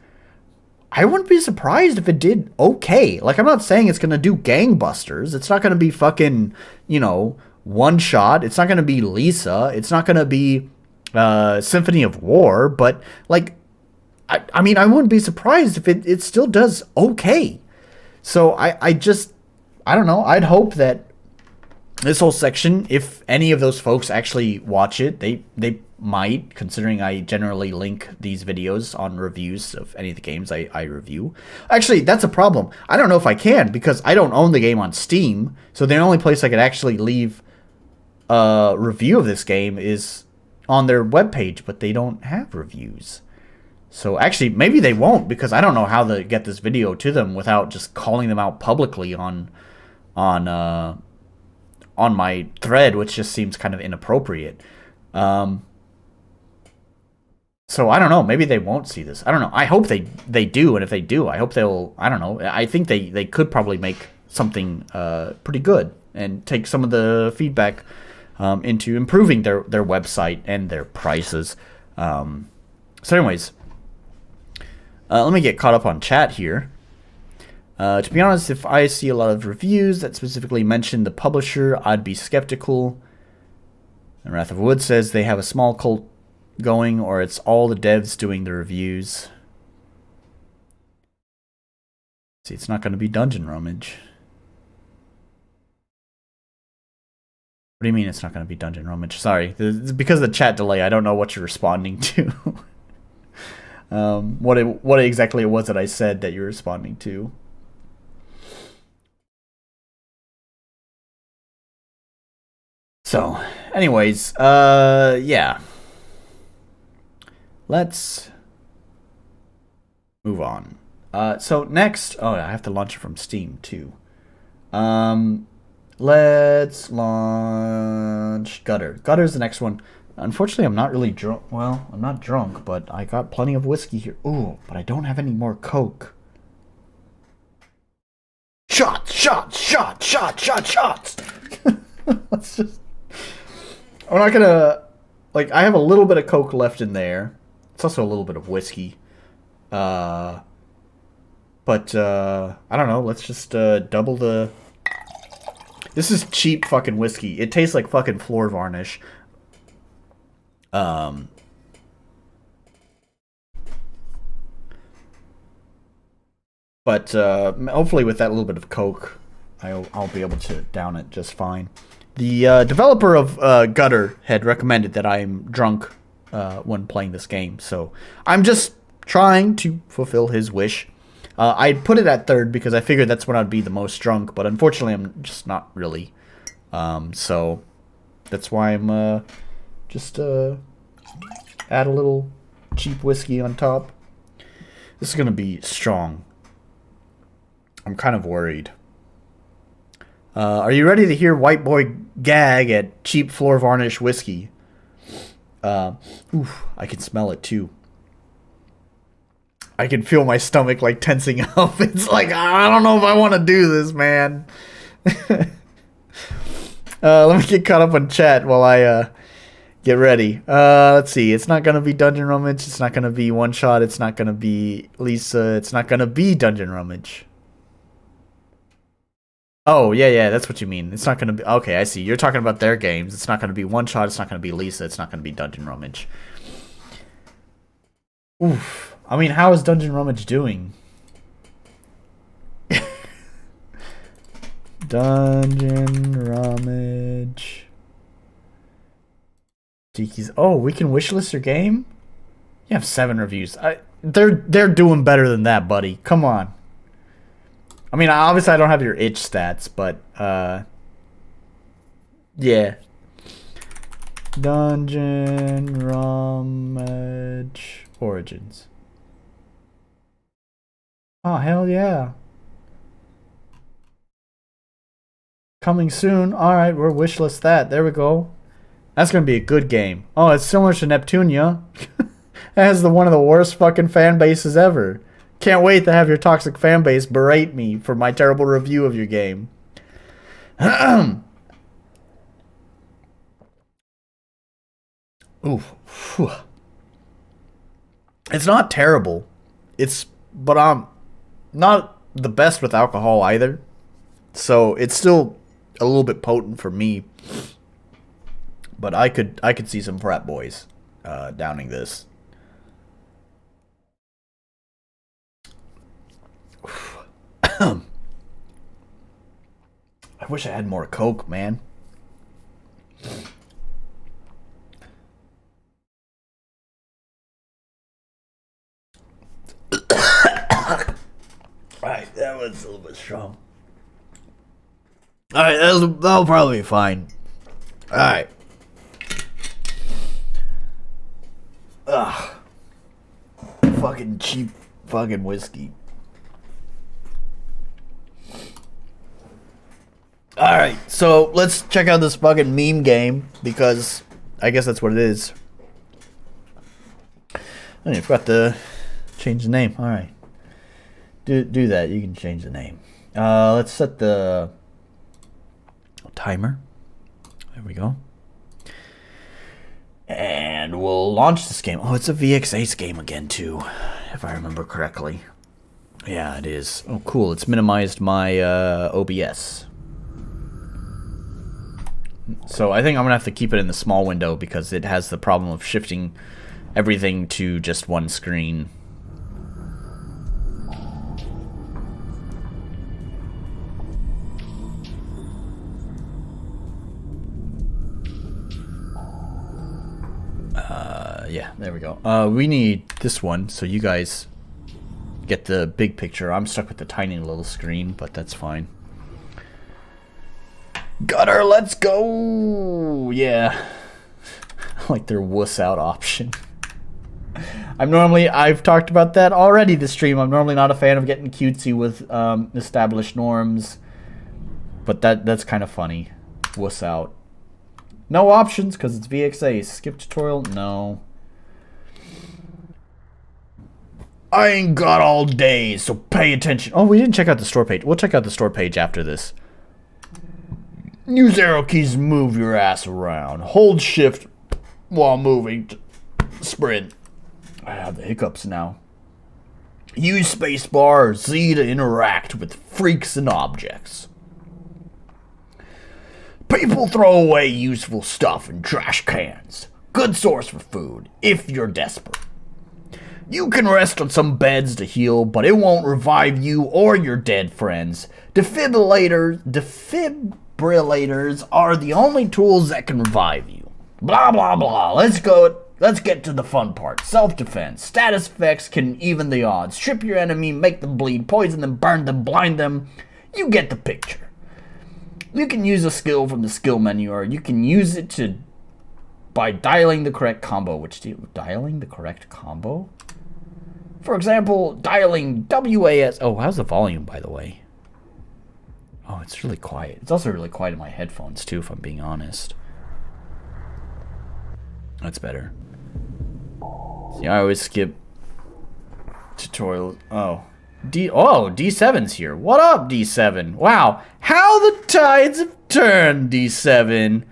I wouldn't be surprised if it did okay. Like, I'm not saying it's going to do gangbusters. It's not going to be fucking, one shot. It's not going to be Lisa. It's not going to be Symphony of War. But, like, I mean, I wouldn't be surprised if it still does okay. So I don't know. I'd hope that this whole section, if any of those folks actually watch it, they might, considering I generally link these videos on reviews of any of the games I review. Actually, that's a problem. I don't know if I can, because I don't own the game on Steam, so the only place I could actually leave a review of this game is on their webpage, but they don't have reviews. So actually, maybe they won't, because I don't know how to get this video to them without just calling them out publicly on my thread, which just seems kind of inappropriate. So I don't know. Maybe they won't see this. I don't know. I hope they do, and if they do, I hope they'll. I don't know. I think they could probably make something pretty good and take some of the feedback into improving their website and their prices. So, anyways, let me get caught up on chat here. To be honest, if I see a lot of reviews that specifically mention the publisher, I'd be skeptical. And Wrath of Wood says they have a small cult going, or it's all the devs doing the reviews. See, it's not going to be Dungeon Rummage. What do you mean it's not going to be Dungeon Rummage? Sorry, because of the chat delay, I don't know what you're responding to. What exactly it was that I said that you're responding to. So, anyways, yeah. Let's move on. So next, oh, I have to launch it from Steam too. Let's launch Gutter. Gutter's the next one. Unfortunately, I'm not really drunk. Well, I'm not drunk, but I got plenty of whiskey here. Ooh, but I don't have any more Coke. Shots, shots, shots, shots, shots, shots. Let's just... I'm not gonna... Like, I have a little bit of Coke left in there. It's also a little bit of whiskey. But, I don't know. Let's just double the... This is cheap fucking whiskey. It tastes like fucking floor varnish. But hopefully with that little bit of Coke, I'll be able to down it just fine. The developer of Gutter had recommended that I'm drunk when playing this game, so I'm just trying to fulfill his wish. I put it at third because I figured that's when I'd be the most drunk, but unfortunately I'm just not really. So that's why I'm just add a little cheap whiskey on top. This is going to be strong. I'm kind of worried. Are you ready to hear White Boy gag at cheap floor varnish whiskey? Oof, I can smell it too. I can feel my stomach like tensing up. It's like, I don't know if I want to do this, man. Let me get caught up on chat while I get ready. Let's see. It's not going to be Dungeon Rummage. It's not going to be One Shot. It's not going to be Lisa. It's not going to be Dungeon Rummage. Oh, yeah, that's what you mean. It's not going to be... Okay, I see. You're talking about their games. It's not going to be One Shot. It's not going to be Lisa. It's not going to be Dungeon Rummage. Oof. I mean, how is Dungeon Rummage doing? Dungeon Rummage. Tiki's. Oh, we can wishlist your game? You have 7 reviews. They're doing better than that, buddy. Come on. I mean, obviously I don't have your itch stats, but yeah. Dungeon Rummage Origins. Oh, hell yeah. Coming soon. Alright, we'll wishlist that. There we go. That's going to be a good game. Oh, it's similar to Neptunia. It has one of the worst fucking fan bases ever. Can't wait to have your toxic fan base berate me for my terrible review of your game. Oof. It's not terrible. But I'm not the best with alcohol either. So it's still a little bit potent for me. But I could see some frat boys downing this. I wish I had more Coke, man. Alright, that was a little bit strong. Alright, that'll probably be fine. Alright. Ugh. Fucking cheap fucking whiskey. Alright, so let's check out this fucking meme game, because I guess that's what it is. Oh, you forgot to change the name. Alright. Do that. You can change the name. Let's set the timer. There we go. And we'll launch this game. Oh, it's a VX Ace game again, too, if I remember correctly. Yeah, it is. Oh, cool. It's minimized my OBS. So I think I'm going to have to keep it in the small window because it has the problem of shifting everything to just one screen. Yeah, there we go. We need this one so you guys get the big picture. I'm stuck with the tiny little screen, but that's fine. Gutter, let's go! Yeah. I like their wuss out option. I've talked about that already this stream. I'm normally not a fan of getting cutesy with established norms. But that's kind of funny. Wuss out. No options because it's VXA. Skip tutorial? No. I ain't got all day, so pay attention. Oh, we didn't check out the store page. We'll check out the store page after this. Use arrow keys to move your ass around. Hold shift while moving. Sprint. I have the hiccups now. Use spacebar or Z to interact with freaks and objects. People throw away useful stuff in trash cans. Good source for food if you're desperate. You can rest on some beds to heal, but it won't revive you or your dead friends. Defibrillators are the only tools that can revive you. Blah, blah, blah. Let's get to the fun part. Self-defense. Status effects can even the odds. Strip your enemy, make them bleed, poison them, burn them, blind them. You get the picture. You can use a skill from the skill menu, or you can use it by dialing the correct combo. Dialing the correct combo? For example, dialing WAS. Oh, how's the volume, by the way? Oh, it's really quiet. It's also really quiet in my headphones, too, if I'm being honest. That's better. See, I always skip tutorials. Oh. D7's here. What up, D7? Wow. How the tides have turned, D7.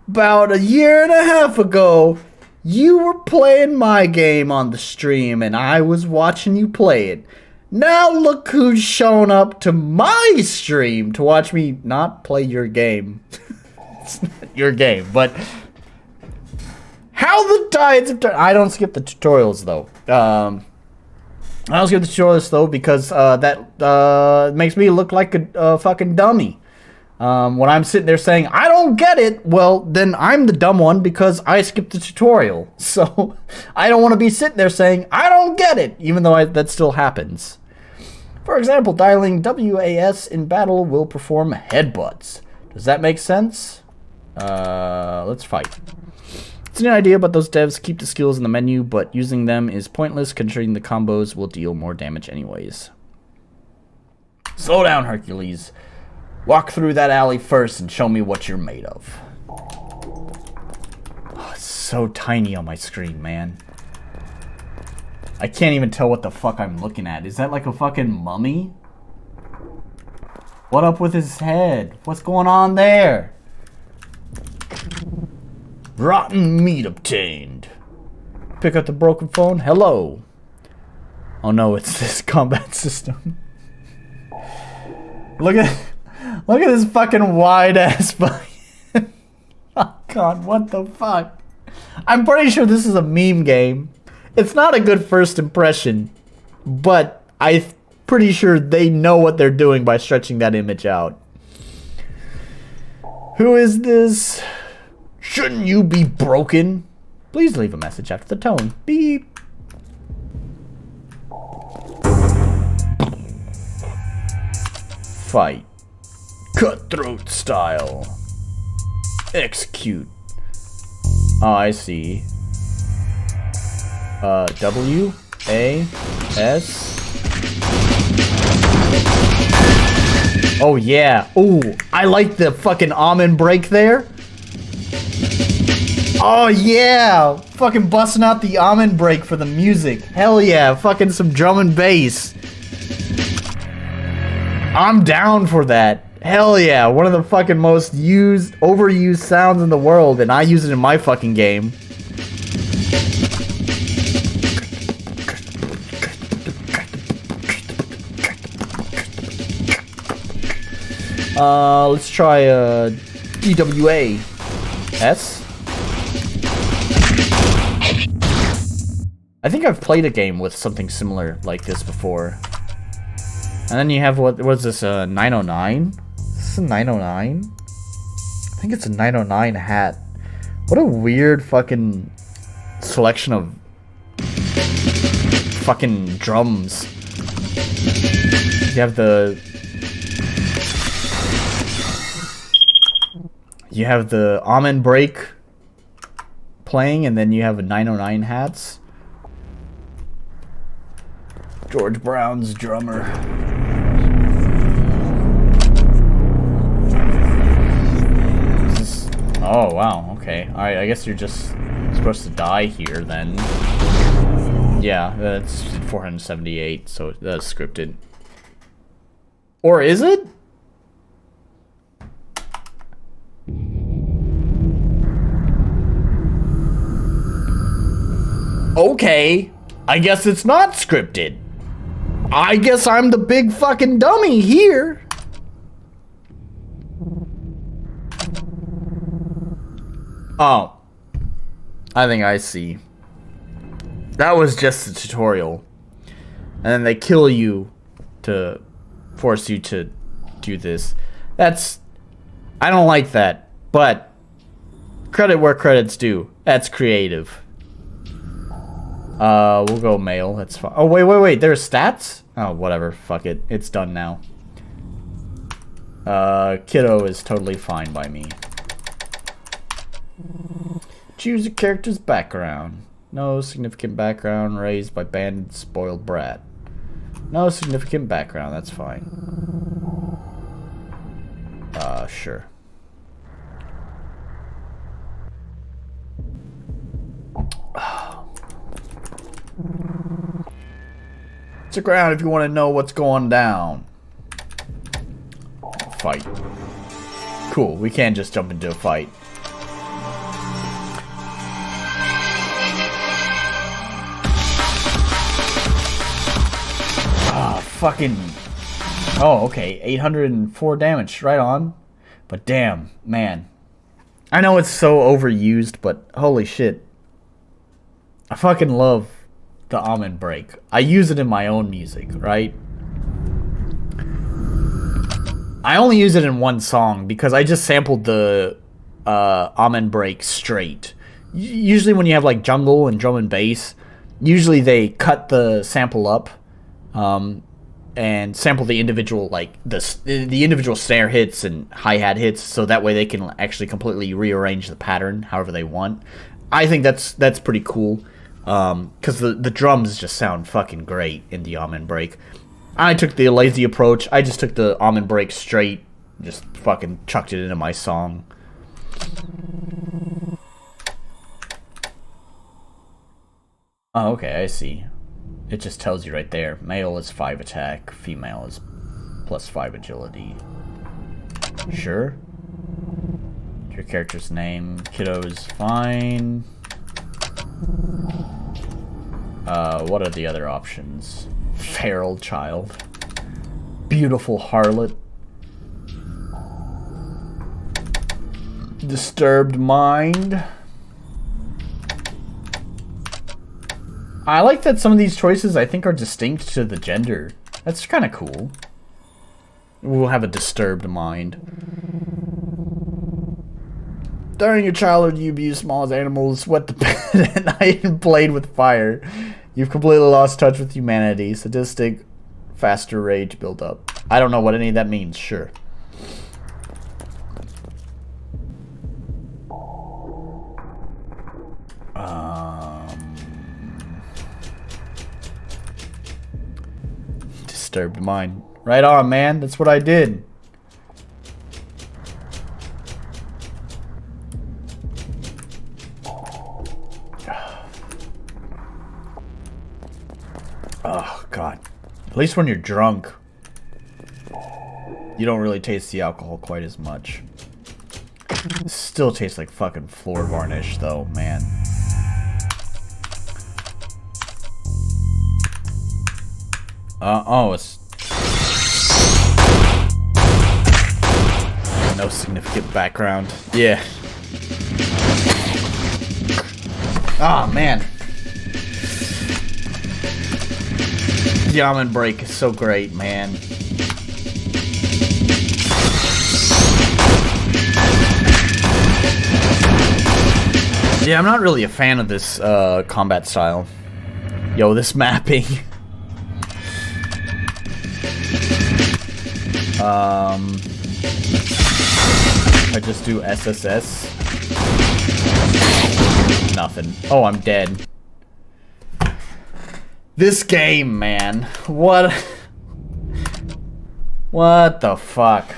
About a year and a half ago, you were playing my game on the stream, and I was watching you play it. Now look who's shown up to my stream to watch me not play your game. It's not your game, but how the tides have turned. I don't skip the tutorials, though. I don't skip the tutorials, though, because that makes me look like a fucking dummy. When I'm sitting there saying, I don't get it, well, then I'm the dumb one because I skipped the tutorial. So, I don't want to be sitting there saying, I don't get it, even though that still happens. For example, dialing WAS in battle will perform headbutts. Does that make sense? Let's fight. It's an idea, but those devs keep the skills in the menu, but using them is pointless considering the combos will deal more damage anyways. Slow down, Hercules. Walk through that alley first and show me what you're made of. Oh, it's so tiny on my screen, man. I can't even tell what the fuck I'm looking at. Is that like a fucking mummy? What up with his head? What's going on there? Rotten meat obtained. Pick up the broken phone. Hello. Oh no, it's this combat system. Look at this fucking wide ass fucking. Oh god, what the fuck? I'm pretty sure this is a meme game. It's not a good first impression, but I'm pretty sure they know what they're doing by stretching that image out. Who is this? Shouldn't you be broken? Please leave a message after the tone. Beep. Fight. Cutthroat style. Execute. Oh, I see. W A S. Oh yeah. Ooh, I like the fucking almond break there. Oh yeah, fucking busting out the almond break for the music. Hell yeah, fucking some drum and bass. I'm down for that. Hell yeah, one of the fucking most overused sounds in the world, and I use it in my fucking game. Let's try DEVS. I think I've played a game with something similar like this before. And then you have what was this 909? Is this a 909? I think it's a 909 hat. What a weird fucking selection of fucking drums. You have the Amen Break playing, and then you have a 909 hats. George Brown's drummer. Oh, wow, okay. Alright, I guess you're just supposed to die here, then. Yeah, that's 478, so that's scripted. Or is it? Okay, I guess it's not scripted. I guess I'm the big fucking dummy here. Oh, I think I see. That was just a tutorial. And then they kill you to force you to do this. That's... I don't like that. But credit where credit's due. That's creative. We'll go male. That's fine. Oh, wait. There's stats? Oh, whatever. Fuck it. It's done now. Kiddo is totally fine by me. Choose a character's background. No significant background, raised by banded spoiled brat. No significant background, that's fine. Sure. Stick around if you want to know what's going down. Fight. Cool, we can't just jump into a fight. Fucking... Oh, okay. 804 damage. Right on. But damn, man. I know it's so overused, but holy shit. I fucking love the Amen Break. I use it in my own music, right? I only use it in one song because I just sampled the Amen Break straight. Usually when you have like jungle and drum and bass, usually they cut the sample up. And sample the individual, like, the individual snare hits and hi-hat hits, so that way they can actually completely rearrange the pattern however they want. I think that's pretty cool, because the drums just sound fucking great in the Amen Break. I took the lazy approach. I just took the Amen Break straight, just fucking chucked it into my song. Oh, okay, I see. It just tells you right there. Male is 5 attack, female is +5 agility. Sure. Your character's name. Kiddo is fine. What are the other options? Feral child. Beautiful harlot. Disturbed mind. I like that some of these choices I think are distinct to the gender. That's kind of cool. We'll have a disturbed mind. During your childhood, you abused small animals, sweat the bed at night, and played with fire. You've completely lost touch with humanity. Sadistic, faster rage build up. I don't know what any of that means. Sure. Disturbed mind. Right on, man. That's what I did. Oh, God. At least when you're drunk, you don't really taste the alcohol quite as much. It still tastes like fucking floor varnish, though, man. Oh, it's... No significant background. Yeah. Oh, man. Diamond Break is so great, man. Yeah, I'm not really a fan of this combat style. Yo, this mapping. I just do SSS. Nothing. Oh, I'm dead. This game, man. What the fuck?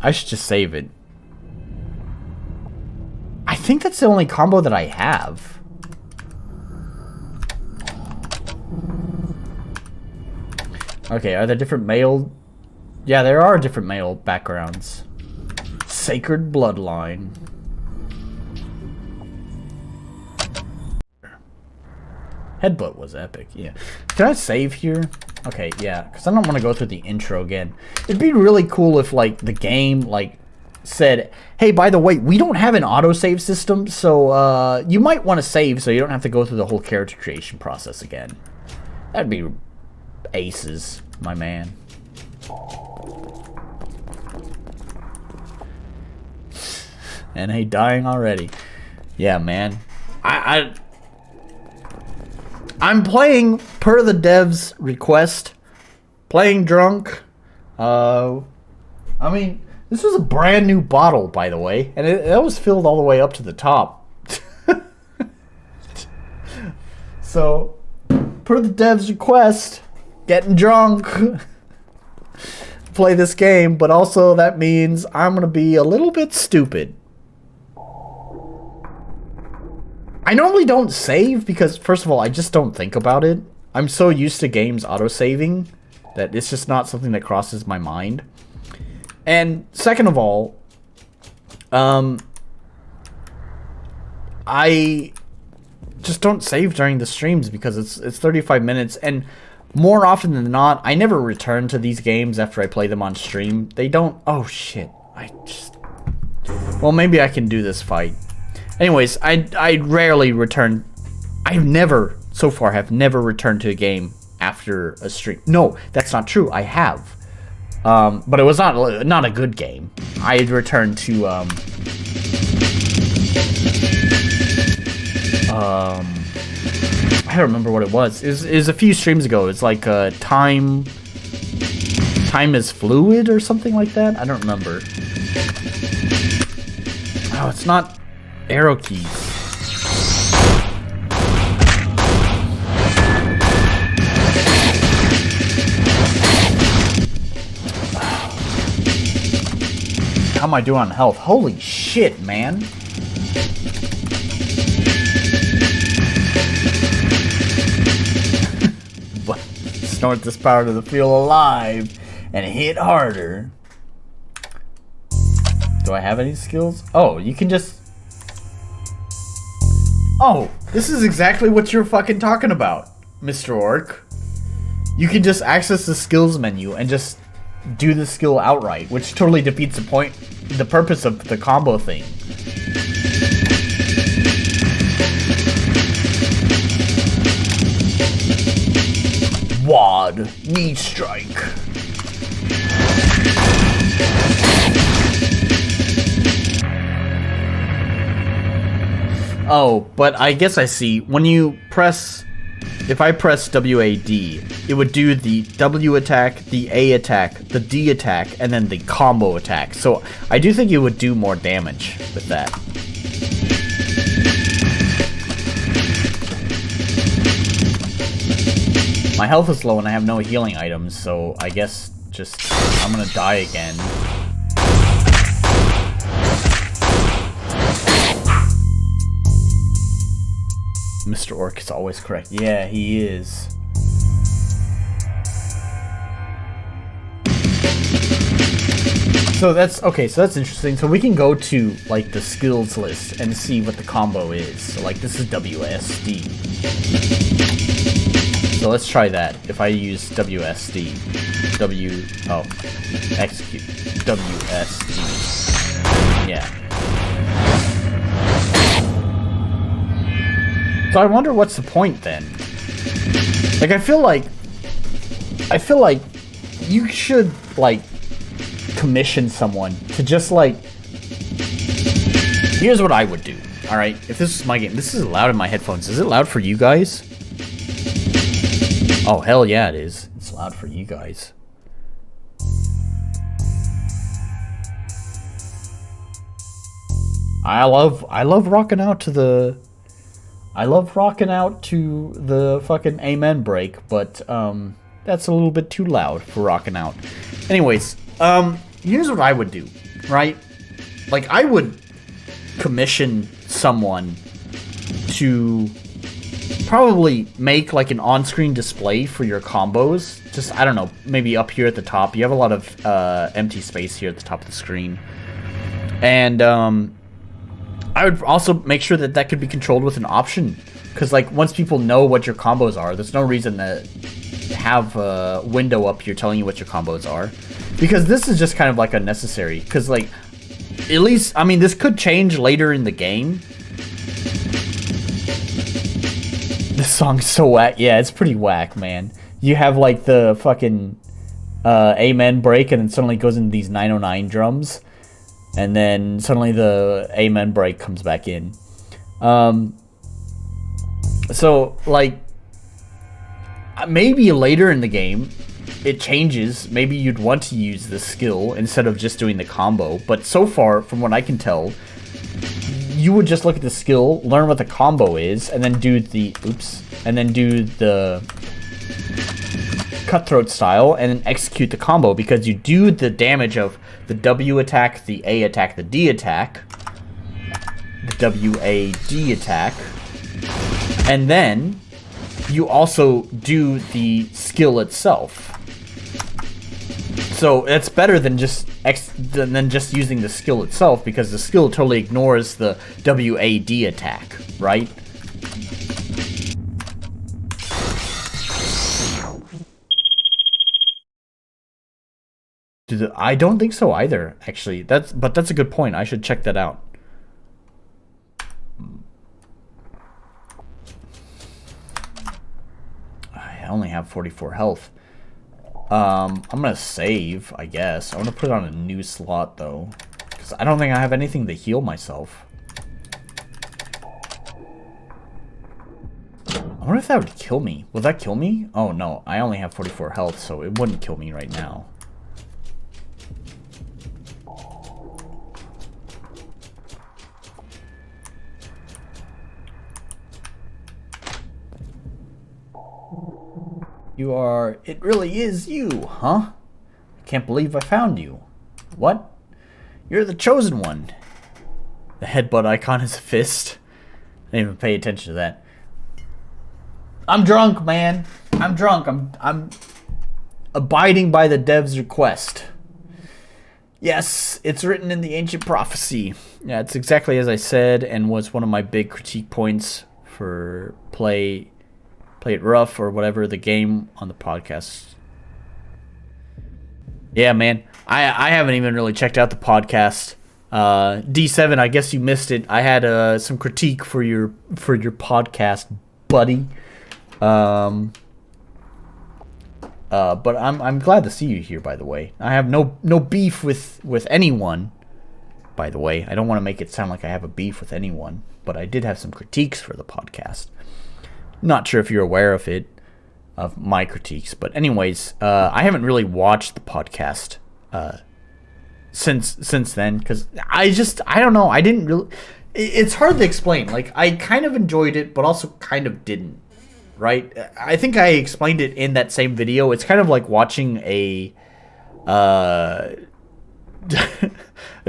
I should just save it. I think that's the only combo that I have. Okay, are there different male? Yeah, there are different male backgrounds. Sacred Bloodline. Headbutt was epic, yeah. Can I save here? Okay, yeah, because I don't want to go through the intro again. It'd be really cool if, like, the game, like, said, hey, by the way, we don't have an autosave system, so, you might want to save so you don't have to go through the whole character creation process again. That'd be aces, my man. And he dying already. Yeah, man. I'm playing per the devs request. Playing drunk. I mean, this was a brand new bottle, by the way, and that was filled all the way up to the top. So, per the devs request, getting drunk. Play this game, but also that means I'm gonna be a little bit stupid. I normally don't save because, first of all, I just don't think about it. I'm so used to games auto-saving that it's just not something that crosses my mind. And second of all, I just don't save during the streams because it's 35 minutes, and more often than not, I never return to these games after I play them on stream. They don't... Oh, shit. Well, maybe I can do this fight. Anyways, I rarely return. I've never, so far, have never returned to a game after a stream. No, that's not true. I have. But it was not a good game. I had returned to, I don't remember what it was. It was a few streams ago. It's like, Time is Fluid or something like that? I don't remember. Oh, it's not... Arrow keys. How am I doing on health? Holy shit, man. Snort this power to feel alive and hit harder. Do I have any skills? Oh, you can just... Oh, this is exactly what you're fucking talking about, Mr. Orc. You can just access the skills menu and just do the skill outright, which totally defeats the purpose of the combo thing. Wad, knee strike. Oh, but I guess I see. When you press... If I press WAD, it would do the W attack, the A attack, the D attack, and then the combo attack. So I do think it would do more damage with that. My health is low and I have no healing items, so I guess just... I'm gonna die again. Mr. Orc is always correct. Yeah, he is. So that's okay, so that's interesting. So we can go to like the skills list and see what the combo is. So like this is WSD. So let's try that if I use WSD. W, oh, execute, WSD, yeah. So I wonder what's the point then? Like, I feel like you should, like, commission someone to just, like, here's what I would do, alright? If this is my game, this is loud in my headphones. Is it loud for you guys? Oh, hell yeah, it is. It's loud for you guys. I love rocking out to the fucking amen break, but that's a little bit too loud for rocking out. Anyways, here's what I would do, right? Like, I would commission someone to probably make like an on-screen display for your combos. Just, I don't know, maybe up here at the top. You have a lot of empty space here at the top of the screen. And I would also make sure that that could be controlled with an option. Because, like, once people know what your combos are, there's no reason to have a window up here telling you what your combos are. Because this is just kind of, like, unnecessary. Because, like, at least, I mean, this could change later in the game. This song's so whack. Yeah, it's pretty whack, man. You have, like, the fucking amen break, and then suddenly it goes into these 909 drums. And then suddenly the amen break comes back in. So, like, maybe later in the game, it changes. Maybe you'd want to use the skill instead of just doing the combo. But so far, from what I can tell, you would just look at the skill, learn what the combo is, and then do the, and then do the cutthroat style, and then execute the combo, because you do the damage of the W attack, the A attack, the D attack, the W-A-D attack, and then you also do the skill itself. So it's better than just using the skill itself, because the skill totally ignores the W-A-D attack, right? I don't think so either, actually. But that's a good point. I should check that out. I only have 44 health. I'm gonna save, I guess. I want to put it on a new slot, though, because I don't think I have anything to heal myself. I wonder if that would kill me. Will that kill me? Oh, no. I only have 44 health, so it wouldn't kill me right now. You are... It really is you, huh? I can't believe I found you. What? You're the chosen one. The headbutt icon is a fist. I didn't even pay attention to that. I'm drunk, man. I'm drunk. I'm abiding by the devs' request. Yes, it's written in the ancient prophecy. Yeah, it's exactly as I said, and was one of my big critique points for Play It Rough or whatever, the game on the podcast. Yeah, man. I haven't even really checked out the podcast. D7, I guess you missed it. I had some critique for your podcast, buddy. But I'm glad to see you here, by the way. I have no beef with anyone, by the way. I don't want to make it sound like I have a beef with anyone, but I did have some critiques for the podcast. Not sure if you're aware of it, of my critiques, but anyways, I haven't really watched the podcast since then, because I don't know, I didn't really... It's hard to explain. Like, I kind of enjoyed it, but also kind of didn't. Right? I think I explained it in that same video. It's kind of like watching a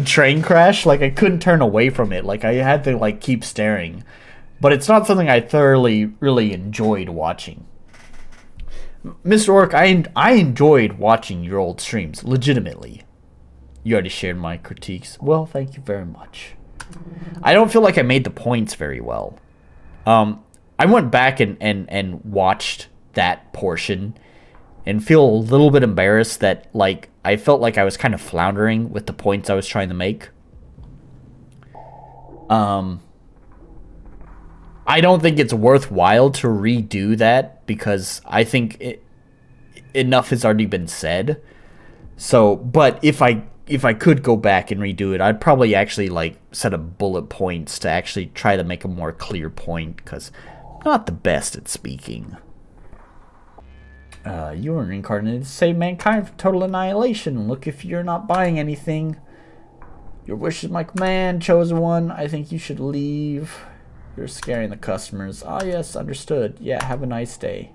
train crash. Like, I couldn't turn away from it. Like, I had to, like, keep staring. But it's not something I thoroughly really enjoyed watching. Mr. Orc, I enjoyed watching your old streams, legitimately. You already shared my critiques. Well, thank you very much. I don't feel like I made the points very well. I went back and watched that portion, and feel a little bit embarrassed that, like, I felt like I was kind of floundering with the points I was trying to make. I don't think it's worthwhile to redo that because I think enough has already been said. So, but if I could go back and redo it, I'd probably actually like set up bullet points to actually try to make a more clear point because I'm not the best at speaking. You were reincarnated to save mankind from total annihilation. Look if you're not buying anything. Your wish is my command, chosen one. I think you should leave. You're scaring the customers. Ah, yes, understood. Yeah, have a nice day.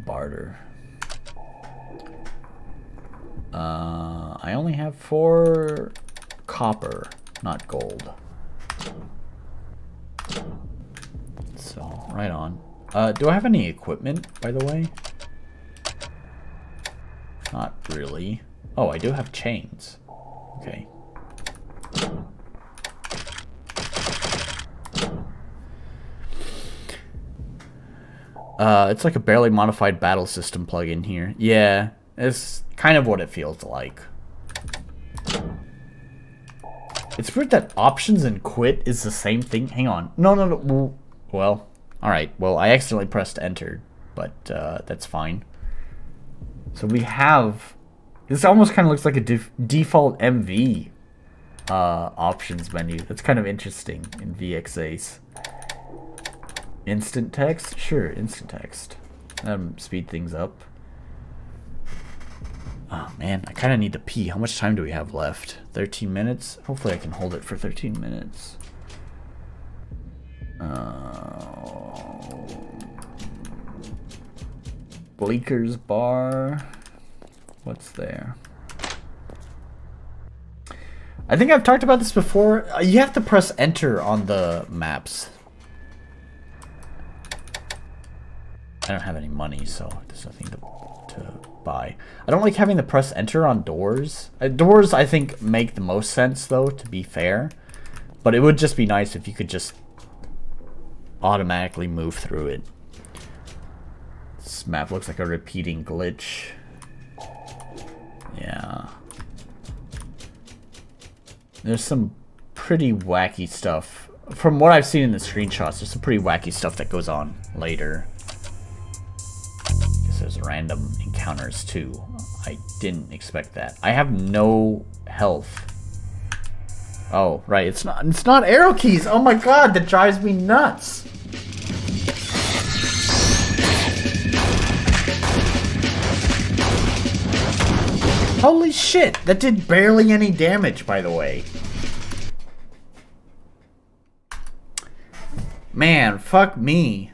Barter. I only have 4 copper, not gold. So, right on. Do I have any equipment, by the way? Not really. Oh, I do have chains. Okay. It's like a barely modified battle system plugin here. Yeah, it's kind of what it feels like. It's weird that options and quit is the same thing. Hang on. No. Well, alright. Well, I accidentally pressed enter, but that's fine. So we have... This almost kind of looks like a default MV options menu. That's kind of interesting in VXAce. Instant text? Sure, instant text. Speed things up. Oh man, I kind of need to pee. How much time do we have left? 13 minutes? Hopefully I can hold it for 13 minutes. Bleaker's Bar. What's there? I think I've talked about this before. You have to press enter on the maps. I don't have any money, so there's nothing to buy. I don't like having to press enter on doors. Doors, I think, make the most sense, though, to be fair. But it would just be nice if you could just automatically move through it. This map looks like a repeating glitch. Yeah. There's some pretty wacky stuff. From what I've seen in the screenshots, there's some pretty wacky stuff that goes on later. Guess there's random encounters too. I didn't expect that. I have no health. Oh, right. It's not arrow keys. Oh my god, that drives me nuts. Holy shit, that did barely any damage, by the way. Man, fuck me.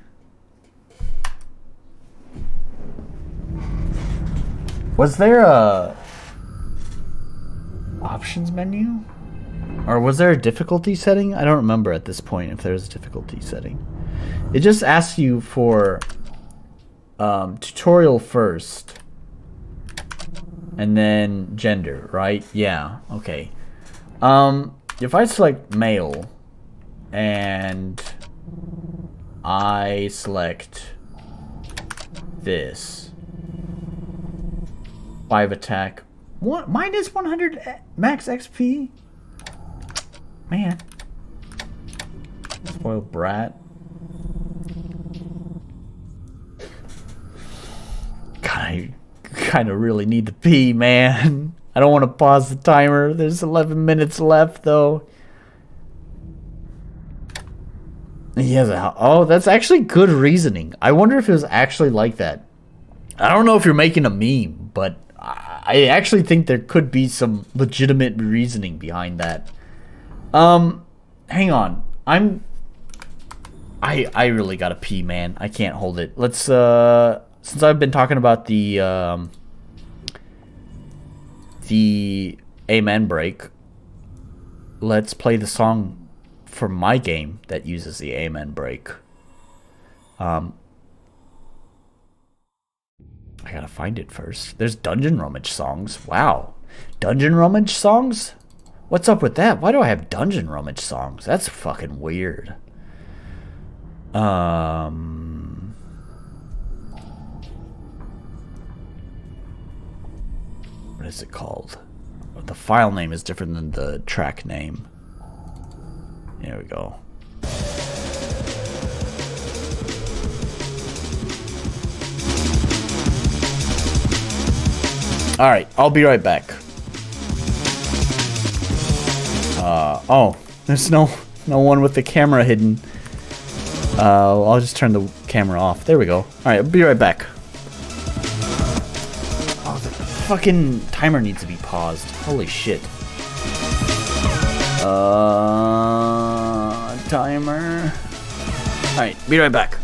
Was there a options menu? Or was there a difficulty setting? I don't remember at this point if there's a difficulty setting. It just asks you for tutorial first. And then gender, right? Yeah, okay. If I select male and I select this 5 attack, what minus 100 max XP? Man. Spoiled brat. God, I kind of really need to pee, man. I don't want to pause the timer. There's 11 minutes left, though. He has a... Oh, that's actually good reasoning. I wonder if it was actually like that. I don't know if you're making a meme, but I actually think there could be some legitimate reasoning behind that. Hang on. I really gotta pee, man. I can't hold it. Let's, since I've been talking about the Amen break, let's play the song for my game that uses the Amen break. I gotta find it first. There's Dungeon Rummage songs. Wow. Dungeon Rummage songs? What's up with that? Why do I have Dungeon Rummage songs? That's fucking weird.
What is it called? The file name is different than the track name. There we go. Alright, I'll be right back. Oh, there's no one with the camera hidden. I'll just turn the camera off. There we go. Alright, I'll be right back. Oh, the fucking timer needs to be paused. Holy shit. Timer. Alright, be right back.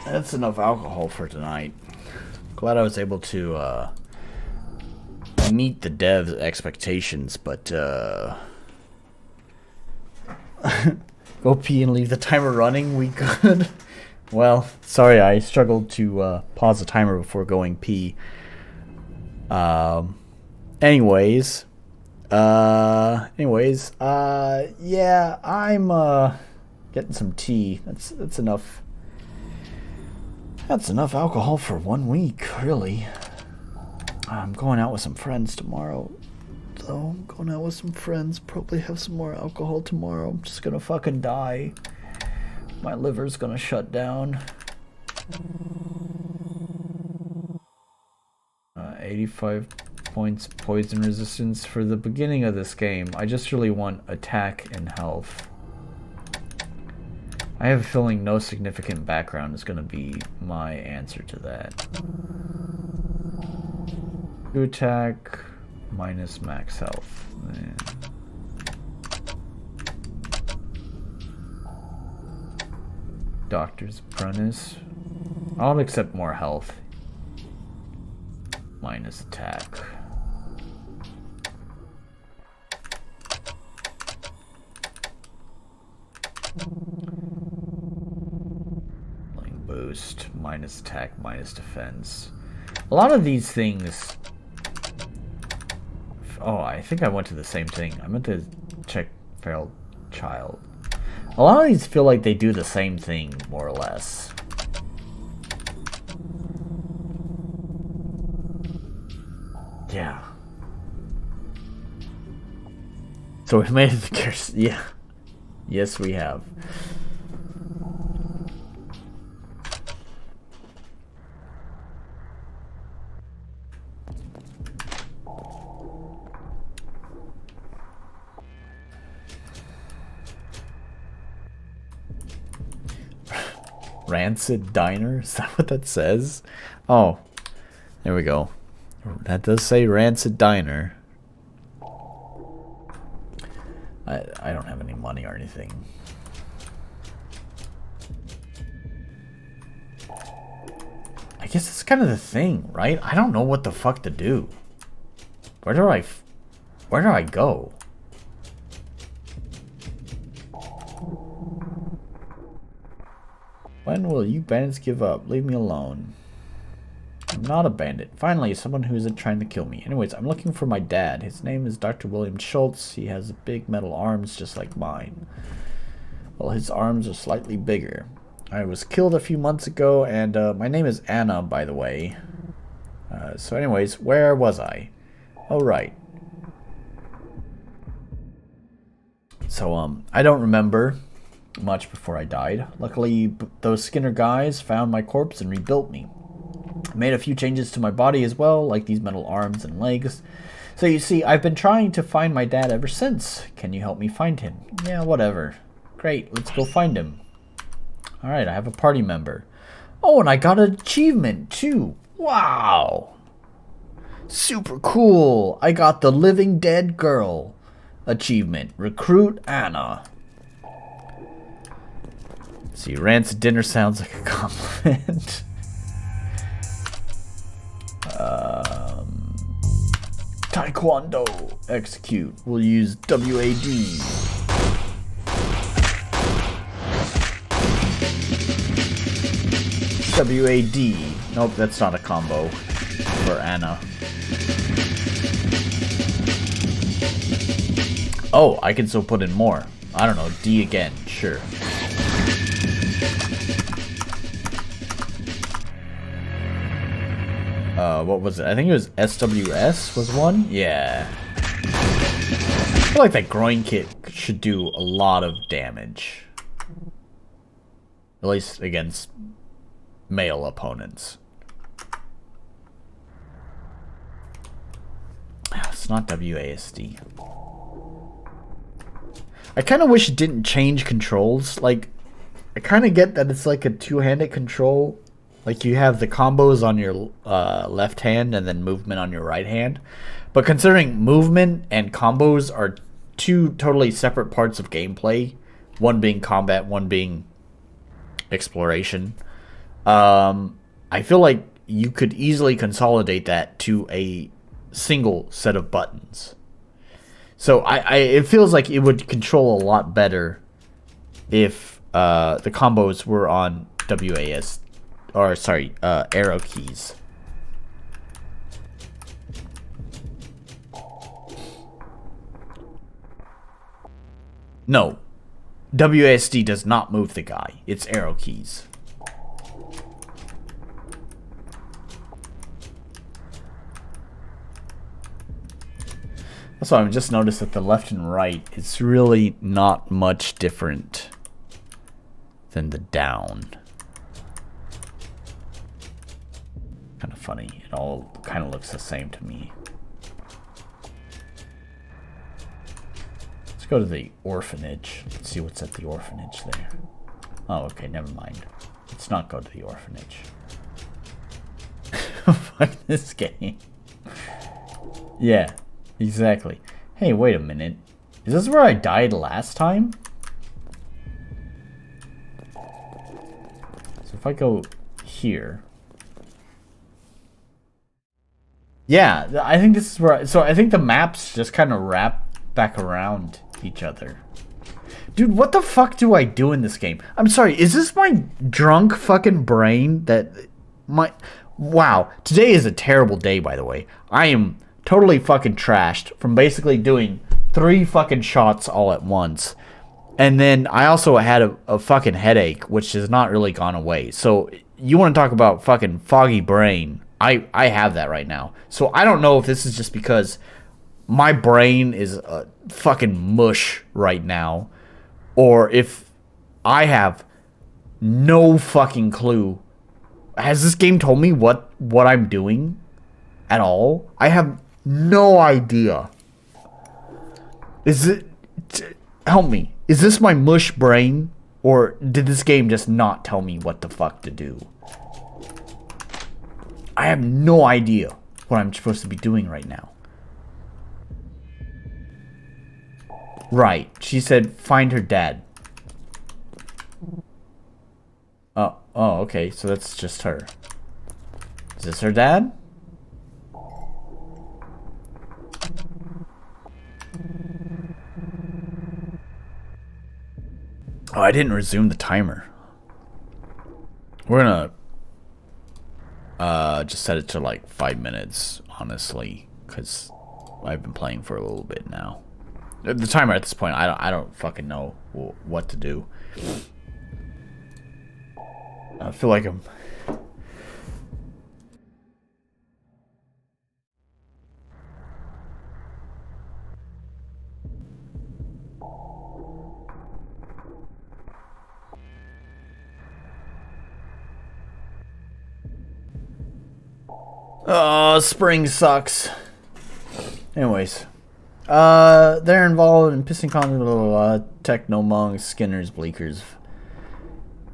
That's enough alcohol for tonight. Glad I was able to meet the devs' expectations, but go pee and leave the timer running. We could. Well, sorry, I struggled to pause the timer before going pee. Anyways, yeah, I'm getting some tea. That's enough. That's enough alcohol for 1 week, really. I'm going out with some friends tomorrow. So I'm going out with some friends. Probably have some more alcohol tomorrow. I'm just gonna fucking die. My liver's gonna shut down. 85 points poison resistance for the beginning of this game. I just really want attack and health. I have a feeling no significant background is going to be my answer to that. 2 attack minus max health. Doctor's apprentice. I'll accept more health. Minus attack. Boost, minus attack, minus defense. A lot of these things... Oh, I think I went to the same thing. I meant to check feral child. A lot of these feel like they do the same thing, more or less. Yeah. So we made it to curse. Yeah. Yes, we have. Rancid Diner? Is that what that says? Oh, there we go. That does say Rancid Diner. I don't have any money or anything. I guess it's kind of the thing, right? I don't know what the fuck to do. Where do I go? When will you bandits give up? Leave me alone. I'm not a bandit. Finally, someone who isn't trying to kill me. Anyways, I'm looking for my dad. His name is Dr. William Schultz. He has big metal arms just like mine. Well, his arms are slightly bigger. I was killed a few months ago, and my name is Anna, by the way. So anyways, where was I? Oh, right. So, I don't remember much before I died. Luckily, those Skinner guys found my corpse and rebuilt me. I made a few changes to my body as well, like these metal arms and legs. So you see, I've been trying to find my dad ever since. Can you help me find him? Yeah, whatever. Great, let's go find him. Alright, I have a party member. Oh, and I got an achievement too. Wow. Super cool. I got the Living Dead Girl achievement. Recruit Anna. Let's see, Rancid Dinner sounds like a compliment. Taekwondo. Execute. We'll use WAD. WAD. Nope, that's not a combo for Anna. Oh, I can still put in more. I don't know, D again, sure. What was it? I think it was SWS was one? Yeah. I feel like that groin kick should do a lot of damage. At least against male opponents. It's not WASD. I kind of wish it didn't change controls. Like, I kind of get that it's like a two-handed control. Like, you have the combos on your left hand and then movement on your right hand. But considering movement and combos are two totally separate parts of gameplay, one being combat, one being exploration, I feel like you could easily consolidate that to a single set of buttons. So it feels like it would control a lot better if the combos were on WAS, or sorry, arrow keys. No, WASD does not move the guy. It's arrow keys. Also, I've just noticed that the left and right is really not much different than the down. Kind of funny. It all kind of looks the same to me. Let's go to the orphanage. Let's see what's at the orphanage there. Oh, okay, never mind. Let's not go to the orphanage. Fuck this game. Yeah, exactly. Hey, wait a minute. Is this where I died last time? So if I go here... Yeah, I think this is where... So I think the maps just kind of wrap back around each other. Dude, what the fuck do I do in this game? I'm sorry, is this my drunk fucking brain that... Wow, today is a terrible day, by the way. I am totally fucking trashed from basically doing 3 fucking shots all at once. And then I also had a fucking headache, which has not really gone away. So you want to talk about fucking foggy brain. I have that right now. So I don't know if this is just because my brain is fucking mush right now, or if I have no fucking clue. Has this game told me what I'm doing at all? I have no idea. Is it... Help me. Is this my mush brain? Or did this game just not tell me what the fuck to do? I have no idea what I'm supposed to be doing right now. Right. She said, find her dad. Oh, okay. So that's just her. Is this her dad? Oh, I didn't resume the timer. We're gonna just set it to like 5 minutes, honestly, because I've been playing for a little bit now. The timer at this point, I don't fucking know what to do. I feel like I'm... Oh, spring sucks. Anyways. They're involved in pissing con, blah, blah, blah, techno monks, skinners, bleakers,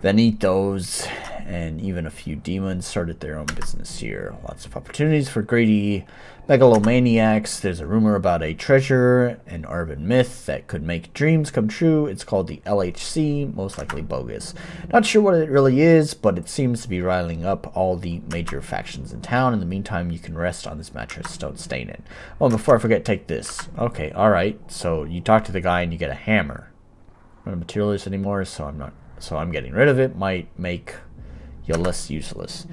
vanitos, and even a few demons started their own business here. Lots of opportunities for greedy megalomaniacs. There's a rumor about a treasure, an urban myth that could make dreams come true. It's called the LHC, most likely bogus. Not sure what it really is, but it seems to be riling up all the major factions in town. In the meantime, you can rest on this mattress. Don't stain it. Oh, and before I forget, take this. Okay, alright. So you talk to the guy and you get a hammer. I'm not a materialist anymore, so I'm getting rid of it. Might make you less useless.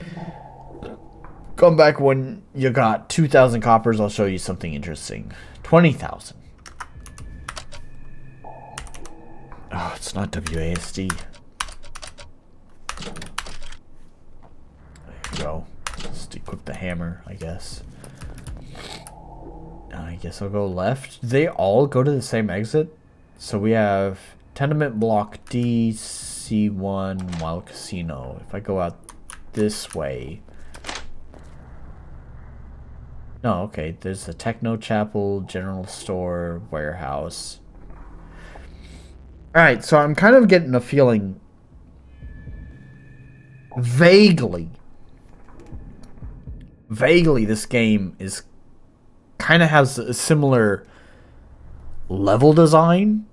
Come back when you got 2,000 coppers. I'll show you something interesting. 20,000. Oh, it's not WASD. There you go. Just equip the hammer, I guess. I guess I'll go left. They all go to the same exit. So we have Tenement Block D, C1, Wild Casino. If I go out this way... No, okay. There's a Techno Chapel, General Store, Warehouse. Alright, so I'm kind of getting a feeling... Vaguely, this game is... kind of has a similar level design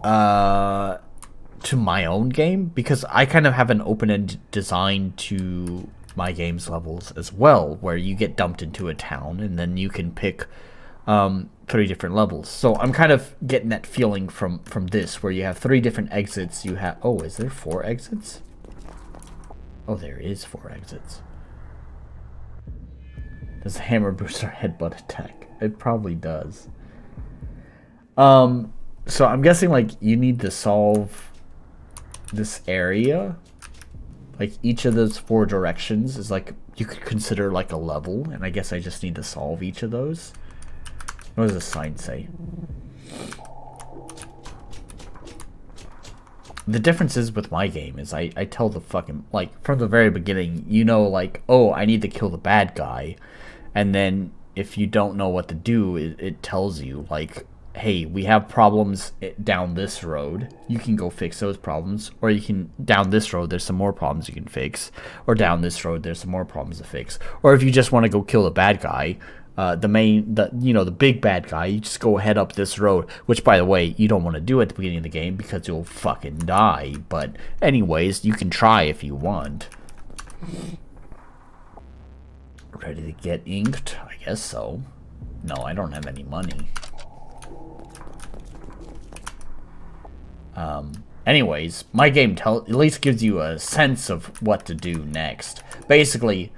to my own game, because I kind of have an open-end design to my game's levels as well, where you get dumped into a town and then you can pick 3 different levels. So I'm kind of getting that feeling from this, where you have 3 different exits. You have... Oh, is there 4 exits? Oh, there is 4 exits. Does the hammer boost our headbutt attack? It probably does. So I'm guessing, like, you need to solve this area. Like, each of those 4 directions is, like, you could consider, like, a level. And I guess I just need to solve each of those. What does the sign say? The difference is with my game is I tell the fucking... Like, from the very beginning, you know, like, oh, I need to kill the bad guy. And then if you don't know what to do, it tells you, like,
hey, we have problems down this road. You can go fix those problems. Or you can, down this road, there's some more problems you can fix. Or down this road, there's some more problems to fix. Or if you just want to go kill the bad guy, the big bad guy, you just go head up this road. Which, by the way, you don't want to do at the beginning of the game because you'll fucking die. But anyways, you can try if you want. Ready to get inked? I guess so. No, I don't have any money. Anyways, my game at least gives you a sense of what to do next. Basically,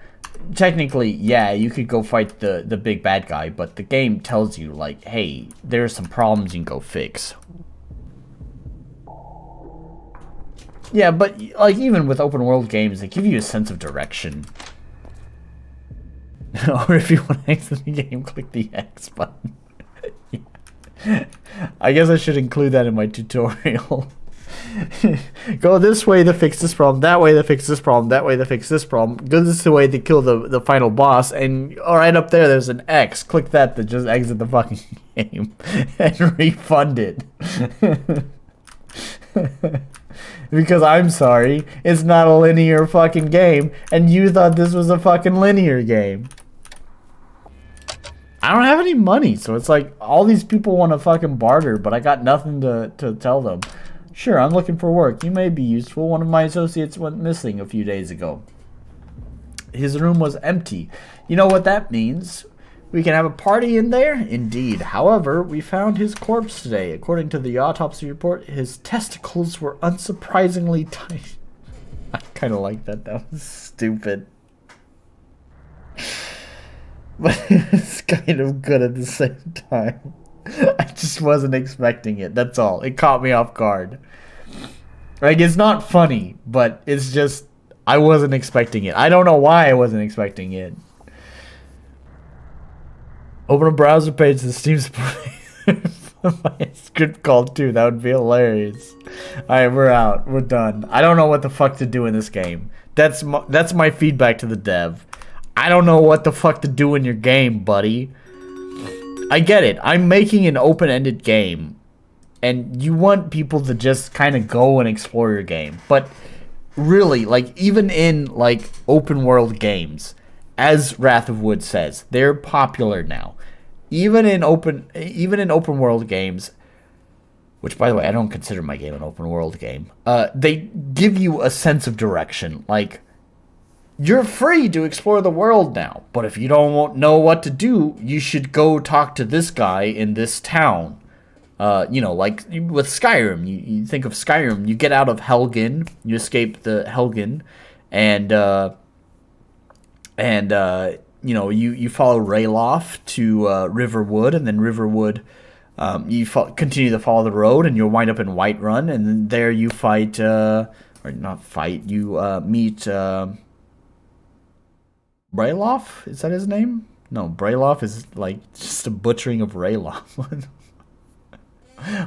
technically, yeah, you could go fight the big bad guy, but the game tells you, like, hey, there's some problems you can go fix. Yeah, but, like, even with open world games, they give you a sense of direction. Or if you want to exit the game, click the X button. Yeah. I guess I should include that in my tutorial. Go this way to fix this problem, that way to fix this problem, that way to fix this problem. Go this way to kill the final boss, and right up there's an X. Click that to just exit the fucking game and refund it. Because I'm sorry, it's not a linear fucking game, and you thought this was a fucking linear game. I don't have any money, so it's like all these people want to fucking barter, but I got nothing to tell them. Sure, I'm looking for work. You may be useful. One of my associates went missing a few days ago. His room was empty. You know what that means? We can have a party in there? Indeed. However, we found his corpse today. According to the autopsy report, his testicles were unsurprisingly tight. I kind of like that. That was stupid. But it's kind of good at the same time. I just wasn't expecting it. That's all. It caught me off guard. Like, it's not funny, but it's just, I wasn't expecting it. I don't know why I wasn't expecting it. Open a browser page to Steam support. My script called too. That would be hilarious. Alright, we're out. We're done. I don't know what the fuck to do in this game. That's my feedback to the dev. I don't know what the fuck to do in your game, buddy. I get it. I'm making an open-ended game, and you want people to just kind of go and explore your game. But really, like, even in, like, open-world games, as Wrath of Wood says, they're popular now. Even in open-world games, which, by the way, I don't consider my game an open-world game, they give you a sense of direction. Like, you're free to explore the world now, but if you don't know what to do, you should go talk to this guy in this town. Like with Skyrim, you think of Skyrim, you get out of Helgen, you escape the Helgen, and you follow Rayloff to Riverwood, and then Riverwood, you continue to follow the road, and you'll wind up in Whiterun, and then there you fight, or not fight, you meet Brayloff? Is that his name? No, Brayloff is like just a butchering of Rayloff.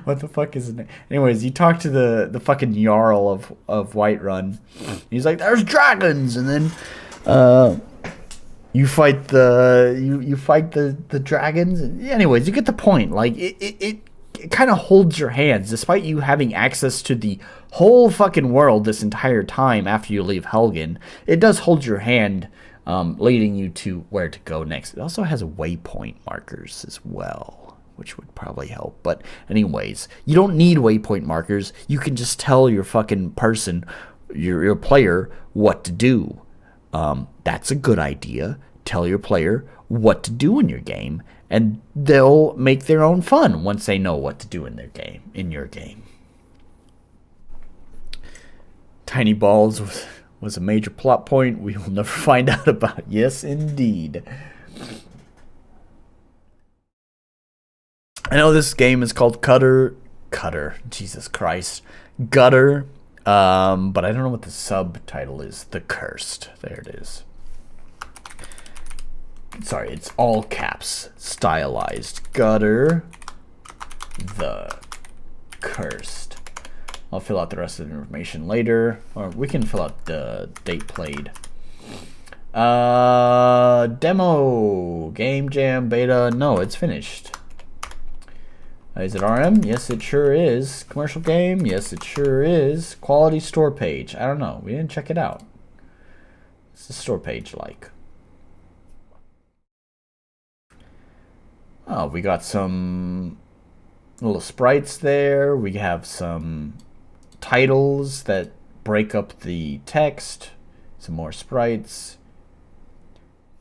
What the fuck is his name? Anyways, you talk to the fucking Jarl of Whiterun. He's like, there's dragons, and then you fight the dragons. Anyways, you get the point. Like it kind of holds your hands, despite you having access to the whole fucking world this entire time after you leave Helgen. It does hold your hand. Leading you to where to go next. It also has waypoint markers as well, which would probably help. But anyways, you don't need waypoint markers. You can just tell your fucking person, your player, what to do. That's a good idea. Tell your player what to do in your game, and they'll make their own fun once they know what to do in your game. Tiny balls was a major plot point we will never find out about. Yes, indeed. I know this game is called Gutter, Jesus Christ, Gutter, but I don't know what the subtitle is. The Cursed. There it is. Sorry, it's all caps, stylized. Gutter, the Cursed. I'll fill out the rest of the information later, or we can fill out the date played. Demo, game jam, beta. No, it's finished. Is it RM? Yes, it sure is. Commercial game? Yes, it sure is. Quality store page? I don't know. We didn't check it out. What's the store page like? Oh, we got some little sprites there. We have some titles that break up the text. Some more sprites.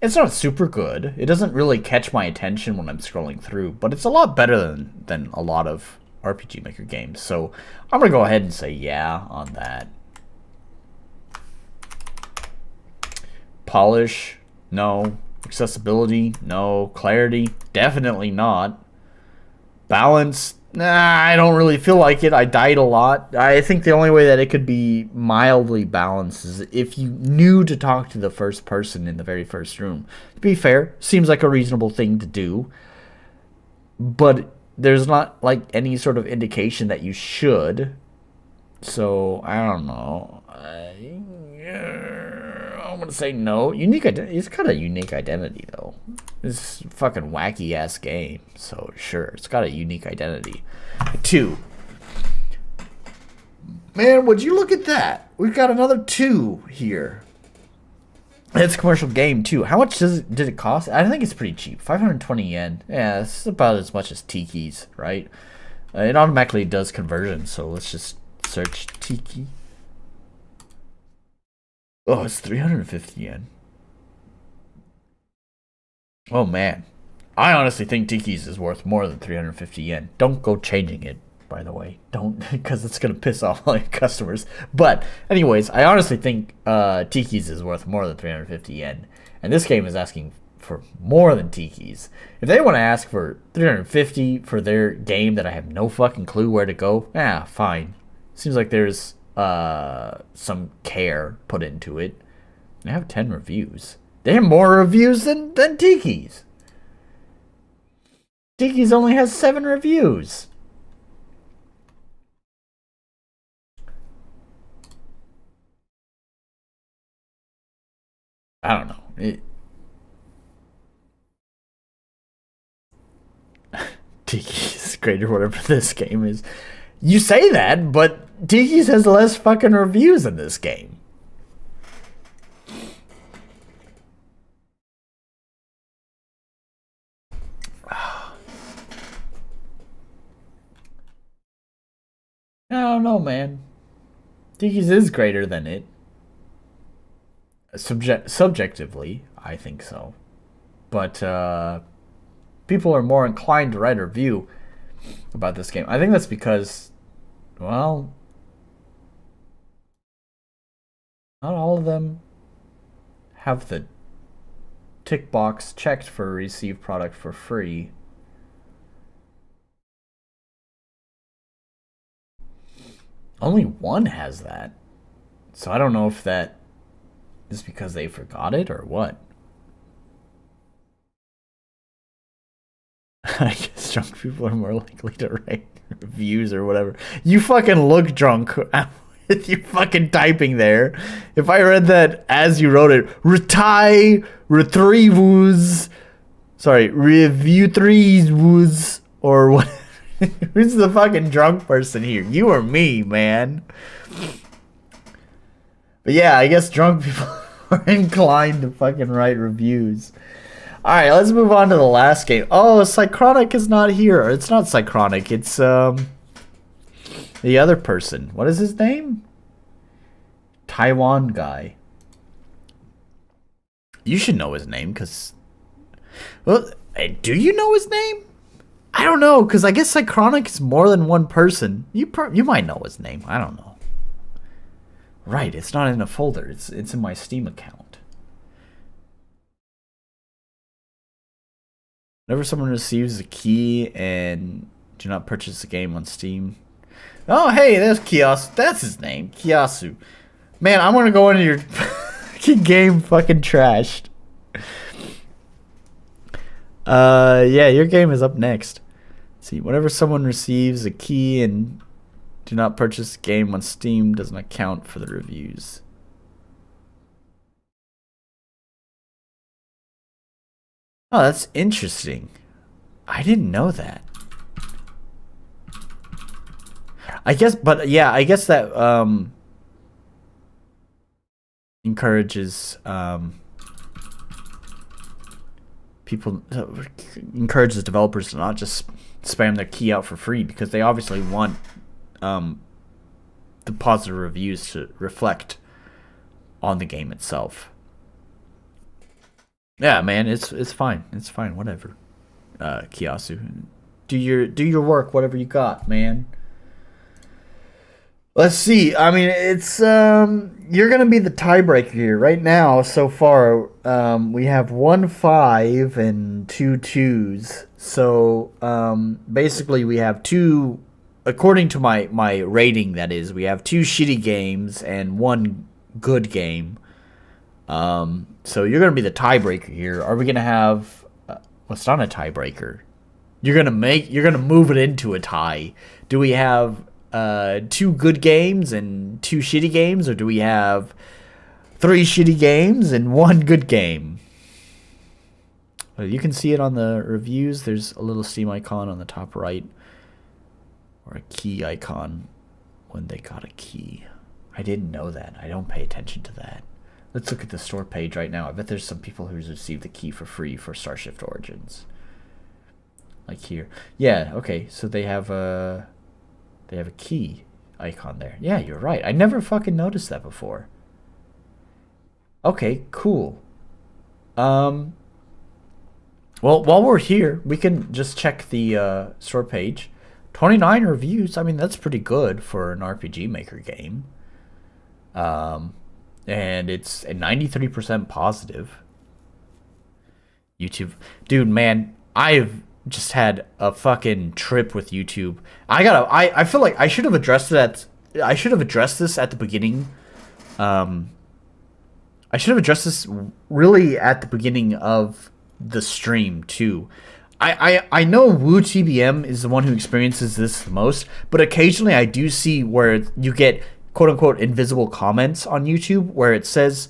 It's not super good. It doesn't really catch my attention when I'm scrolling through, but it's a lot better than a lot of RPG Maker games. So I'm going to go ahead and say yeah on that. Polish? No. Accessibility? No. Clarity? Definitely not. Balance? Nah, I don't really feel like it. I died a lot. I think the only way that it could be mildly balanced is if you knew to talk to the first person in the very first room. To be fair, seems like a reasonable thing to do. But there's not like any sort of indication that you should. So, I don't know. I'm gonna say no. It's got a unique identity though. It's a fucking wacky ass game. So sure, it's got a unique identity. 2. Man, would you look at that? We've got another 2 here. It's a commercial game too. How much did it cost? I think it's pretty cheap. 520 yen. Yeah, it's about as much as Tiki's, right? It automatically does conversion, so let's just search Tiki. Oh, it's 350 yen. Oh, man. I honestly think Tiki's is worth more than 350 yen. Don't go changing it, by the way. Don't, because it's going to piss off all your customers. But, anyways, I honestly think Tiki's is worth more than 350 yen. And this game is asking for more than Tiki's. If they want to ask for 350 for their game that I have no fucking clue where to go, fine. Seems like there's some care put into it. They have 10 reviews. They have more reviews than Tiki's. Tiki's only has 7 reviews. I don't know. Tiki's greater, whatever this game is. You say that, but Tiki's has less fucking reviews than this game. I don't know, man. Tiki's is greater than it. Subjectively, I think so. But people are more inclined to write a review about this game. I think that's because, well, not all of them have the tick box checked for receive product for free. Only one has that. So I don't know if that is because they forgot it or what. I guess drunk people are more likely to write reviews or whatever. You fucking look drunk with you fucking typing there. If I read that as you wrote it, retrieves, sorry, review threes or what? Who's the fucking drunk person here? You or me, man? But yeah, I guess drunk people are inclined to fucking write reviews. Alright, let's move on to the last game. Oh, Cychronic is not here. It's not Cychronic, it's the other person. What is his name? Taiwan guy. You should know his name, because... Well, do you know his name? I don't know, because I guess Cychronic is more than one person. You might know his name. I don't know. Right, it's not in a folder. It's in my Steam account. Whenever someone receives a key and do not purchase the game on Steam. Oh, hey, there's Kiyasu. That's his name. Kiyasu. Man, I'm going to go into your game fucking trashed. Yeah, your game is up next. Let's see, whenever someone receives a key and do not purchase the game on Steam, does not count for the reviews. Oh, that's interesting. I didn't know that.
I guess, but yeah, I guess that encourages people, encourages developers to not just spam their key out for free, because they obviously want the positive reviews to reflect on the game itself. Yeah, man, it's fine. It's fine. Whatever. Kiyasu, do your work. Whatever you got, man. Let's see. I mean, it's you're gonna be the tiebreaker here right now. So far, we have 1-5 and 2-2s. So basically, we have two. According to my rating, that is, we have 2 shitty games and 1 good game. So you're gonna be the tiebreaker here. Are we gonna have? Well, it's not a tiebreaker. You're gonna move it into a tie. Do we have 2 good games and 2 shitty games, or do we have 3 shitty games and 1 good game? Well, you can see it on the reviews. There's a little Steam icon on the top right, or a key icon when they got a key. I didn't know that. I don't pay attention to that. Let's look at the store page right now. I bet there's some people who's received the key for free for Starshift Origins. Like here. Yeah, okay. So they have a key icon there. Yeah, you're right. I never fucking noticed that before. Okay, cool. Well, while we're here, we can just check the store page. 29 reviews. I mean, that's pretty good for an RPG Maker game. And it's a 93% positive. YouTube. Dude, man, I've just had a fucking trip with YouTube. I feel like I should have addressed this at the beginning. I should have addressed this really at the beginning of the stream too. I know WooTBM is the one who experiences this the most, but occasionally I do see where you get quote unquote invisible comments on YouTube where it says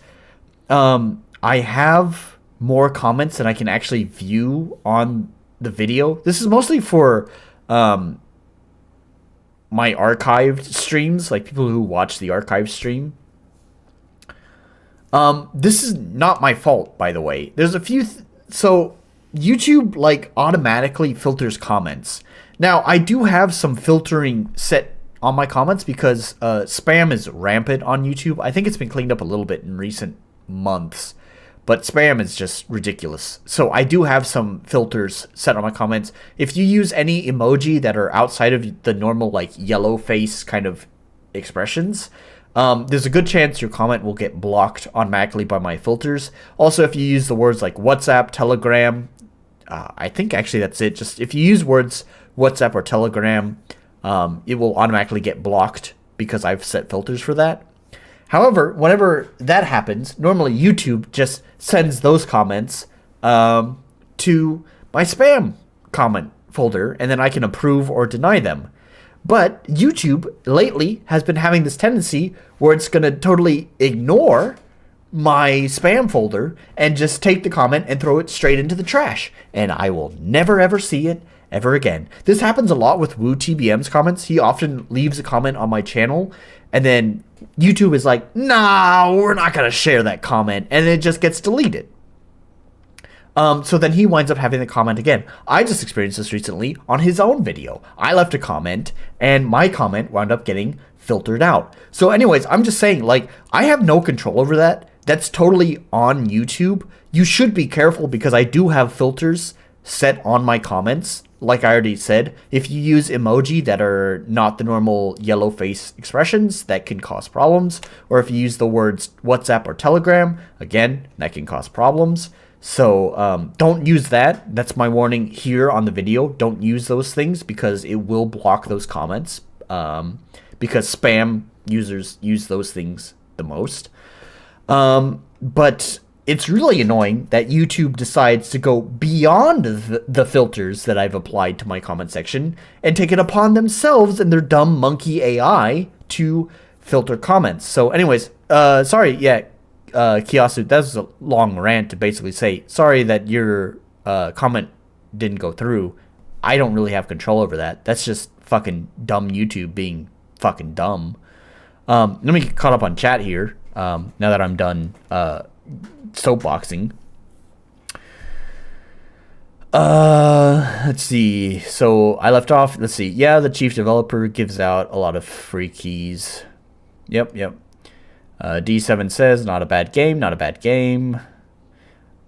I have more comments than I can actually view on the video. This is mostly for my archived streams, like people who watch the archived stream. This is not my fault, by the way. There's a few so YouTube like automatically filters comments. Now, I do have some filtering set on my comments because spam is rampant on YouTube. I think it's been cleaned up a little bit in recent months, but spam is just ridiculous. So I do have some filters set on my comments. If you use any emoji that are outside of the normal like yellow face kind of expressions, there's a good chance your comment will get blocked automatically by my filters. Also, if you use the words like WhatsApp, Telegram, I think actually that's it. Just if you use words WhatsApp or Telegram, it will automatically get blocked because I've set filters for that. However, whenever that happens, normally YouTube just sends those comments to my spam comment folder, and then I can approve or deny them. But YouTube lately has been having this tendency where it's going to totally ignore my spam folder and just take the comment and throw it straight into the trash. And I will never ever see it ever again. This happens a lot with WooTBM's comments. He often leaves a comment on my channel and then YouTube is like, nah, we're not going to share that comment. And it just gets deleted. So then he winds up having the comment again. I just experienced this recently on his own video. I left a comment and my comment wound up getting filtered out. So anyways, I'm just saying, like, I have no control over that. That's totally on YouTube. You should be careful because I do have filters set on my comments. Like I already said, if you use emoji that are not the normal yellow face expressions, that can cause problems. Or if you use the words WhatsApp or Telegram, again, that can cause problems. So don't use that. That's my warning here on the video. Don't use those things because it will block those comments. Because spam users use those things the most. But it's really annoying that YouTube decides to go beyond the filters that I've applied to my comment section and take it upon themselves and their dumb monkey AI to filter comments. So anyways, sorry, yeah, Kiyasu, that's a long rant to basically say, sorry that your comment didn't go through. I don't really have control over that. That's just fucking dumb YouTube being
fucking dumb. Let me get caught up on chat here. Now that I'm done soapboxing. Let's see. So I left off. Let's see. Yeah, the chief developer gives out a lot of free keys. Yep. D7 says, not a bad game, not a bad game.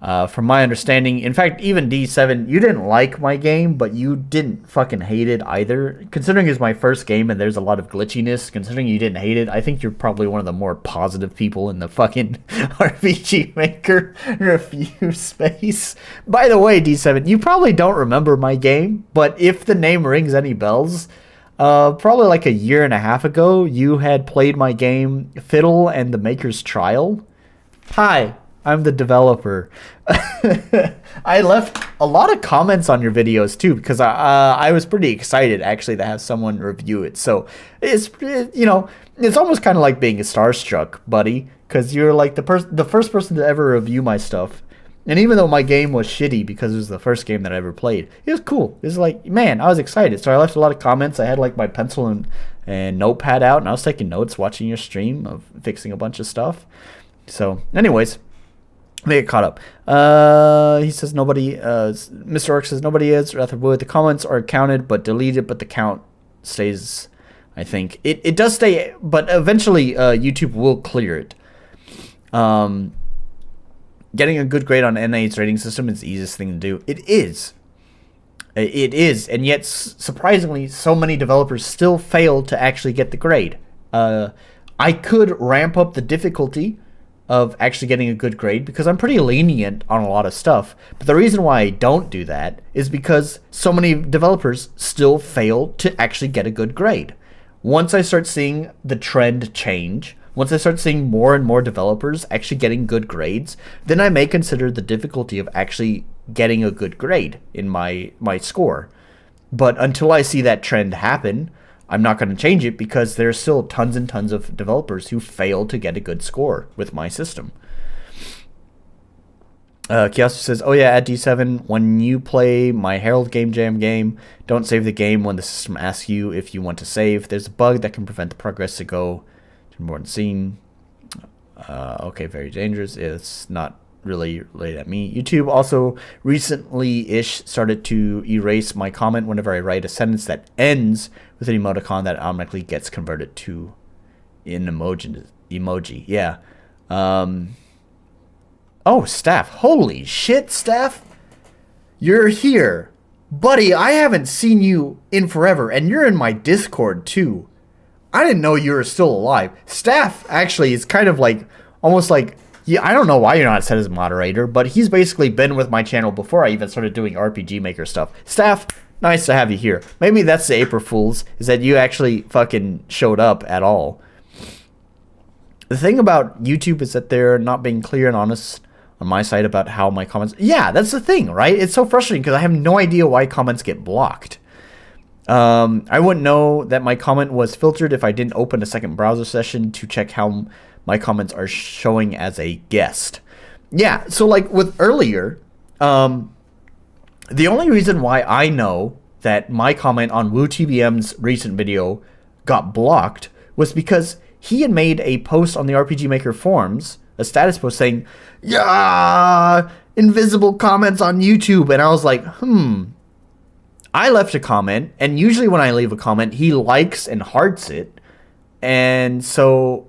From my understanding, in fact, even D7, you didn't like my game, but you didn't fucking hate it either. Considering it's my first game and there's a lot of glitchiness, considering you didn't hate it, I think you're probably one of the more positive people in the fucking RPG Maker review space. By the way, D7, you probably don't remember my game, but if the name rings any bells, probably like a year and a half ago, you had played my game Fidel and the Maker's Trial. Hi. I'm the developer. I left a lot of comments on your videos too because I was pretty excited actually to have someone review it. So it's it's almost kind of like being a starstruck, buddy, because you're like the first person to ever review my stuff. And even though my game was shitty because it was the first game that I ever played, it was cool. It was like, man, I was excited. So I left a lot of comments. I had like my pencil and notepad out, and I was taking notes watching your stream of fixing a bunch of stuff. So anyways, they get caught up. He says nobody. Mr. Orc says nobody is. Rather would. The comments are counted but deleted, but the count stays. I think it does stay, but eventually YouTube will clear it. Getting a good grade on NA's rating system is the easiest thing to do. It is. It is, and yet surprisingly, so many developers still fail to actually get the grade. I could ramp up the difficulty of actually getting a good grade because I'm pretty lenient on a lot of stuff. But the reason why I don't do that is because so many developers still fail to actually get a good grade. Once I start seeing the trend change, once I start seeing more and more developers actually getting good grades, then I may consider the difficulty of actually getting a good grade in my score. But until I see that trend happen, I'm not going to change it because there's still tons and tons of developers who fail to get a good score with my system. Kiosk says, oh yeah, at D7, when you play my Herald Game Jam game, don't save the game when the system asks you if you want to save. There's a bug that can prevent the progress to go to more than seen. Okay, very dangerous. It's not really related at me. YouTube also recently-ish started to erase my comment whenever I write a sentence that ends with an emoticon that automatically gets converted to an emoji. Yeah. Oh, Staff. Holy shit, Staff. You're here. Buddy, I haven't seen you in forever, and you're in my Discord, too. I didn't know you were still alive. Staff, actually, is kind of like, almost like, yeah, I don't know why you're not set as moderator, but he's basically been with my channel before I even started doing RPG Maker stuff. Staff, nice to have you here. Maybe that's the April Fools, is that you actually fucking showed up at all. The thing about YouTube is that they're not being clear and honest on my side about how my comments... Yeah, that's the thing, right? It's so frustrating because I have no idea why comments get blocked. I wouldn't know that my comment was filtered if I didn't open a second browser session to check how my comments are showing as a guest. Yeah, so like with earlier, the only reason why I know that my comment on WooTBM's recent video got blocked was because he had made a post on the RPG Maker forums, a status post saying, yeah, invisible comments on YouTube. And I was like, I left a comment, and usually when I leave a comment, he likes and hearts it. And so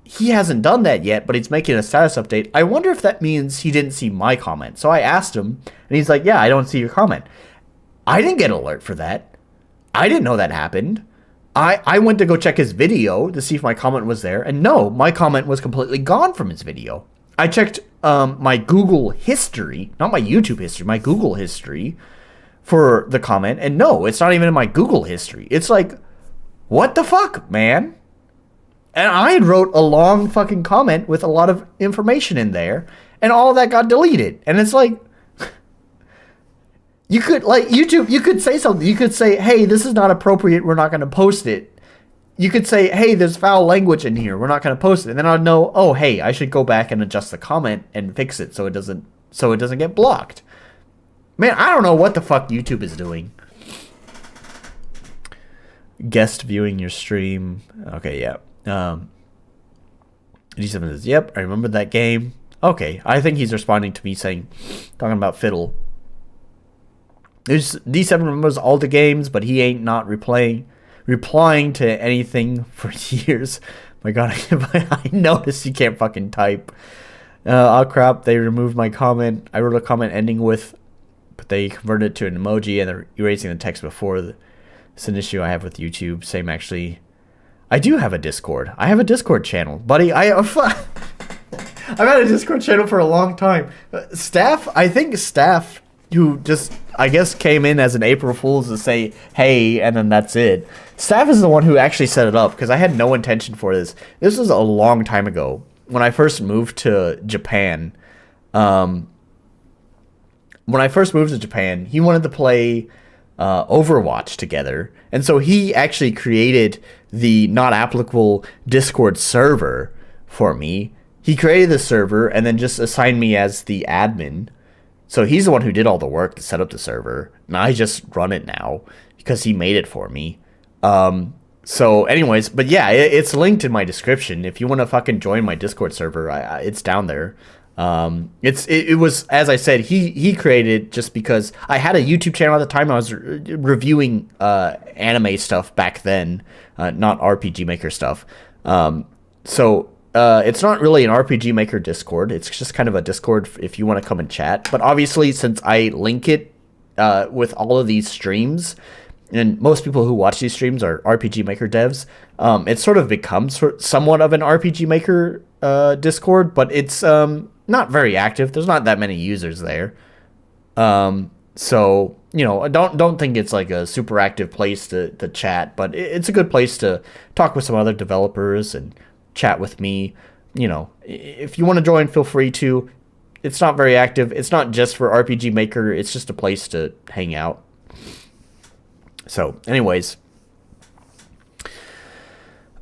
he hasn't done that yet, but he's making a status update. I wonder if that means he didn't see my comment. So I asked him, and he's like, yeah, I don't see your comment. I didn't get an alert for that. I didn't know that happened. I went to go check his video to see if my comment was there, and no, my comment was completely gone from his video. I checked my Google history, not my YouTube history, my Google history for the comment, and no, it's not even in my Google history. It's like, what the fuck, man? And I wrote a long fucking comment with a lot of information in there, and all of that got deleted. And it's like, you could, like, YouTube, you could say something. You could say, hey, this is not appropriate, we're not going to post it. You could say, hey, there's foul language in here, we're not going to post it. And then I'd know, oh, hey, I should go back and adjust the comment and fix it so it doesn't get blocked. Man, I don't know what the fuck YouTube is doing. guest viewing your stream. Okay, yeah. D7 says, yep, I remember that game. Okay, I think he's responding to me saying, talking about Fidel. D7 remembers all the games, but he ain't not replying to anything for years. My god, I noticed you can't fucking type. Oh crap, they removed my comment. I wrote a comment ending with, but they converted it to an emoji and they're erasing the text before. It's an issue I have with YouTube. Same actually. I do have a Discord. I have a Discord channel. Buddy, I've had a Discord channel for a long time. I think staff who just, I guess, came in as an April Fool's to say, hey, and then that's it. Staff is the one who actually set it up, because I had no intention for this. This was a long time ago, when I first moved to Japan. When I first moved to Japan, he wanted to play Overwatch together. And so he actually created the not applicable Discord server for me. He created the server and then just assigned me as the admin. So he's the one who did all the work to set up the server. And I just run it now because he made it for me. So anyways, but yeah, it's linked in my description. If you want to fucking join my Discord server, it's down there. It was, as I said, he created it just because I had a YouTube channel at the time. I was reviewing anime stuff back then, not RPG Maker stuff. So it's not really an RPG Maker Discord. It's just kind of a Discord if you want to come and chat. But obviously, since I link it with all of these streams, and most people who watch these streams are RPG Maker devs, it sort of becomes somewhat of an RPG Maker Discord, but it's not very active. There's not that many users there. So, you know, don't think it's like a super active place to chat, but it's a good place to talk with some other developers and chat with me. You know, if you want to join, feel free to. It's not very active. It's not just for RPG Maker. It's just a place to hang out. So, anyways.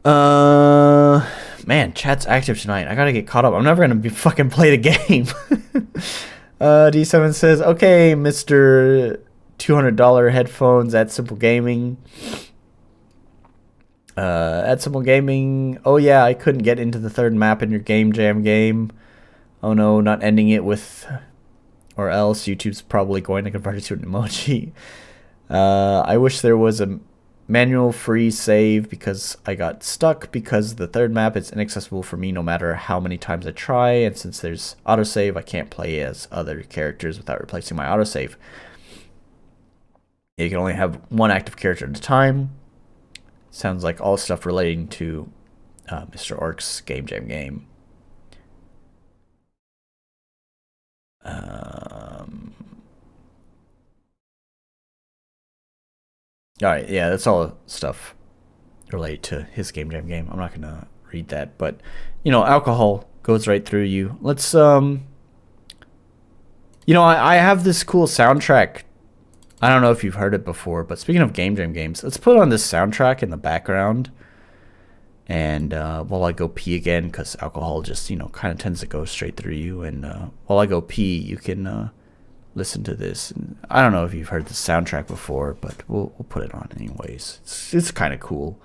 Man, chat's active tonight. I gotta get caught up. I'm never gonna be fucking play the game. D7 says, okay, Mr. $200 headphones at Simple Gaming. At Simple Gaming. Oh yeah, I couldn't get into the third map in your Game Jam game. Oh no, not ending it with, or else YouTube's probably going to convert it to an emoji. I wish there was a manual free save because I got stuck because the third map is inaccessible for me no matter how many times I try, and since there's autosave, I can't play as other characters without replacing my autosave. You can only have one active character at a time. Sounds like all stuff relating to Mr. Orc's Game Jam game. Alright, yeah, that's all stuff related to his Game Jam game. I'm not going to read that, but, you know, alcohol goes right through you. Let's, you know, I have this cool soundtrack. I don't know if you've heard it before, but speaking of Game Jam games, let's put on this soundtrack in the background. And while I go pee again, because alcohol just, you know, kind of tends to go straight through you. And while I go pee, you can listen to this. And I don't know if you've heard the soundtrack before, but we'll put it on anyways. It's kind of cool.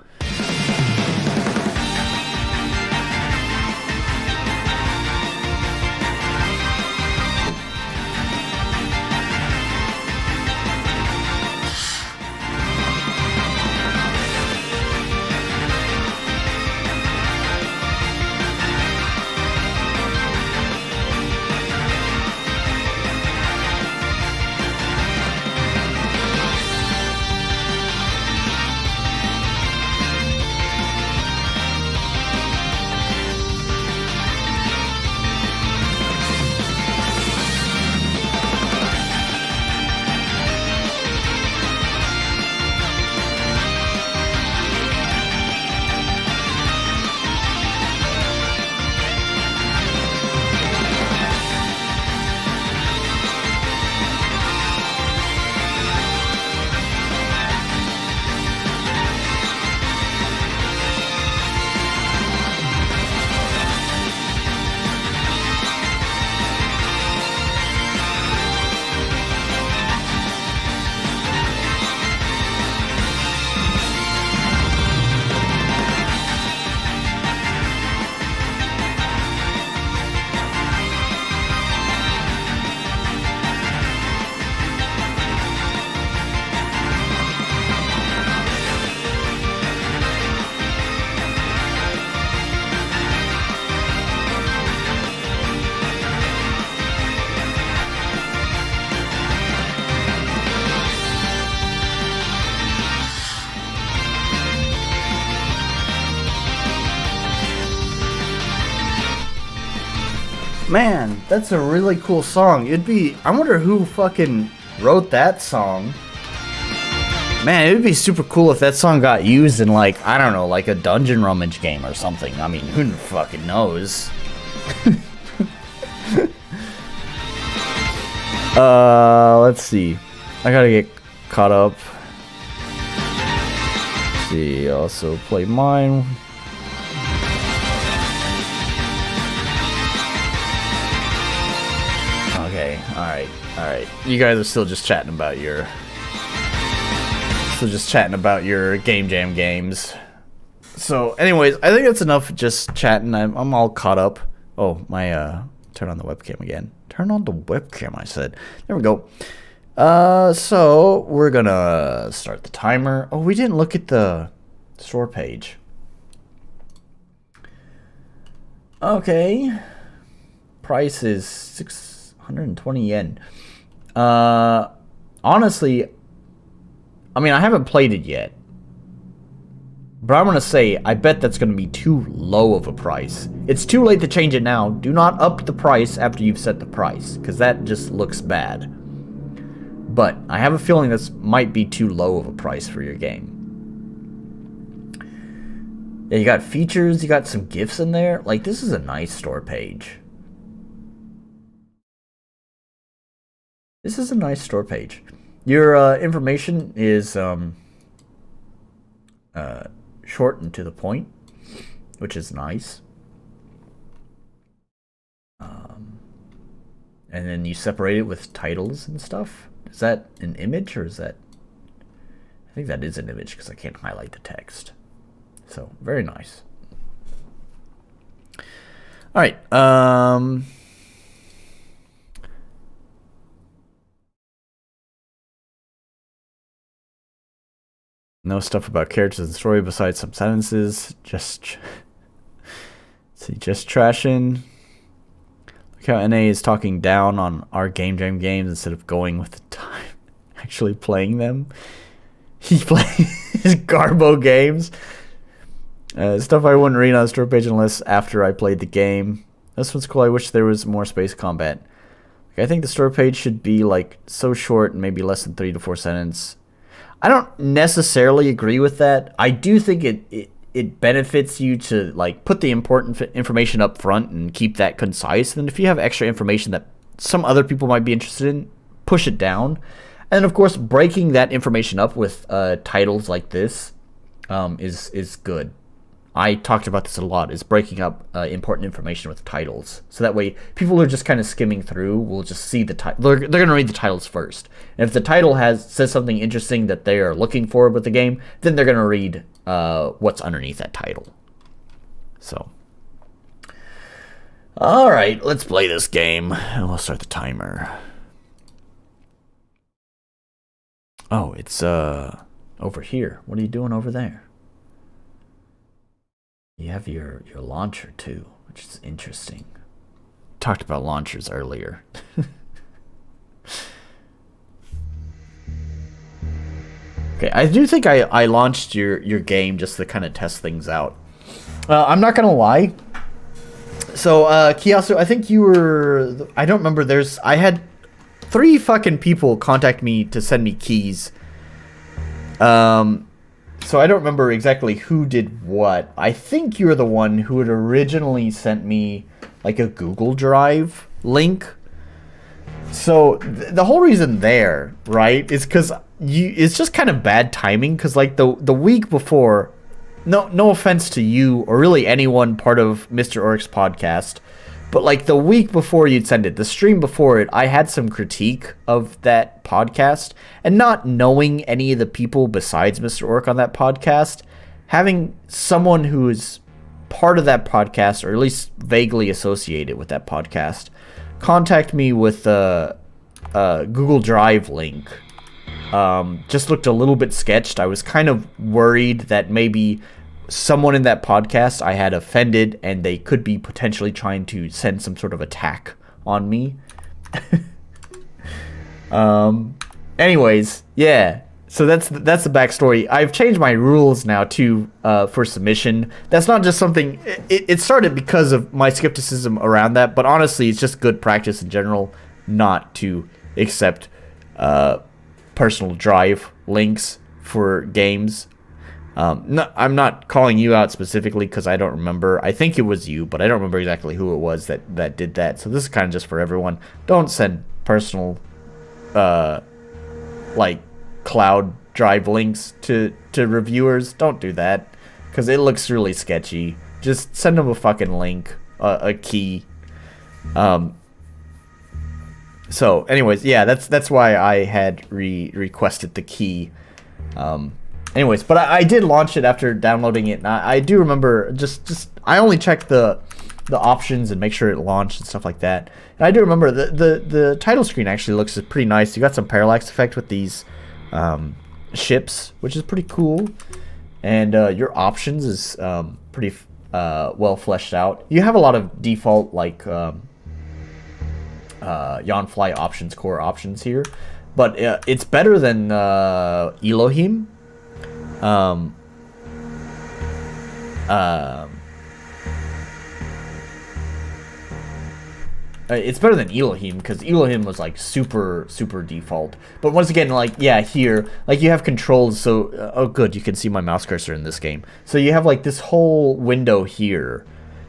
Man, that's a really cool song. I wonder who fucking wrote that song. Man, it would be super cool if that song got used in, like, I don't know, like a dungeon rummage game or something. I mean, who fucking knows? Let's see. I gotta get caught up. Let's see, also play mine. Okay, alright. You guys are still just chatting about your... Game Jam games. So, anyways, I think that's enough just chatting. I'm all caught up. Oh, turn on the webcam again. Turn on the webcam, I said. There we go. So, we're gonna start the timer. Oh, we didn't look at the store page. Okay. Price is 620 yen. Honestly, I mean, I haven't played it yet. But I'm going to say, I bet that's going to be too low of a price. It's too late to change it now. Do not up the price after you've set the price, because that just looks bad. But I have a feeling this might be too low of a price for your game. Yeah, you got features, you got some gifts in there. Like, this is a nice store page. This is a nice store page. Your information is short and to the point, which is nice. And then you separate it with titles and stuff. Is that an image or is that... I think that is an image because I can't highlight the text. So, very nice. Alright, no stuff about characters and story besides some sentences. Just trashing. Look how NA is talking down on our Game Jam games instead of going with the time. Actually playing them. He plays Garbo games. Stuff I wouldn't read on the store page unless after I played the game. This one's cool. I wish there was more space combat. I think the store page should be like so short and maybe less than 3 to 4 sentences. I don't necessarily agree with that. I do think it benefits you to like put the important information up front and keep that concise. And if you have extra information that some other people might be interested in, push it down. And of course, breaking that information up with titles like this is good. I talked about this a lot, is breaking up important information with titles. So that way, people who are just kind of skimming through will just see the title. They're going to read the titles first. And if the title says something interesting that they are looking for with the game, then they're going to read what's underneath that title. So, all right, let's play this game. And we'll start the timer. Oh, it's over here. What are you doing over there? You have your launcher too, which is interesting. Talked about launchers earlier. Okay, I do think I launched your game just to kind of test things out. I'm not gonna lie. So Kiyasu, I think you were... I don't remember. I had 3 fucking people contact me to send me keys. So I don't remember exactly who did what. I think you're the one who had originally sent me like a Google Drive link. So the whole reason there, right, is because it's just kind of bad timing. Because like the week before, no offense to you or really anyone part of Mr. Oric's podcast, but like the week before you'd send it, the stream before it, I had some critique of that podcast, and not knowing any of the people besides Mr. Oric on that podcast, having someone who is part of that podcast, or at least vaguely associated with that podcast, contact me with a Google Drive link, just looked a little bit sketched. I was kind of worried that maybe someone in that podcast I had offended and they could be potentially trying to send some sort of attack on me. Anyways, yeah. So that's the backstory. I've changed my rules now too for submission. That's not just something. It started because of my skepticism around that, but honestly, it's just good practice in general not to accept personal drive links for games. No, I'm not calling you out specifically because I don't remember. I think it was you, but I don't remember exactly who it was that did that. So this is kind of just for everyone. Don't send personal, like, cloud drive links to reviewers. Don't do that because it looks really sketchy. Just send them a fucking link, a key. So anyways, yeah, that's why I had requested the key. Anyways, but I did launch it after downloading it, and I do remember just I only checked the options and make sure it launched and stuff like that. And I do remember the title screen actually looks pretty nice. You got some parallax effect with these ships, which is pretty cool, and your options is pretty well fleshed out. You have a lot of default like Yawnfly options, core options here, but it's better than Elohim. It's better than Elohim because Elohim was like super default. But once again, like, yeah, here, like, you have controls. So oh good, you can see my mouse cursor in this game. So you have like this whole window here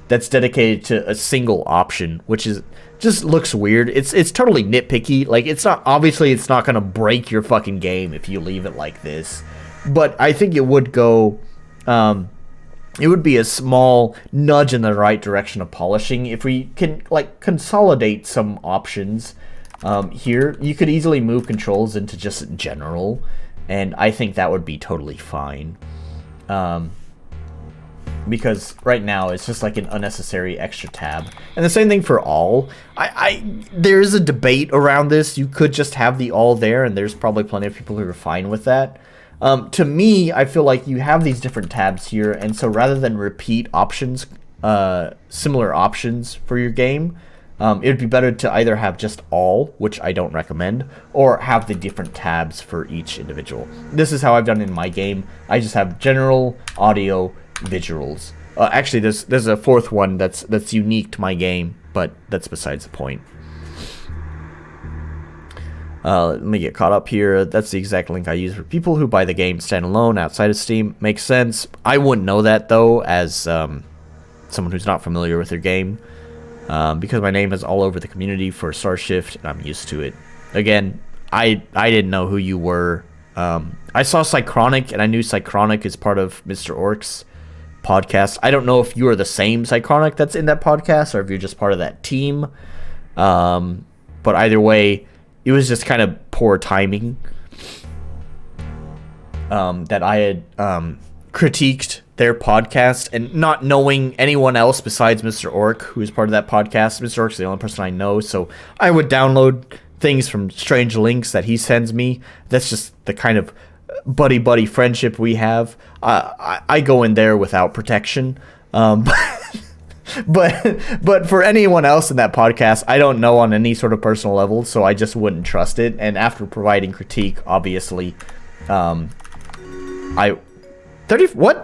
that's dedicated to a single option, which is just looks weird. It's totally nitpicky. Like, it's not, obviously it's not gonna break your fucking game if you leave it like this, but I think it would go it would be a small nudge in the right direction of polishing if we can, like, consolidate some options here. You could easily move controls into just general, and I think that would be totally fine. Because right now it's just like an unnecessary extra tab. And the same thing for all. There is a debate around this. You could just have the all there, and there's probably plenty of people who are fine with that. To me, I feel like you have these different tabs here, and so rather than repeat options, similar options for your game, it would be better to either have just all, which I don't recommend, or have the different tabs for each individual. This is how I've done in my game. I just have general, audio, visuals. Actually, there's a fourth one that's unique to my game, but that's besides the point. Let me get caught up here. That's the exact link I use for people who buy the game standalone outside of Steam. Makes sense. I wouldn't know that, though, as someone who's not familiar with your game, because my name is all over the community for Starshift, and I'm used to it. Again, I didn't know who you were. I saw Cychronic, and I knew Cychronic is part of Mr. Orc's podcast. I don't know if you are the same Cychronic that's in that podcast, or if you're just part of that team. But either way, it was just kind of poor timing that I had critiqued their podcast, and not knowing anyone else besides Mr. Orc, who is part of that podcast. Mr. Orc's the only person I know, so I would download things from strange links that he sends me. That's just the kind of buddy friendship we have. I go in there without protection. But for anyone else in that podcast, I don't know on any sort of personal level, so I just wouldn't trust it. And after providing critique, obviously, what?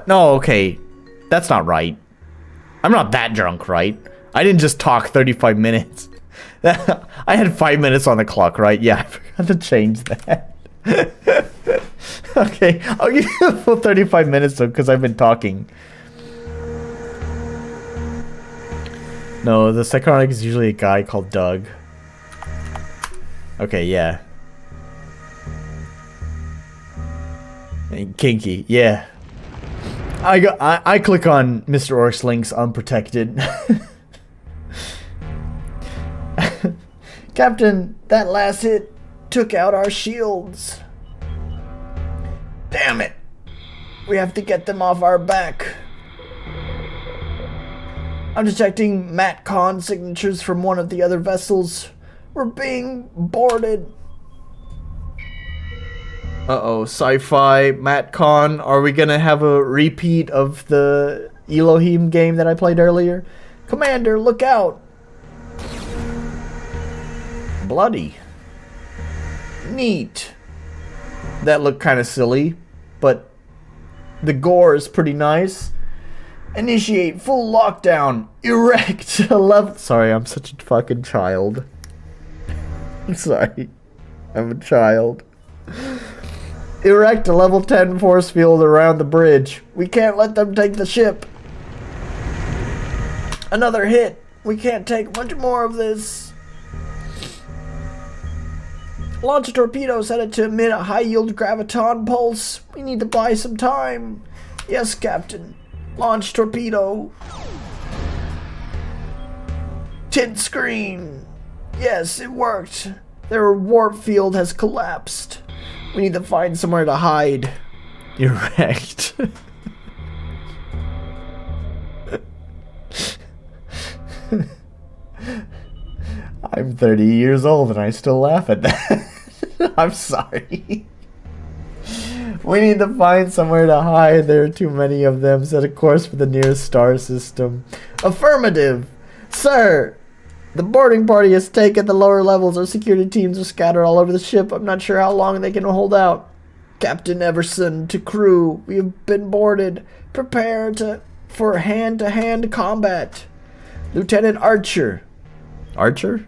No, okay, that's not right. I'm not that drunk, right? I didn't just talk 35 minutes. I had 5 minutes on the clock, right? Yeah, I forgot to change that. Okay, I'll give you the full 35 minutes though, because I've been talking. No, the Cychronic is usually a guy called Doug. Okay, yeah. And Kinky, yeah. I click on Mr. Orc's links unprotected. Captain, that last hit took out our shields. Damn it. We have to get them off our back. I'm detecting Matt Khan signatures from one of the other vessels. We're being boarded. Uh-oh, sci-fi, Matt Khan. Are we gonna have a repeat of the Elohim game that I played earlier? Commander, look out! Bloody. Neat. that look kind of silly, but the gore is pretty nice. Initiate full lockdown. Erect a level. Sorry, I'm such a fucking child. I'm sorry. I'm a child. Erect a level 10 force field around the bridge. We can't let them take the ship. Another hit. We can't take much more of this. Launch a torpedo set to emit a high-yield graviton pulse. We need to buy some time. Yes, Captain. Launch torpedo. Tint screen. Yes, it worked. Their warp field has collapsed. We need to find somewhere to hide. Erect. I'm 30 years old and I still laugh at that. I'm sorry. We need to find somewhere to hide. There are too many of them. Set a course for the nearest star system. Affirmative. Sir, the boarding party has taken the lower levels. Our security teams are scattered all over the ship. I'm not sure how long they can hold out. Captain Everson to crew. We have been boarded. Prepare for hand-to-hand combat. Lieutenant Archer. Archer?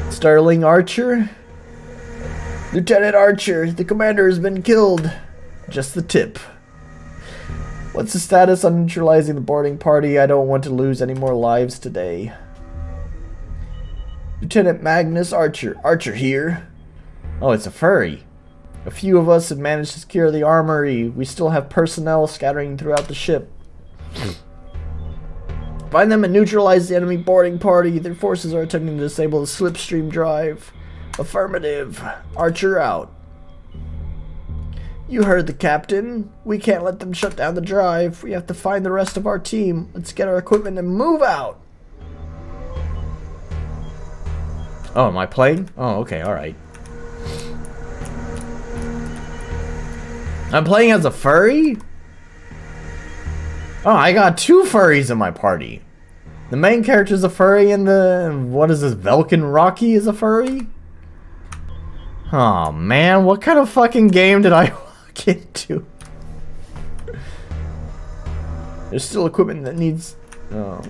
Sterling Archer? Lieutenant Archer, the commander has been killed. Just the tip. What's the status on neutralizing the boarding party? I don't want to lose any more lives today. Lieutenant Magnus Archer. Archer here. Oh, it's a furry. A few of us have managed to secure the armory. We still have personnel scattering throughout the ship. Find them and neutralize the enemy boarding party. Their forces are attempting to disable the slipstream drive. Affirmative. Archer out. You heard the captain. We can't let them shut down the drive. We have to find the rest of our team. Let's get our equipment and move out. Oh, am I playing? Oh, okay, alright. I'm playing as a furry? Oh, I got two furries in my party. The main character's a furry and what is this, Velkin Rocky is a furry? Oh man, what kind of fucking game did I walk into? There's still equipment that needs,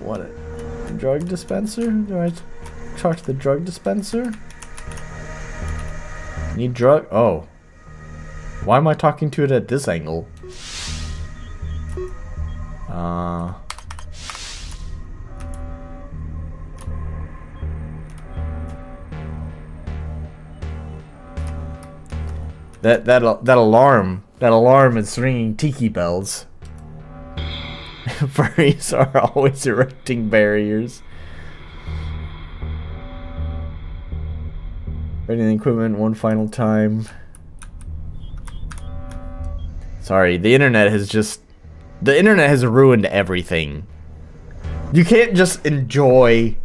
what, a drug dispenser? Do I talk to the drug dispenser? Need drug, oh. Why am I talking to it at this angle? That alarm is ringing tiki bells. Furries are always erecting barriers. Reading the equipment one final time. Sorry, the internet has ruined everything. You can't just enjoy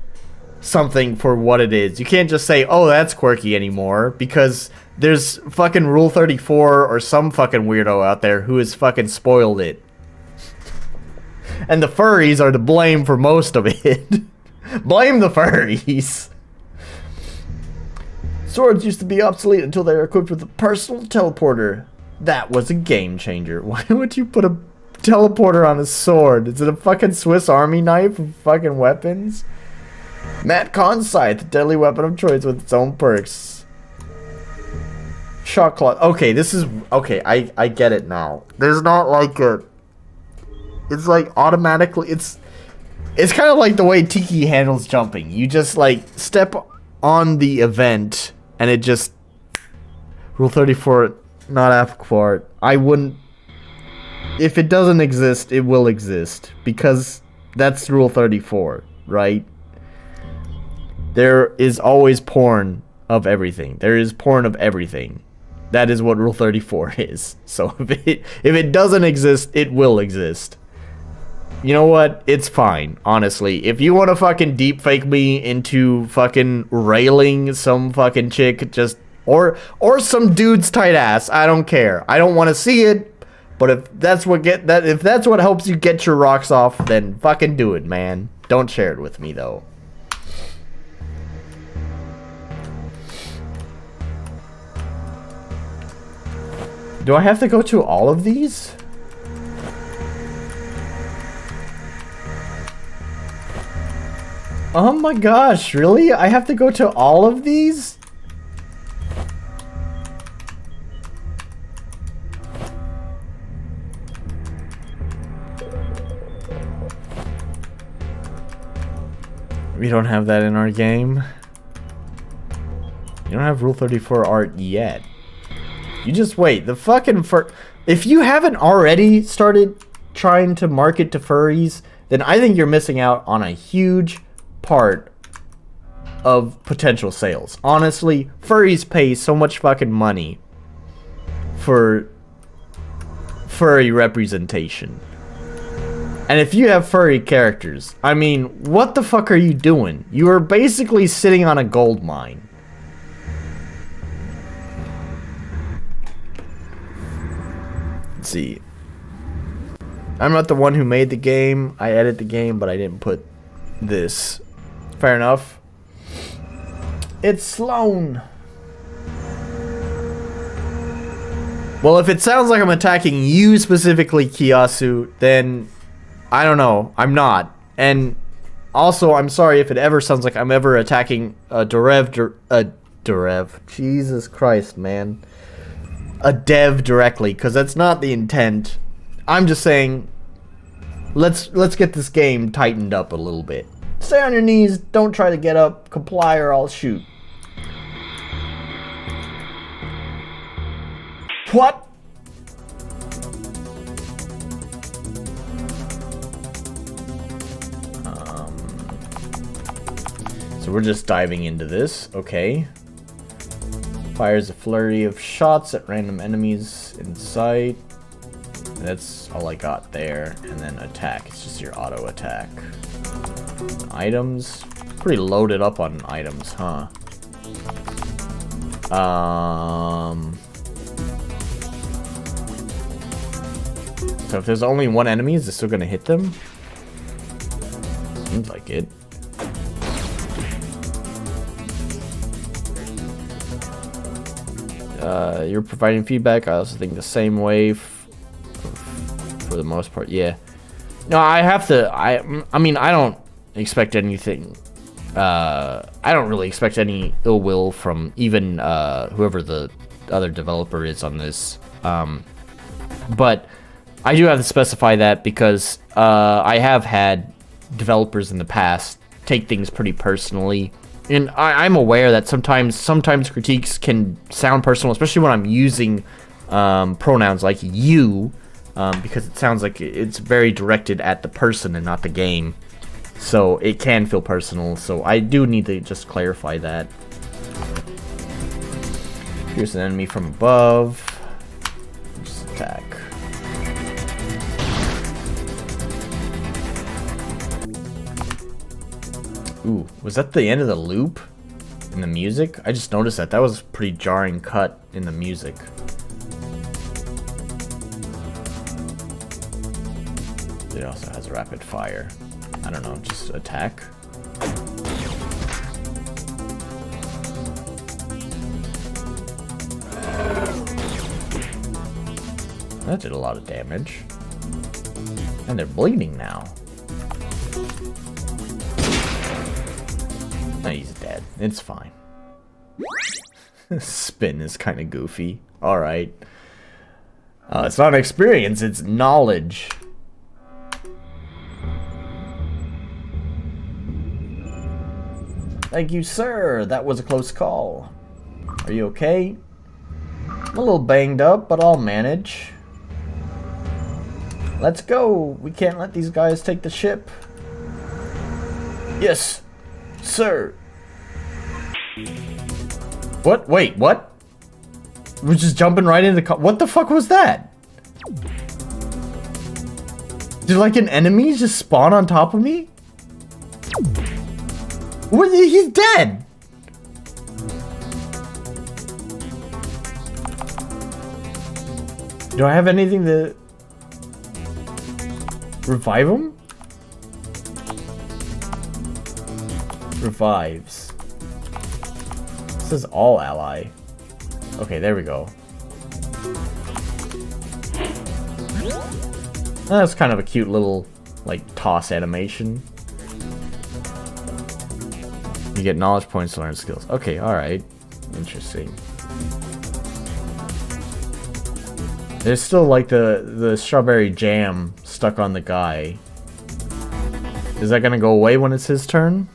something for what it is. You can't just say, oh, that's quirky anymore, because there's fucking Rule 34 or some fucking weirdo out there who has fucking spoiled it. And the furries are to blame for most of it. Blame the furries. Swords used to be obsolete until they were equipped with a personal teleporter. That was a game changer. Why would you put a teleporter on a sword? Is it a fucking Swiss Army knife of fucking weapons? Matt Con's scythe, the deadly weapon of choice with its own perks. Shock cloth. Okay, this is... Okay, I get it now. There's not like a... It's like automatically... It's kind of like the way Tiki handles jumping. You just like step on the event and it just... Rule 34... Not applicable. I wouldn't... If it doesn't exist, it will exist. Because that's Rule 34, right? There is always porn of everything. There is porn of everything. That is what Rule 34 is. So if it doesn't exist, it will exist. You know what? It's fine, honestly. If you want to fucking deepfake me into fucking railing some fucking chick, just... Or some dude's tight ass. I don't care. I don't want to see it. But if that's what helps you get your rocks off, then fucking do it, man. Don't share it with me though. Do I have to go to all of these? Oh my gosh, really? I have to go to all of these? We don't have that in our game. You don't have Rule 34 art yet. You just wait. The fucking if you haven't already started trying to market to furries, then I think you're missing out on a huge part of potential sales. Honestly, furries pay so much fucking money for furry representation. And if you have furry characters, I mean, what the fuck are you doing? You are basically sitting on a gold mine. Let's see. I'm not the one who made the game. I edit the game, but I didn't put this. Fair enough. It's Sloan. Well, if it sounds like I'm attacking you specifically, Kiyasu, then I don't know. I'm not. And also, I'm sorry if it ever sounds like I'm ever attacking a Jesus Christ, man. A dev directly, because that's not the intent. I'm just saying, let's get this game tightened up a little bit. Stay on your knees. Don't try to get up. Comply or I'll shoot. What? So we're just diving into this. Okay. Fires a flurry of shots at random enemies in sight. That's all I got there. And then attack. It's just your auto attack. Items. Pretty loaded up on items, huh? So if there's only one enemy, is this still gonna hit them? Seems like it. You're providing feedback. I also think the same way for the most part. Yeah. No, I have to. I mean, I don't expect anything. I don't really expect any ill will from even whoever the other developer is on this. But I do have to specify that because I have had developers in the past take things pretty personally. And I'm aware that sometimes critiques can sound personal, especially when I'm using pronouns like you, because it sounds like it's very directed at the person and not the game. So it can feel personal, so I do need to just clarify that. Here's an enemy from above. Just attack. Ooh, was that the end of the loop in the music? I just noticed that. That was a pretty jarring cut in the music. It also has rapid fire. I don't know, just attack. That did a lot of damage. And they're bleeding now. No, he's dead. It's fine. Spin is kind of goofy. Alright. It's not experience, it's knowledge. Thank you, sir. That was a close call. Are you okay? I'm a little banged up, but I'll manage. Let's go. We can't let these guys take the ship. Yes, sir. What? Wait, what? We're just jumping right into the what the fuck was that? Did like an enemy just spawn on top of me? What? He's dead. Do I have anything to revive him? Revives. This says all ally. Okay, there we go. That's kind of a cute little, like, toss animation. You get knowledge points to learn skills. Okay, alright. Interesting. There's still, like, the strawberry jam stuck on the guy. Is that gonna go away when it's his turn?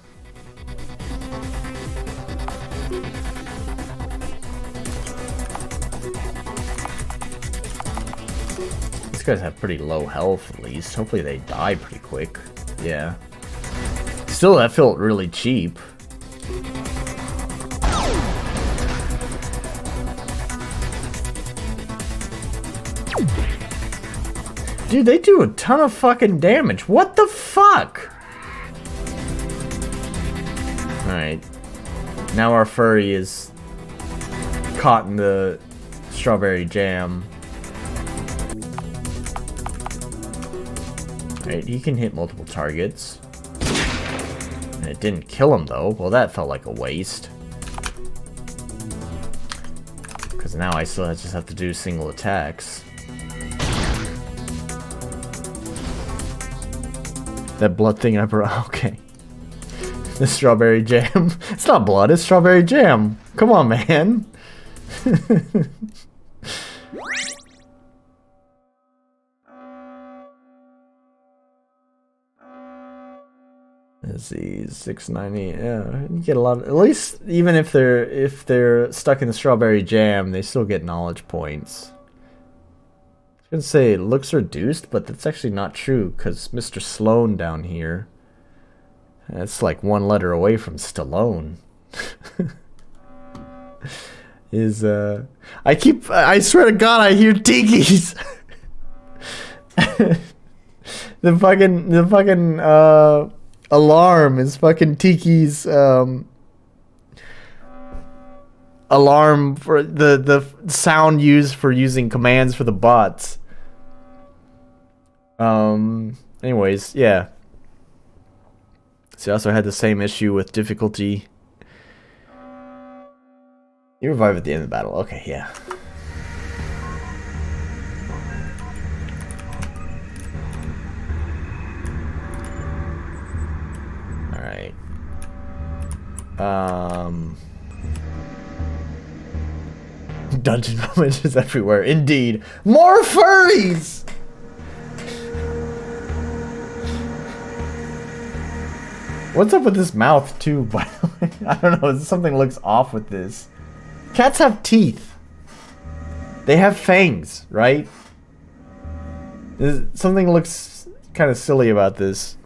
These guys have pretty low health, at least. Hopefully they die pretty quick. Yeah. Still, that felt really cheap. Dude, they do a ton of fucking damage. What the fuck? Alright. Now our furry is caught in the strawberry jam. Alright, he can hit multiple targets. And it didn't kill him though. Well, that felt like a waste. Because now I still just have to do single attacks. That blood thing I brought. Okay. The strawberry jam. It's not blood, it's strawberry jam. Come on, man. Let's see, 690. Yeah, you get a lot. At least, even if they're stuck in the strawberry jam, they still get knowledge points. I was gonna say looks reduced, but that's actually not true because Mr. Sloan down here, that's like one letter away from Stallone. Is I swear to God, I hear Tiki's. the fucking alarm is fucking Tiki's alarm for the sound used for using commands for the bots. Anyways, yeah. So I also had the same issue with difficulty. You revive at the end of the battle. Okay, yeah. Alright. Dungeon moments everywhere. Indeed. More furries! What's up with this mouth, too, by the way? I don't know. Something looks off with this. Cats have teeth. They have fangs, right? Something looks kind of silly about this.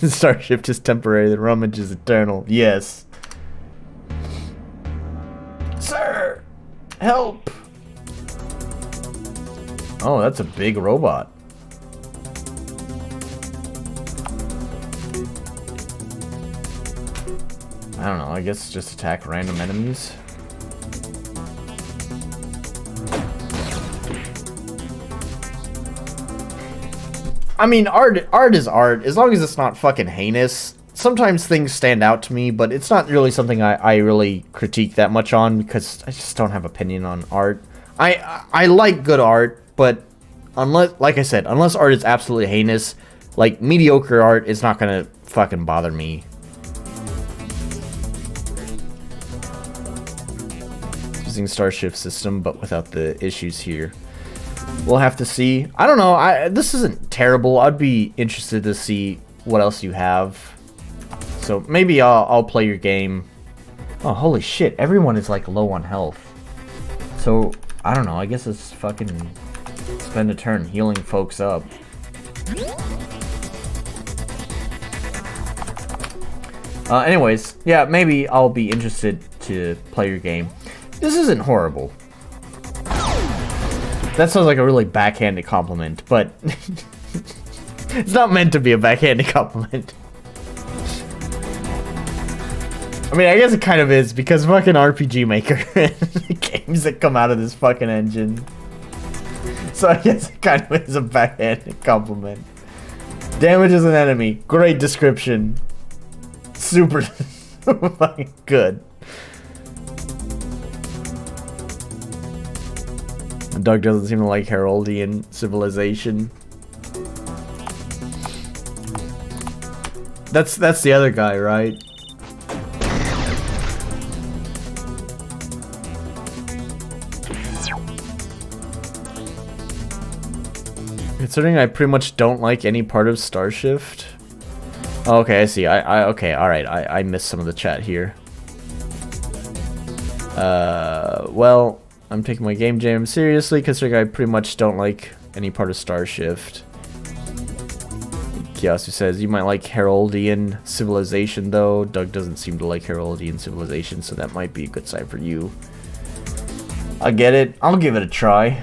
Starship is temporary. The rummage is eternal. Yes. Sir! Help! Oh, that's a big robot. I don't know, I guess just attack random enemies. I mean, art is art, as long as it's not fucking heinous. Sometimes things stand out to me, but it's not really something I really critique that much on, because I just don't have opinion on art. I like good art, but unless, like I said, unless art is absolutely heinous, like mediocre art is not gonna fucking bother me. Using Starship system, but without the issues here. We'll have to see. I don't know. This isn't terrible. I'd be interested to see what else you have. So maybe I'll play your game. Oh, holy shit. Everyone is like low on health. So, I don't know. I guess let's fucking spend a turn healing folks up. Anyways, yeah, maybe I'll be interested to play your game. This isn't horrible. That sounds like a really backhanded compliment, but it's not meant to be a backhanded compliment. I mean, I guess it kind of is, because fucking RPG Maker the games that come out of this fucking engine. So I guess it kind of is a backhanded compliment. Damages an enemy. Great description. Super fucking good. Doug doesn't seem to like Heraldian civilization. That's the other guy, right? Considering I pretty much don't like any part of Starshift. Oh, okay, I see. Okay, alright. I missed some of the chat here. Well, I'm taking my game jam seriously, considering I pretty much don't like any part of Starshift. Kiasu says, you might like Heraldian civilization, though. Doug doesn't seem to like Heraldian civilization, so that might be a good sign for you. I get it. I'll give it a try.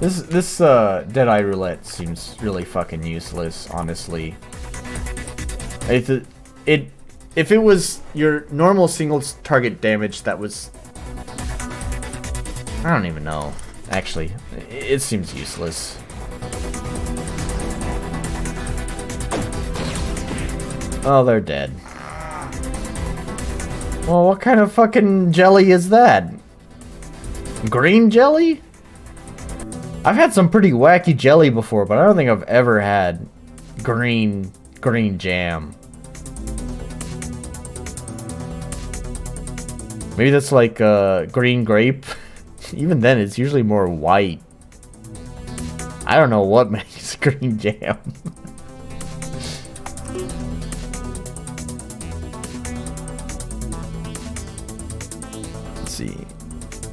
This Deadeye Roulette seems really fucking useless, honestly. If it was your normal single target damage, that was... I don't even know. Actually, it seems useless. Oh, they're dead. Well, what kind of fucking jelly is that? Green jelly? I've had some pretty wacky jelly before, but I don't think I've ever had green jam. Maybe that's like green grape. Even then, it's usually more white. I don't know what makes green jam. Let's see.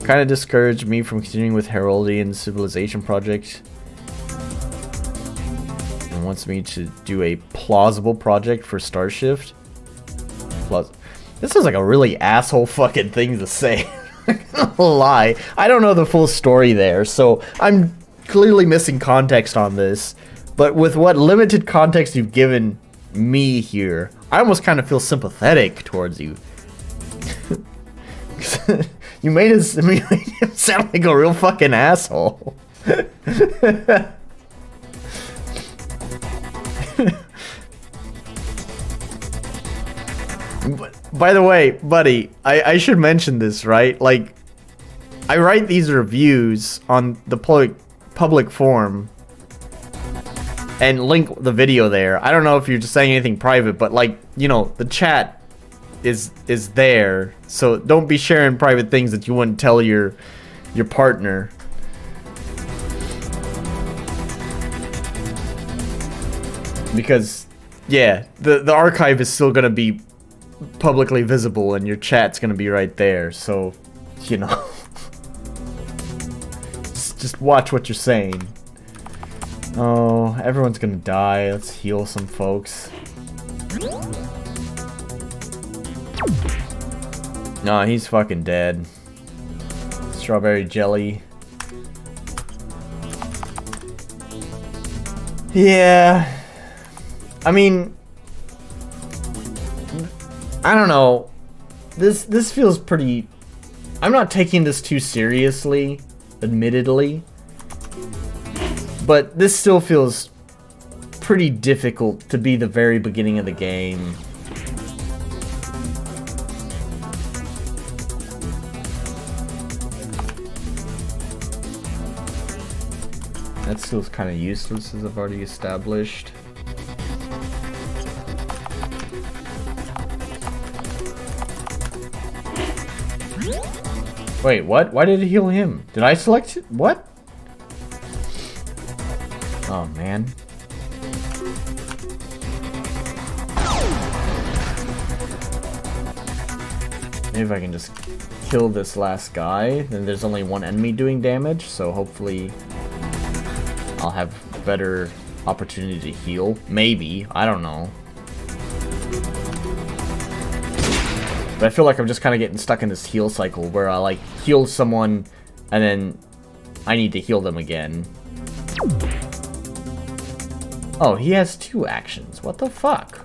Kind of discouraged me from continuing with Heraldian Civilization project. And wants me to do a plausible project for Starshift. This is like a really asshole fucking thing to say. Lie. I don't know the full story there, so I'm clearly missing context on this. But with what limited context you've given me here, I almost kind of feel sympathetic towards you. You made him sound like a real fucking asshole. By the way, buddy, I should mention this, right? Like, I write these reviews on the public forum and link the video there. I don't know if you're just saying anything private, but like, you know, the chat is there, so don't be sharing private things that you wouldn't tell your partner. Because yeah, the archive is still gonna be publicly visible and your chat's gonna be right there, so you know. just watch what you're saying. Oh, everyone's gonna die. Let's heal some folks. No, he's fucking dead. Strawberry jelly. Yeah. I mean, I don't know. This feels pretty... I'm not taking this too seriously, admittedly. But this still feels pretty difficult to be the very beginning of the game. That still kind of useless, as I've already established. Wait, what? Why did it heal him? Did I select it? What? Oh, man. Maybe if I can just kill this last guy, then there's only one enemy doing damage, so hopefully I'll have better opportunity to heal. Maybe. I don't know. But I feel like I'm just kind of getting stuck in this heal cycle where I like heal someone and then I need to heal them again. Oh, he has 2 actions. What the fuck?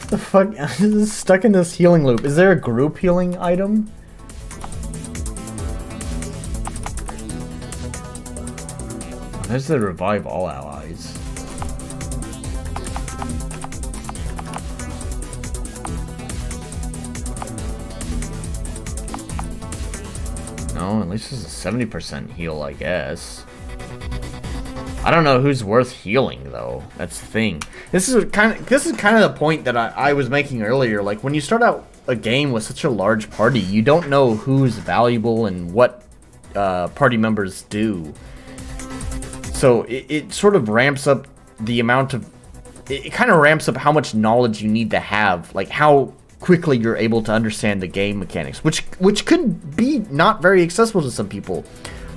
The fuck? I'm just stuck in this healing loop. Is there a group healing item?
There's the revive all allies. No, at least it's a 70% heal, I guess. I don't know who's worth healing though. That's the thing. This is kind of the point that I was making earlier. Like when you start out a game with such a large party, you don't know who's valuable and what party members do. So it sort of ramps up the amount of. It kind of ramps up how much knowledge you need to have, like how quickly you're able to understand the game mechanics, which could be not very accessible to some people.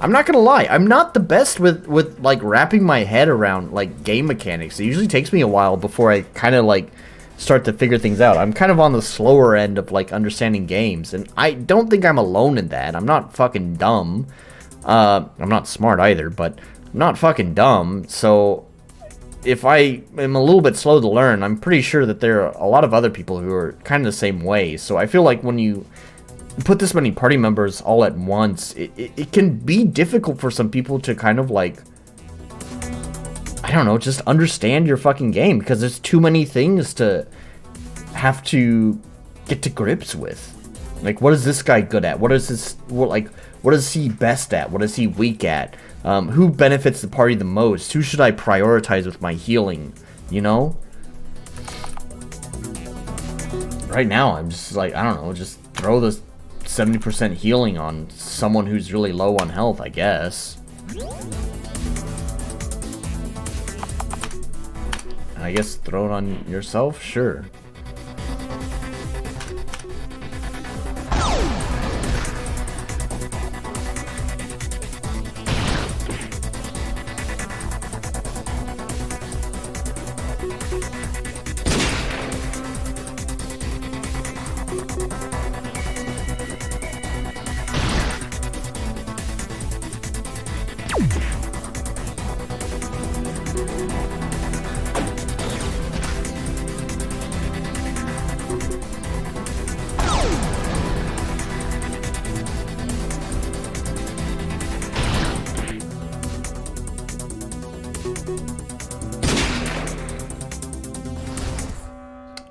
I'm not gonna lie, I'm not the best with like wrapping my head around like game mechanics. It usually takes me a while before I kind of like start to figure things out. I'm kind of on the slower end of like understanding games, and I don't think I'm alone in that. I'm not fucking dumb. I'm not smart either, but I'm not fucking dumb. So if I am a little bit slow to learn, I'm pretty sure that there are a lot of other people who are kind of the same way. So I feel like when you put this many party members all at once, it can be difficult for some people to kind of like, I don't know, just understand your fucking game, because there's too many things to have to get to grips with. Like, what is this guy good at? What is this, what is he best at? What is he weak at? Who benefits the party the most? Who should I prioritize with my healing? You know? Right now, I'm just like, I don't know, just throw this 70% healing on someone who's really low on health, I guess. I guess throw it on yourself? Sure.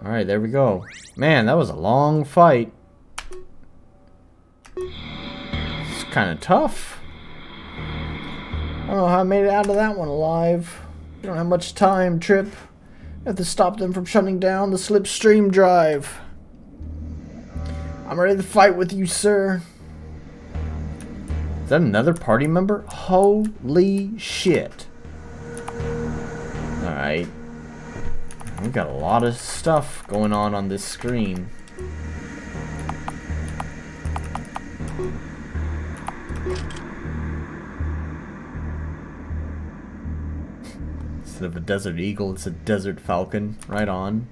Alright, there we go. Man, that was a long fight. It's kind of tough. I don't know how I made it out of that one alive. We don't have much time, Trip. I have to stop them from shutting down the slipstream drive. I'm ready to fight with you, sir. Is that another party member? Holy shit. Alright. We've got a lot of stuff going on this screen. Instead of a desert eagle, it's a desert falcon. Right on.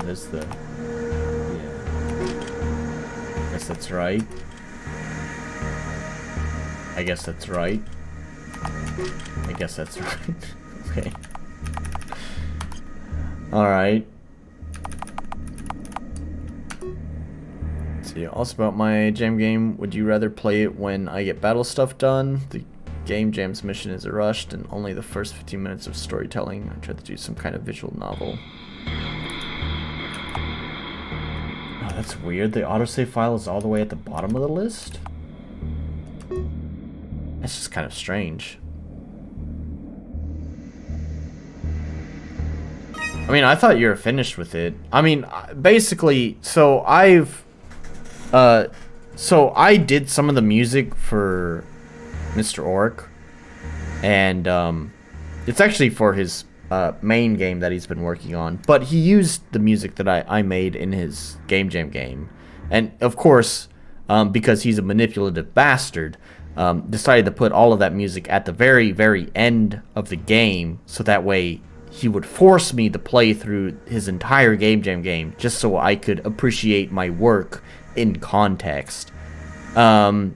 There's the... yeah. Guess that's right. I guess that's right. I guess that's right. Okay. Alright. See, also about my jam game, would you rather play it when I get battle stuff done? The game jam's mission is rushed and only the first 15 minutes of storytelling. I tried to do some kind of visual novel. Oh, that's weird. The autosave file is all the way at the bottom of the list? That's just kind of strange. I mean, I thought you were finished with it. I mean, basically, so I did some of the music for Mr. Orc, and it's actually for his main game that he's been working on, but he used the music that I made in his Game Jam game, and of course, because he's a manipulative bastard, decided to put all of that music at the very, very end of the game, so that way he would force me to play through his entire Game Jam game just so I could appreciate my work in context. So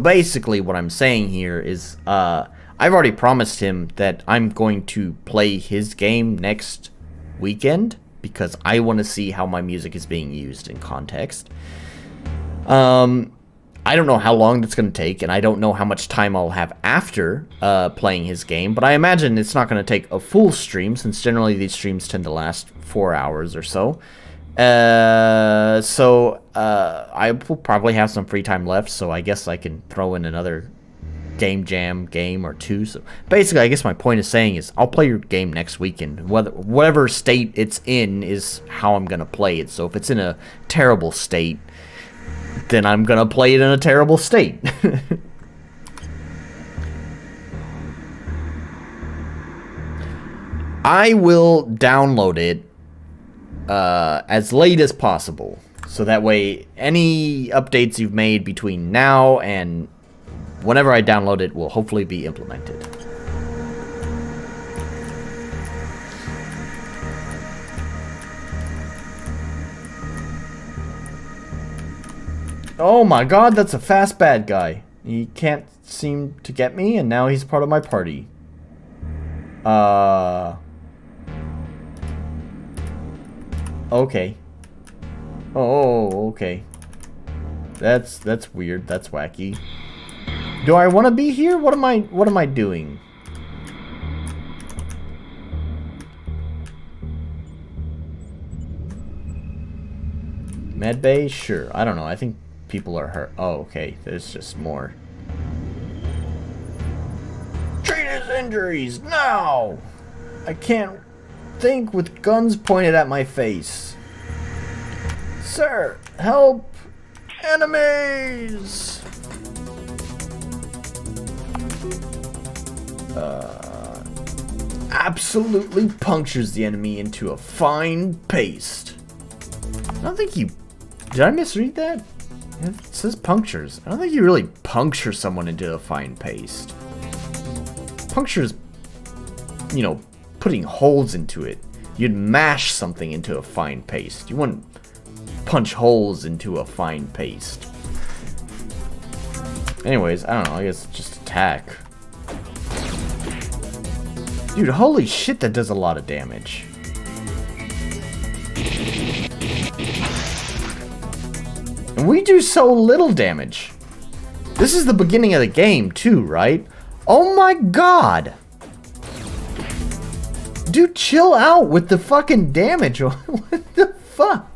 basically what I'm saying here is I've already promised him that I'm going to play his game next weekend because I want to see how my music is being used in context. I don't know how long that's going to take, and I don't know how much time I'll have after playing his game, but I imagine it's not going to take a full stream, since generally these streams tend to last 4 hours or so. I will probably have some free time left, so I guess I can throw in another Game Jam game or two. So basically, I guess my point is saying is I'll play your game next weekend. Whatever state it's in is how I'm going to play it. So if it's in a terrible state, then I'm gonna play it in a terrible state. I will download it as late as possible, so that way any updates you've made between now and whenever I download it will hopefully be implemented. Oh my god, that's a fast bad guy. He can't seem to get me, and now he's part of my party. Okay. Oh, okay. That's weird. That's wacky. Do I want to be here? What am I doing? Medbay? Sure. I don't know. I think people are hurt. Oh, okay. There's just more. Treat his injuries now! I can't think with guns pointed at my face. Sir, help! Enemies! Absolutely punctures the enemy into a fine paste. I don't think you... Did I misread that? It says punctures. I don't think you really puncture someone into a fine paste. Punctures, you know, putting holes into it. You'd mash something into a fine paste. You wouldn't punch holes into a fine paste. Anyways, I don't know. I guess just attack. Dude, holy shit, that does a lot of damage. And we do so little damage. This is the beginning of the game, too, right? Oh my god! Dude, chill out with the fucking damage. What the fuck?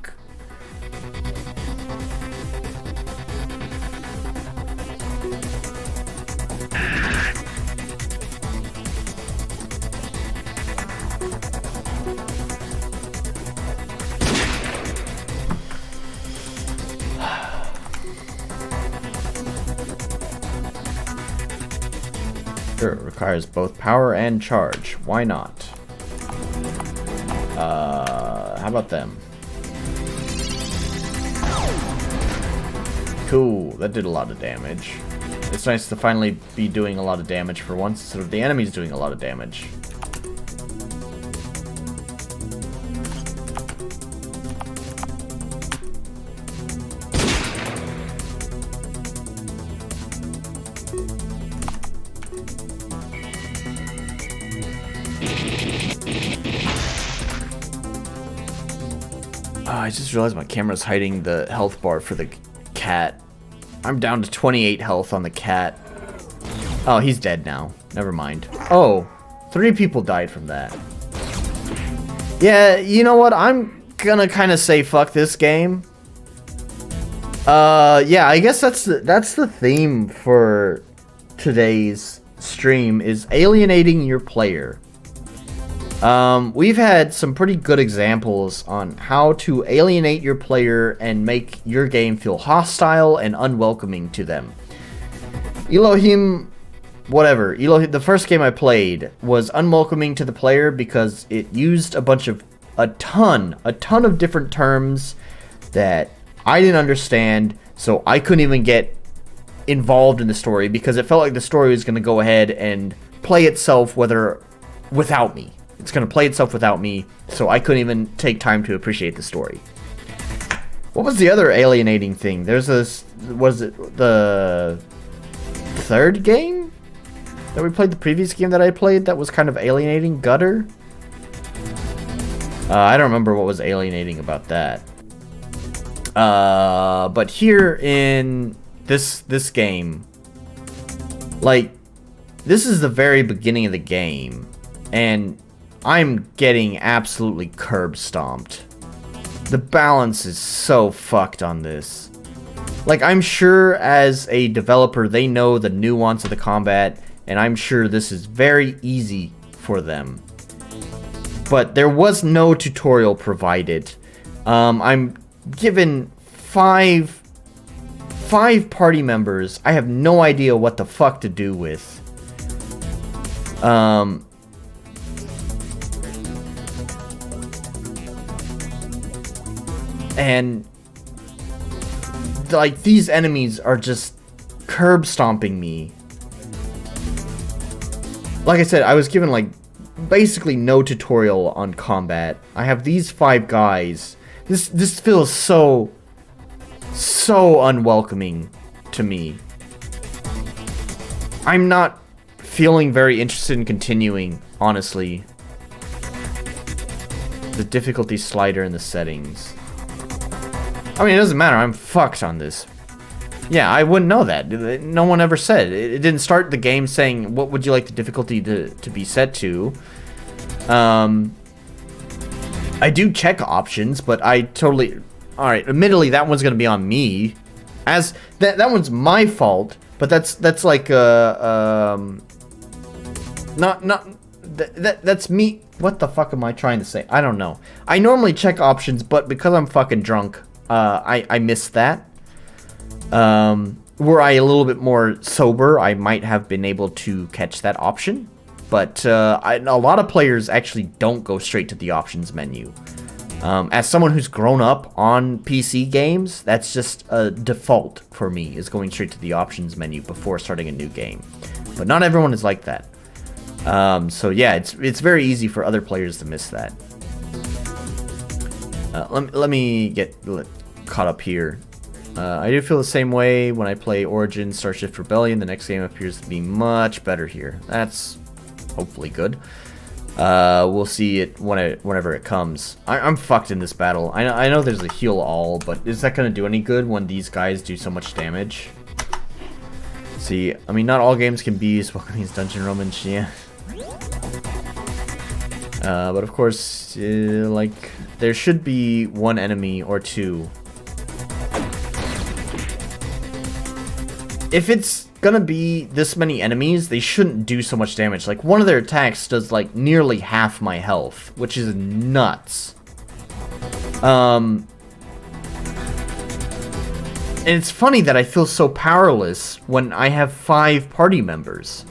It requires both power and charge. Why not? How about them? Cool, that did a lot of damage. It's nice to finally be doing a lot of damage for once, instead of the enemies doing a lot of damage. I just realized my camera's hiding the health bar for the cat. I'm down to 28 health on the cat. Oh, he's dead now. Never mind. Oh, 3 people died from that. Yeah, you know what? I'm gonna kind of say fuck this game. Yeah, I guess that's the theme for today's stream, is alienating your player. We've had some pretty good examples on how to alienate your player and make your game feel hostile and unwelcoming to them. Elohim, whatever. Elohim, the first game I played was unwelcoming to the player because it used a ton of different terms that I didn't understand, so I couldn't even get involved in the story because it felt like the story was going to go ahead and play itself whether without me. It's going to play itself without me, so I couldn't even take time to appreciate the story. What was the other alienating thing? There's this... Was it the third game that we played? The previous game that I played that was kind of alienating? Gutter? I don't remember what was alienating about that. But here in this game, like, this is the very beginning of the game, and I'm getting absolutely curb stomped. The balance is so fucked on this. Like, I'm sure as a developer, they know the nuance of the combat, and I'm sure this is very easy for them. But there was no tutorial provided. I'm given five party members I have no idea what the fuck to do with. And like, these enemies are just curb stomping me. Like I said, I was given like basically no tutorial on combat. I have these 5 guys. This feels so unwelcoming to me. I'm not feeling very interested in continuing, honestly. The difficulty slider in the settings. I mean, it doesn't matter. I'm fucked on this. Yeah, I wouldn't know that. No one ever said. It didn't start the game saying, what would you like the difficulty to be set to? I do check options, but I totally... Alright, admittedly, that one's gonna be on me. As that one's my fault, but that's like that's me. What the fuck am I trying to say? I don't know. I normally check options, but because I'm fucking drunk, I missed that. Were I a little bit more sober, I might have been able to catch that option. But a lot of players actually don't go straight to the options menu. As someone who's grown up on PC games, that's just a default for me, is going straight to the options menu before starting a new game. But not everyone is like that. So yeah, it's very easy for other players to miss that. Let me get caught up here. I do feel the same way when I play Origins, Starshift Rebellion. The next game appears to be much better here. That's hopefully good. We'll see it whenever it comes. I'm fucked in this battle. I know there's a heal all, but is that gonna do any good when these guys do so much damage? See, I mean, not all games can be as welcoming as Dungeon Romans, yeah. But of course, like, there should be one enemy or two. If it's gonna be this many enemies, they shouldn't do so much damage. Like, one of their attacks does like nearly half my health, which is nuts. And it's funny that I feel so powerless when I have 5 party members.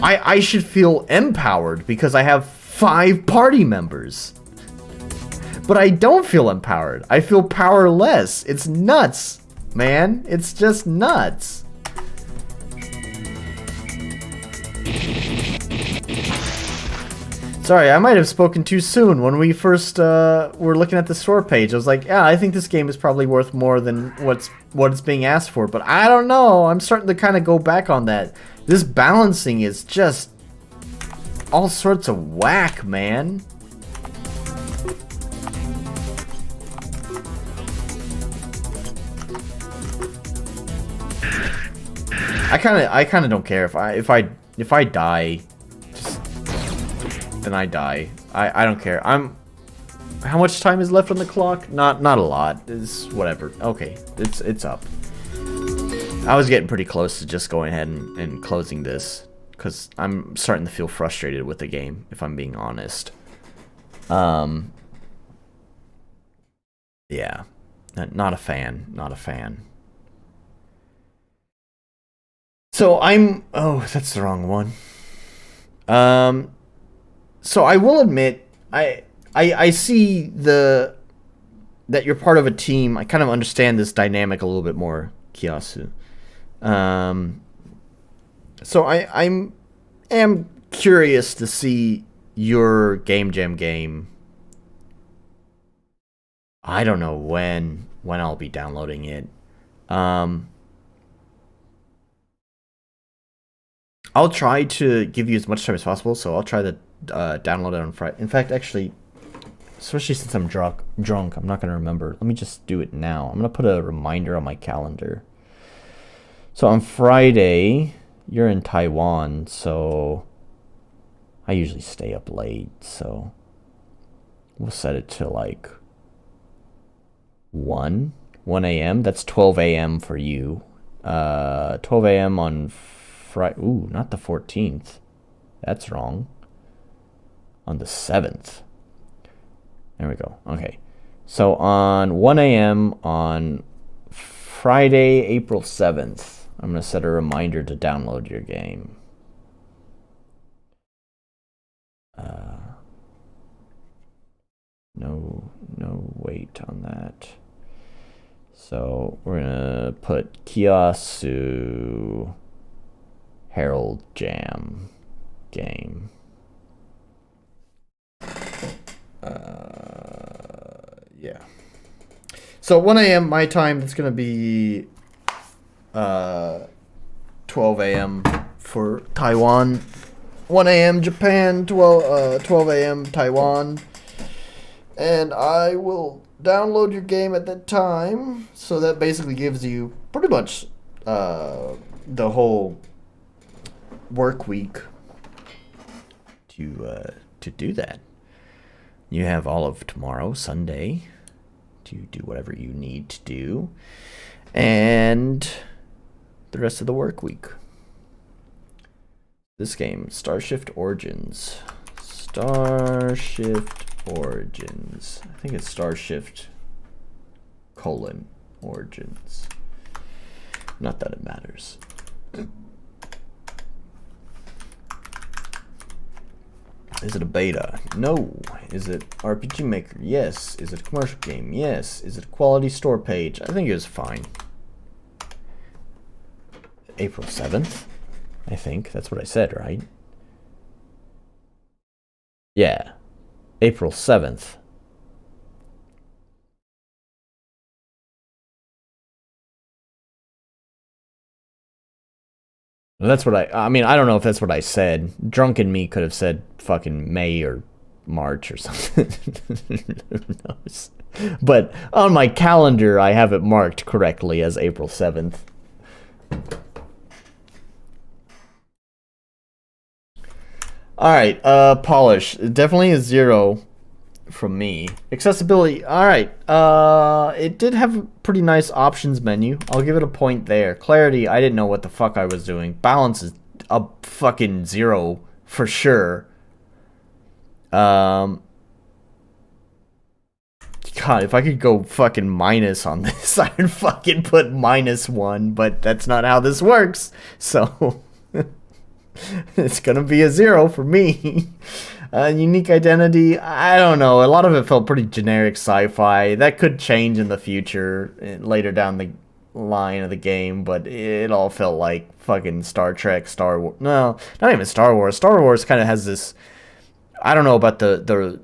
I should feel empowered because I have 5 party members. But I don't feel empowered. I feel powerless. It's nuts, man. It's just nuts. Sorry, I might have spoken too soon. When we first were looking at the store page, I was like, yeah, I think this game is probably worth more than what it's being asked for. But I don't know. I'm starting to kind of go back on that. This balancing is just all sorts of whack, man. I kind of don't care if I die. Then I die. I don't care. How much time is left on the clock? Not a lot. It's whatever. Okay, it's up. I was getting pretty close to just going ahead and closing this because I'm starting to feel frustrated with the game, if I'm being honest. Yeah, not a fan. Not a fan. So oh, that's the wrong one. So I will admit, I see that you're part of a team. I kind of understand this dynamic a little bit more, Kiyasu. So I am curious to see your Game Jam game. I don't know when I'll be downloading it. I'll try to give you as much time as possible, so I'll try to download it on Friday. In fact, actually, especially since I'm drunk, I'm not going to remember. Let me just do it now. I'm going to put a reminder on my calendar. So on Friday, you're in Taiwan, so I usually stay up late, so we'll set it to like 1 a.m. That's 12 a.m. for you. 12 a.m. on Friday. Ooh, not the 14th. That's wrong. On the 7th. There we go. Okay. So on 1 a.m. on Friday, April 7th, I'm going to set a reminder to download your game. No wait on that. So we're going to put Kiyasu Herald Jam game. Yeah. So 1 a.m. my time, it's going to be 12 a.m. for Taiwan. 1 a.m. Japan, 12 a.m. Taiwan. And I will download your game at that time. So that basically gives you pretty much the whole work week to do that. You have all of tomorrow, Sunday, to do whatever you need to do. And the rest of the work week. This game, Starshift Origins. Starshift Origins. I think it's Starshift : Origins. Not that it matters. Is it a beta? No. Is it RPG Maker? Yes. Is it a commercial game? Yes. Is it a quality store page? I think it was fine. April 7th? I think. That's what I said, right? Yeah. April 7th. That's what I mean, I don't know if that's what I said. Drunken me could have said fucking May or March or something. Who knows? But on my calendar, I have it marked correctly as April 7th. Alright, polish. Definitely a 0 from me. Accessibility, alright. It did have a pretty nice options menu. I'll give it a point there. Clarity, I didn't know what the fuck I was doing. Balance is a fucking 0 for sure. God, if I could go fucking minus on this, I would fucking put -1, but that's not how this works. So it's gonna be a 0 for me. Unique identity, I don't know. A lot of it felt pretty generic sci-fi. That could change in the future, later down the line of the game, but it all felt like fucking Star Trek, Star Wars. No, not even Star Wars. Star Wars kind of has this. I don't know about the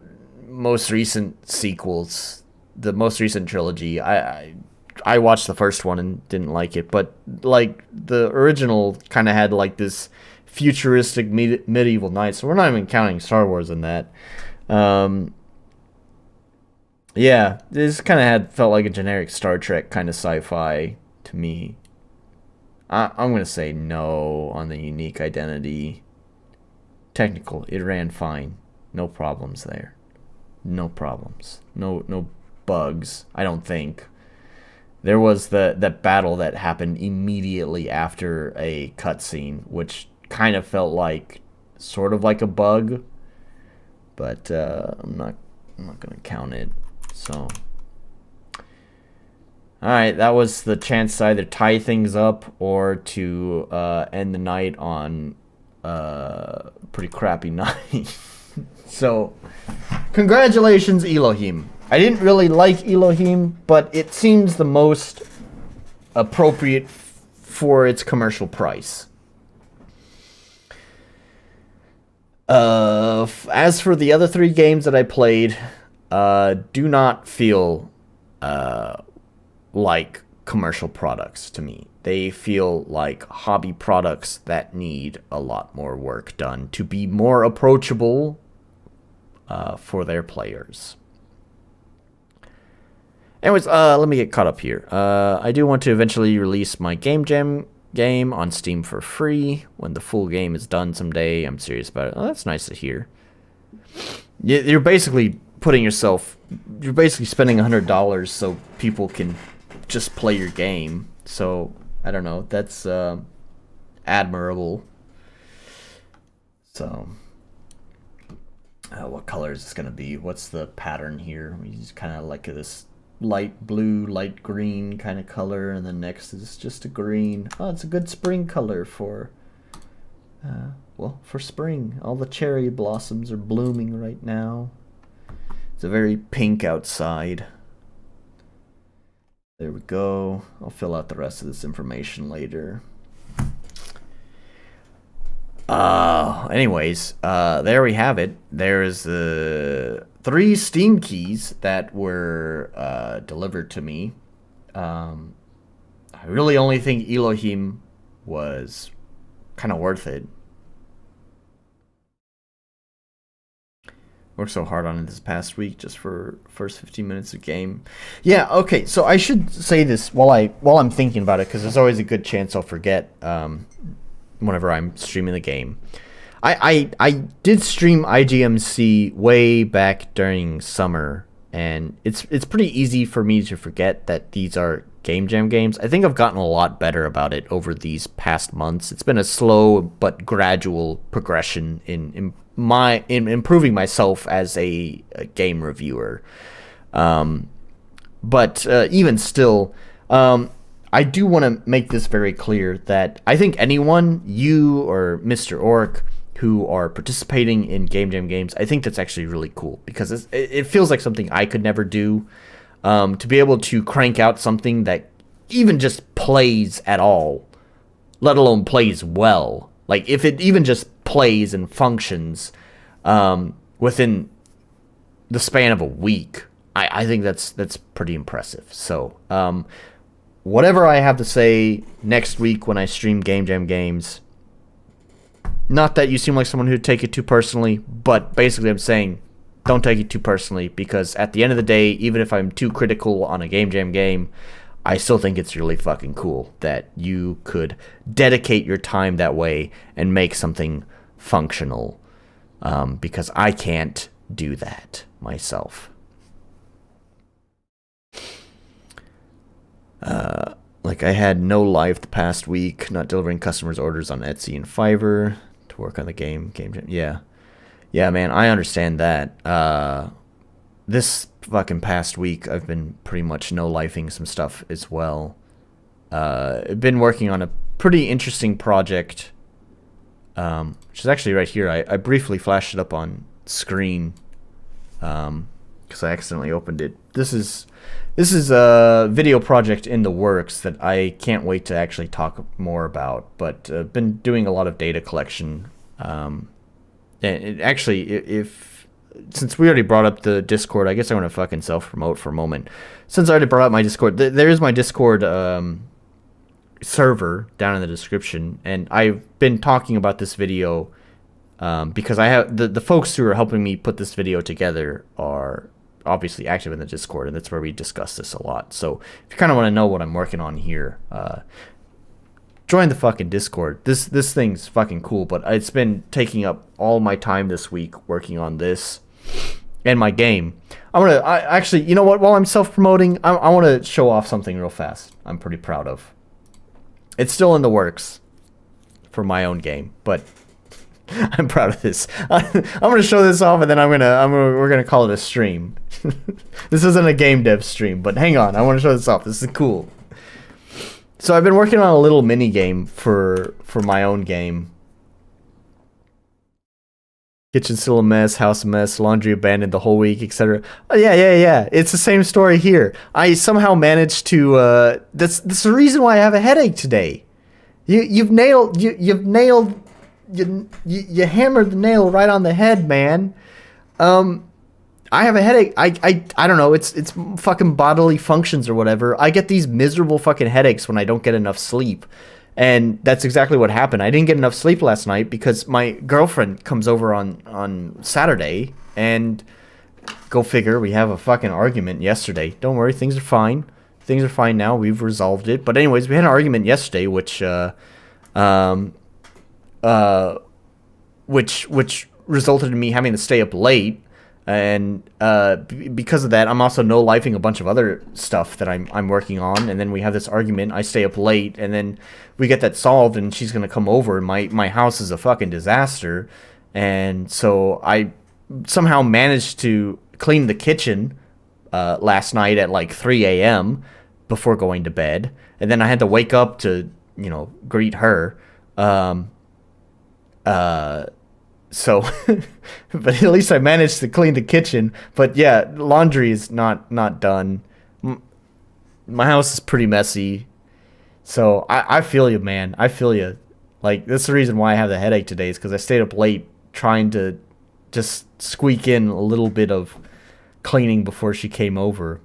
most recent sequels, the most recent trilogy. I watched the first one and didn't like it, but like the original kind of had like this futuristic medieval knights, so we're not even counting Star Wars in that. Yeah, this kind of felt like a generic Star Trek kind of sci-fi to me. I'm gonna say no on the unique identity. Technical, it ran fine, no problems there, no problems, no bugs. I don't think. There was that battle that happened immediately after a cutscene, which kind of felt like sort of like a bug, but I'm not gonna count it. So alright, that was the chance to either tie things up or to end the night on a pretty crappy night. So congratulations, Elohim. I didn't really like Elohim, but it seems the most appropriate for its commercial price. As for the other 3 games that I played, do not feel like commercial products to me. They feel like hobby products that need a lot more work done to be more approachable for their players. Anyways, let me get caught up here. I do want to eventually release my Game Jam game on Steam for free when the full game is done someday. I'm serious about it. Oh, that's nice to hear. You're basically putting yourself... You're basically spending $100 so people can just play your game. So, I don't know. That's admirable. So... what color is this going to be? What's the pattern here? We just kind of like this light blue, light green kind of color, and then next is just a green. Oh, it's a good spring color for, well, for spring. All the cherry blossoms are blooming right now. It's a very pink outside. There we go. I'll fill out the rest of this information later. Anyways, there we have it. There's the 3 Steam keys that were delivered to me. I really only think Elohim was kind of worth it. Worked so hard on it this past week just for first 15 minutes of game. Yeah, okay, so I should say this while I'm thinking about it, because there's always a good chance I'll forget whenever I'm streaming the game. I did stream IGMC way back during summer, and it's pretty easy for me to forget that these are Game Jam games. I think I've gotten a lot better about it over these past months. It's been a slow but gradual progression in improving myself as a game reviewer. But even still, I do want to make this very clear that I think anyone, you or Mr. Orc, who are participating in Game Jam games, I think that's actually really cool, because it feels like something I could never do. To be able to crank out something that even just plays at all, let alone plays well. Like, if it even just plays and functions within the span of a week, I think that's pretty impressive. So, whatever I have to say next week when I stream Game Jam games, not that you seem like someone who'd take it too personally, but basically I'm saying don't take it too personally, because at the end of the day, even if I'm too critical on a Game Jam game, I still think it's really fucking cool that you could dedicate your time that way and make something functional, because I can't do that myself. Like, I had no life the past week, not delivering customers' orders on Etsy and Fiverr to work on the game. Yeah, man, I understand that. This fucking past week, I've been pretty much no-lifing some stuff as well. I've been working on a pretty interesting project, which is actually right here. I briefly flashed it up on screen because I accidentally opened it. This is a video project in the works that I can't wait to actually talk more about, but I've been doing a lot of data collection. And since we already brought up the Discord, I guess I want to fucking self-promote for a moment. Since I already brought up my Discord, there is my Discord server down in the description, and I've been talking about this video because I have the folks who are helping me put this video together are obviously active in the Discord, and that's where we discuss this a lot. So if you kind of want to know what I'm working on here, join the fucking Discord. This thing's fucking cool, but it's been taking up all my time this week working on this and my game. I actually, you know what? While I'm self-promoting, I want to show off something real fast. I'm pretty proud of. It's still in the works for my own game, but I'm proud of this. I'm gonna show this off, and then we're gonna call it a stream. This isn't a game dev stream, but hang on, I want to show this off. This is cool. So I've been working on a little mini game for my own game. Kitchen still a mess, house a mess, laundry abandoned the whole week, etc. Oh, yeah. It's the same story here. I somehow managed to. That's the reason why I have a headache today. You've nailed you hammered the nail right on the head, man. I have a headache. I don't know. It's fucking bodily functions or whatever. I get these miserable fucking headaches when I don't get enough sleep. And that's exactly what happened. I didn't get enough sleep last night because my girlfriend comes over on Saturday, and go figure, we have a fucking argument yesterday. Don't worry, things are fine. Things are fine now. We've resolved it. But anyways, we had an argument yesterday, which resulted in me having to stay up late. And because of that, I'm also no-lifing a bunch of other stuff that I'm working on. And then we have this argument. I stay up late, and then we get that solved, and she's gonna come over. And my house is a fucking disaster. And so I somehow managed to clean the kitchen last night at like 3 a.m. before going to bed. And then I had to wake up to, greet her. So, but at least I managed to clean the kitchen. But yeah, laundry is not done. My house is pretty messy. So I feel you, man. I feel you. Like, that's the reason why I have the headache today, is because I stayed up late trying to just squeak in a little bit of cleaning before she came over.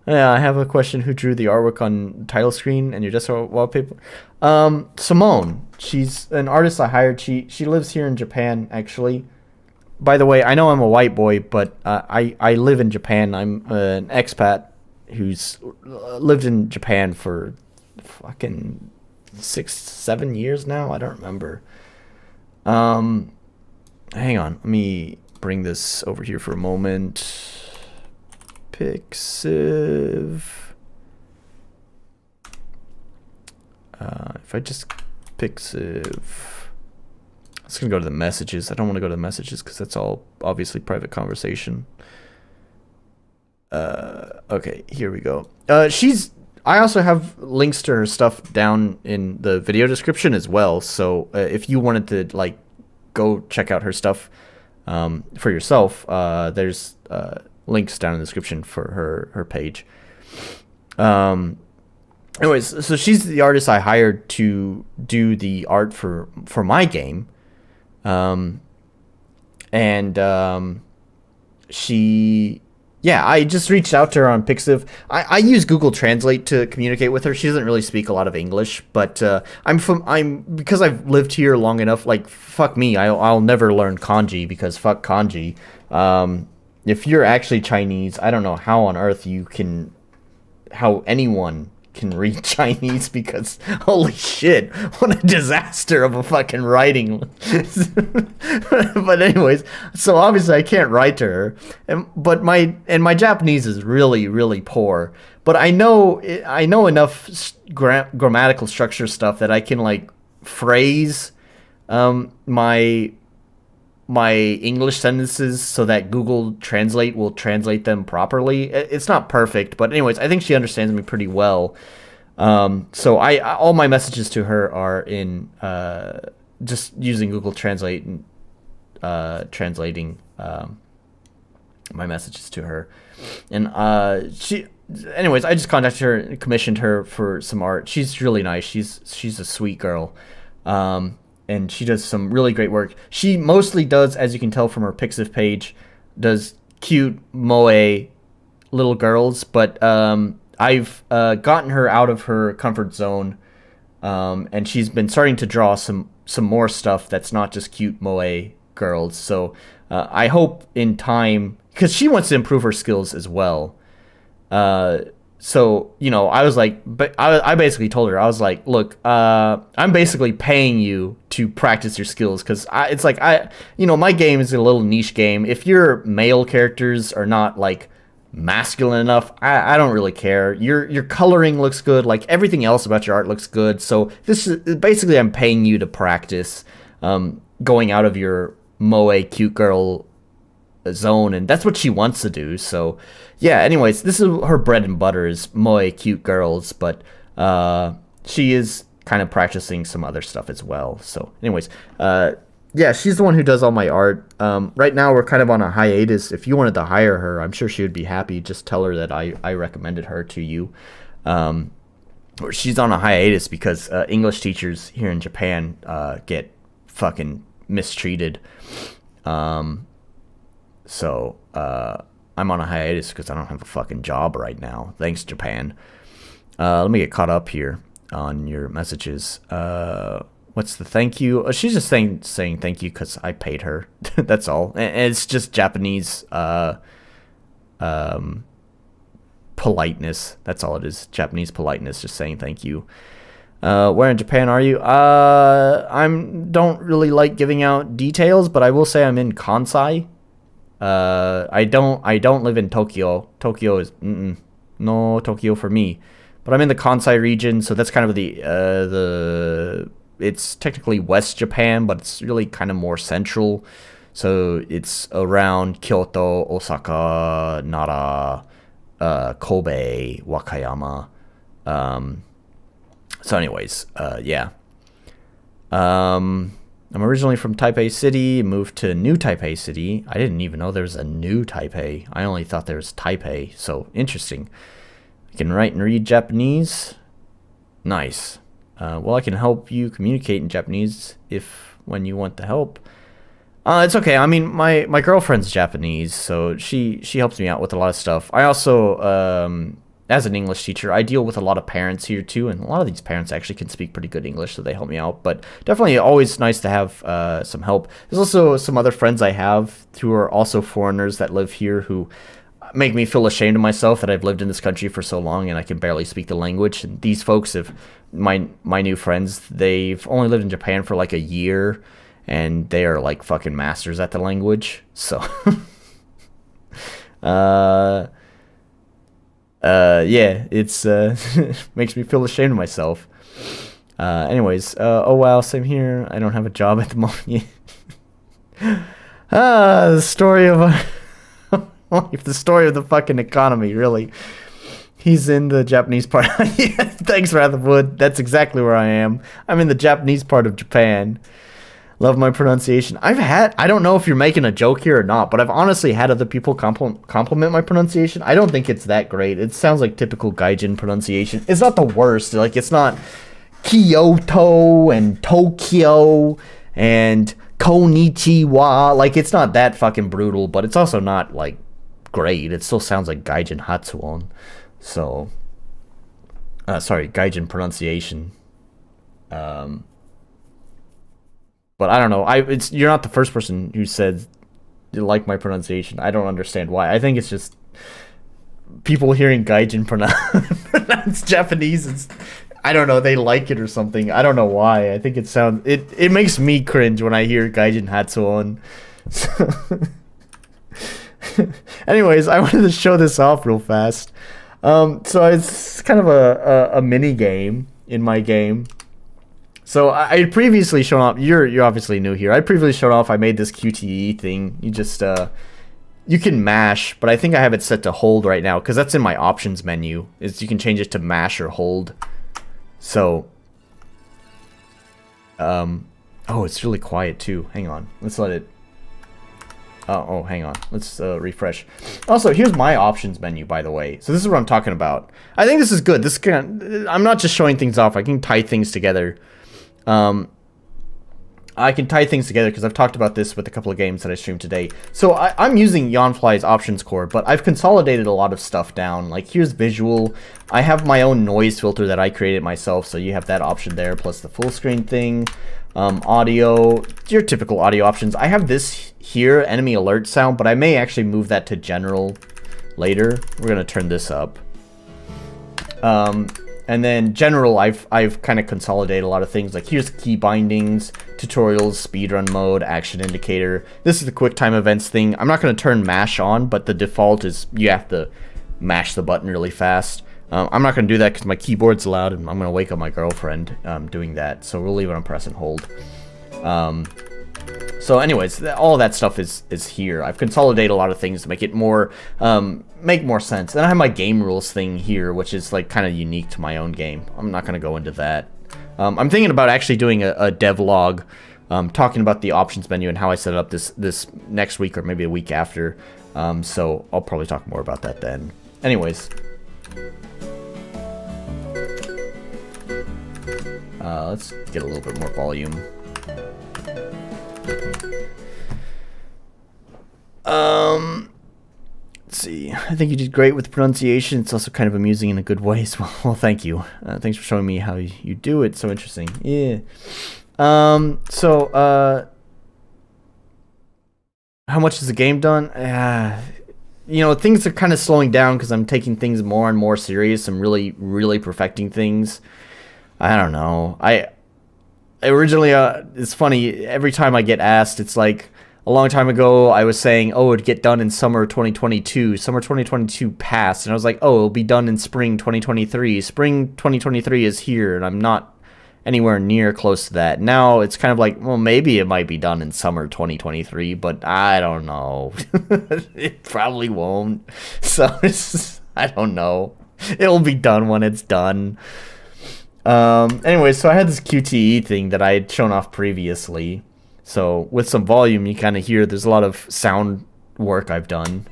Yeah, I have a question. Who drew the artwork on title screen and your desktop wallpaper? Somon. She's an artist I hired. She lives here in Japan, actually. By the way, I know I'm a white boy, but I live in Japan. I'm an expat who's lived in Japan for fucking 6-7 years now. I don't remember. Hang on. Let me bring this over here for a moment. Pixiv. If I just Pixiv, it's gonna go to the messages. I don't want to go to the messages because that's all obviously private conversation. Okay, here we go. I also have links to her stuff down in the video description as well. So if you wanted to go check out her stuff for yourself, there's links down in the description for her page. Anyways, so she's the artist I hired to do the art for my game. I just reached out to her on Pixiv. I use Google Translate to communicate with her. She doesn't really speak a lot of English, but because I've lived here long enough, fuck me, I'll never learn kanji because fuck kanji. If you're actually Chinese, I don't know how anyone can read Chinese, because holy shit, what a disaster of a fucking writing. But anyways, so obviously I can't write to her, but my Japanese is really, really poor. But I know enough grammatical structure stuff that I can phrase my English sentences so that Google Translate will translate them properly. It's not perfect, but anyways, I think she understands me pretty well. So all my messages to her are in just using Google Translate and translating my messages to her. And anyways, I just contacted her and commissioned her for some art. She's really nice. She's a sweet girl. And she does some really great work. She mostly does, as you can tell from her Pixiv page, does cute moe little girls. But I've gotten her out of her comfort zone, and she's been starting to draw some more stuff that's not just cute moe girls. So I hope in time, because she wants to improve her skills as well. So, I was like, but I basically told her, I was like, look, I'm basically paying you to practice your skills, because my game is a little niche game. If your male characters are not masculine enough, I don't really care. Your coloring looks good, everything else about your art looks good. So this is basically, I'm paying you to practice going out of your moe cute girl zone, and that's what she wants to do. So yeah, anyways, this is her bread and butter, is moe cute girls, but she is kind of practicing some other stuff as well. So anyways, yeah, she's the one who does all my art. Right now we're kind of on a hiatus. If you wanted to hire her, I'm sure she would be happy. Just tell her that I recommended her to you. she's on a hiatus because English teachers here in Japan get fucking mistreated. So I'm on a hiatus because I don't have a fucking job right now. Thanks, Japan. Let me get caught up here on your messages. What's the thank you? She's just saying thank you because I paid her. That's all. And it's just Japanese politeness. That's all it is. Japanese politeness, just saying thank you. Where in Japan are you? Don't really like giving out details, but I will say I'm in Kansai. I don't live in Tokyo. Tokyo is no Tokyo for me. But I'm in the Kansai region, so that's kind of it's technically West Japan, but it's really kind of more central. So it's around Kyoto, Osaka, Nara, Kobe, Wakayama. So anyways, yeah. I'm originally from Taipei City, moved to New Taipei City. I didn't even know there was a New Taipei. I only thought there was Taipei, so interesting. I can write and read Japanese. Nice. Well, I can help you communicate in Japanese when you want the help. It's okay. I mean, my girlfriend's Japanese, so she helps me out with a lot of stuff. I also, as an English teacher, I deal with a lot of parents here too, and a lot of these parents actually can speak pretty good English, so they help me out. But definitely always nice to have some help. There's also some other friends I have who are also foreigners that live here who make me feel ashamed of myself that I've lived in this country for so long and I can barely speak the language. And these folks my new friends, they've only lived in Japan for like a year, and they are like fucking masters at the language. So yeah, it's makes me feel ashamed of myself. Anyways, oh wow, same here. I don't have a job at the moment. The story of the story of the fucking economy, really. He's in the Japanese part. Yeah, thanks, Ratherwood. That's exactly where I am. I'm in the Japanese part of Japan. Love my pronunciation. I don't know if you're making a joke here or not, but I've honestly had other people compliment my pronunciation. I don't think it's that great. It sounds like typical Gaijin pronunciation. It's not the worst. Like, it's not Kyoto and Tokyo and Konnichiwa. Like, it's not that fucking brutal, but it's also not, like, great. It still sounds like Gaijin Hatsuon. So, sorry, Gaijin pronunciation. But I don't know. You're not the first person who said you like my pronunciation. I don't understand why. I think it's just people hearing Gaijin pronounce Japanese. I don't know. They like it or something. I don't know why. I think it makes me cringe when I hear Gaijin Hatsuon. Anyways, I wanted to show this off real fast. So it's kind of a mini game in my game. So I previously shown off. You're obviously new here. I previously showed off. I made this QTE thing. You just you can mash, but I think I have it set to hold right now because that's in my options menu. You can change it to mash or hold. So, oh, it's really quiet too. Hang on. Let's let it. Oh, hang on. Let's refresh. Also, here's my options menu, by the way. So this is what I'm talking about. I think this is good. I'm not just showing things off. I can tie things together. I can tie things together because I've talked about this with a couple of games that I streamed today. So I'm using Yawnfly's options core, but I've consolidated a lot of stuff down. Like, here's visual. I have my own noise filter that I created myself, so you have that option there, plus the full screen thing. Audio, your typical audio options. I have this here, enemy alert sound, but I may actually move that to general later. We're gonna turn this up. And then general, I've kind of consolidated a lot of things. Like, here's key bindings, tutorials, speedrun mode, action indicator. This is the quick time events thing. I'm not going to turn mash on, but the default is you have to mash the button really fast. I'm not going to do that because my keyboard's loud, and I'm going to wake up my girlfriend doing that. So we'll leave it on press and hold. So anyways, all that stuff is here. I've consolidated a lot of things to make it more make more sense. And I have my game rules thing here, which is like kind of unique to my own game. I'm not going to go into that. I'm thinking about actually doing a devlog talking about the options menu and how I set it up this next week or maybe a week after. So I'll probably talk more about that then. Anyways. Let's get a little bit more volume. Let's see. I think you did great with pronunciation. It's also kind of amusing in a good way. So, well, thank you. Thanks for showing me how you do it. So interesting. Yeah. How much is the game done? You know, things are kind of slowing down because I'm taking things more and more serious. I'm really, really perfecting things. I don't know. I originally, it's funny. Every time I get asked, it's like a long time ago I was saying, oh, it'd get done in summer 2022. Summer 2022 passed, and I was like, oh, it'll be done in spring 2023. Spring 2023 is here, and I'm not anywhere near close to that. Now it's kind of like, well, maybe it might be done in summer 2023, but I don't know. It probably won't. So I don't know. It'll be done when it's done. Anyway, so I had this QTE thing that I had shown off previously. So with some volume, you kind of hear there's a lot of sound work I've done.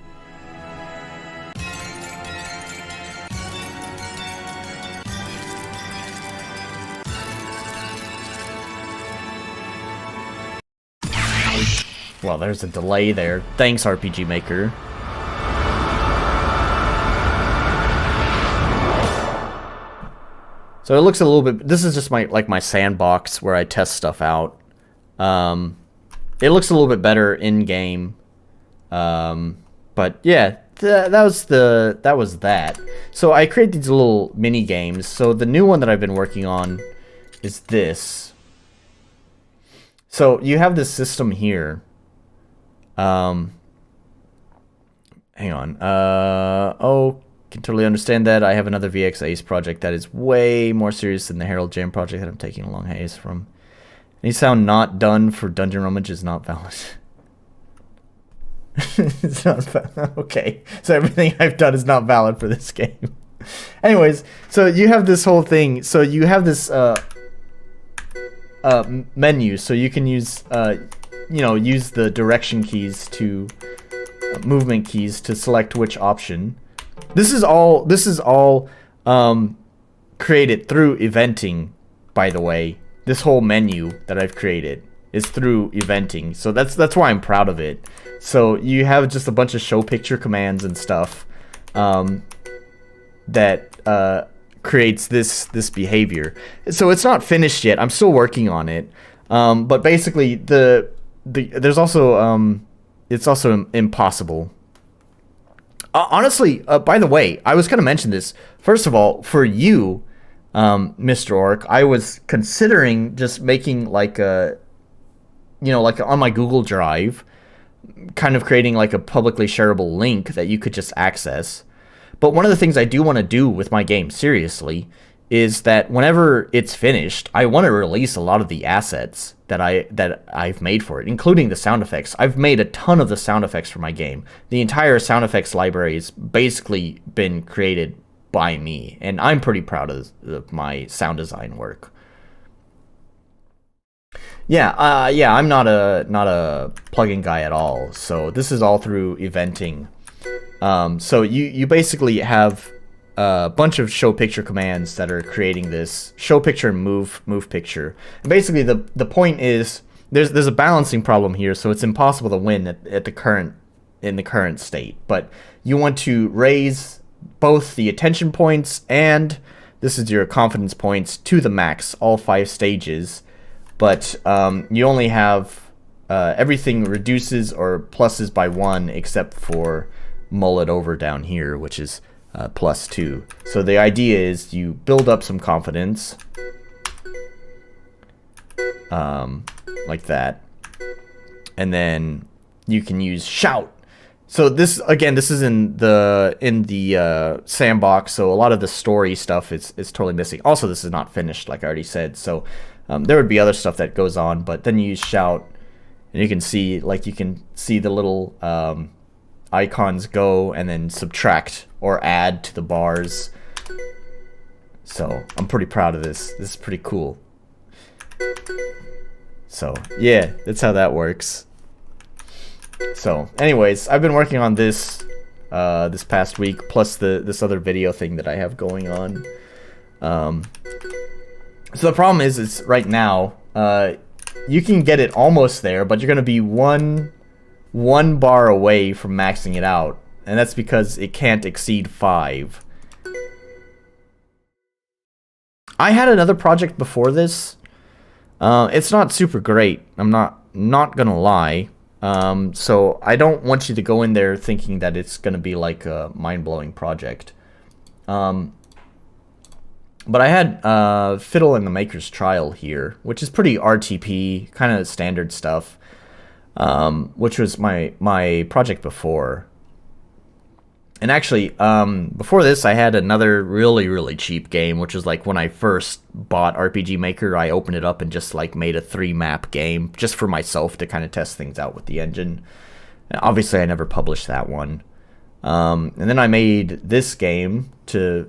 Well, there's a delay there. Thanks, RPG Maker. So it looks a little bit... This is just my sandbox where I test stuff out. It looks a little bit better in-game. But yeah, that was that. So I create these little mini games. So the new one that I've been working on is this. So you have this system here. Hang on. Oh, can totally understand that. I have another VX Ace project that is way more serious than the Herald Jam project that I'm taking a long hiatus from. Any sound not done for Dungeon Rummage is not valid. It's not valid. Okay. So everything I've done is not valid for this game. Anyways, so you have this whole thing. So you have this menu. So you can use use the direction keys to movement keys to select which option. This is all created through eventing, by the way. This whole menu that I've created is through eventing. So that's why I'm proud of it. So you have just a bunch of show picture commands and stuff that creates this behavior. So it's not finished yet. I'm still working on it. But basically there's also it's also impossible. Honestly, by the way, I was going to mention this. First of all, for you, Mr. Orc, I was considering just making like a, like on my Google Drive, kind of creating like a publicly shareable link that you could just access. But one of the things I do want to do with my game, seriously, is that whenever it's finished, I want to release a lot of the assets that I've made for it, including the sound effects. I've made a ton of the sound effects for my game. The entire sound effects library has basically been created by me, and I'm pretty proud of my sound design work. Yeah, I'm not a plugin guy at all. So this is all through eventing. So you basically have a bunch of show picture commands that are creating this show picture and move picture. And basically the point is there's a balancing problem here, so it's impossible to win in the current state. But you want to raise both the attention points and this is your confidence points to the max, all 5 stages. But you only have everything reduces or pluses by 1 except for mull it over down here, which is +2. So the idea is you build up some confidence, like that, and then you can use shout. So this is in the sandbox. So a lot of the story stuff is totally missing. Also, this is not finished, like I already said. So there would be other stuff that goes on, but then you use shout, and you can see the little icons go and then subtract or add to the bars. So I'm pretty proud of this. This is pretty cool. So yeah, that's how that works. So anyways, I've been working on this this past week, plus this other video thing that I have going on. So the problem is right now, you can get it almost there, but you're gonna be one bar away from maxing it out, and that's because it can't exceed 5. I had another project before this. It's not super great. I'm not gonna lie. So I don't want you to go in there thinking that it's gonna be like a mind-blowing project. But I had Fidel and the Maker's Trial here, which is pretty RTP, kind of standard stuff, which was my project before. And actually, before this, I had another really cheap game, which was like when I first bought RPG Maker, I opened it up and just like made a 3-map game just for myself to kind of test things out with the engine. And obviously, I never published that one. And then I made this game to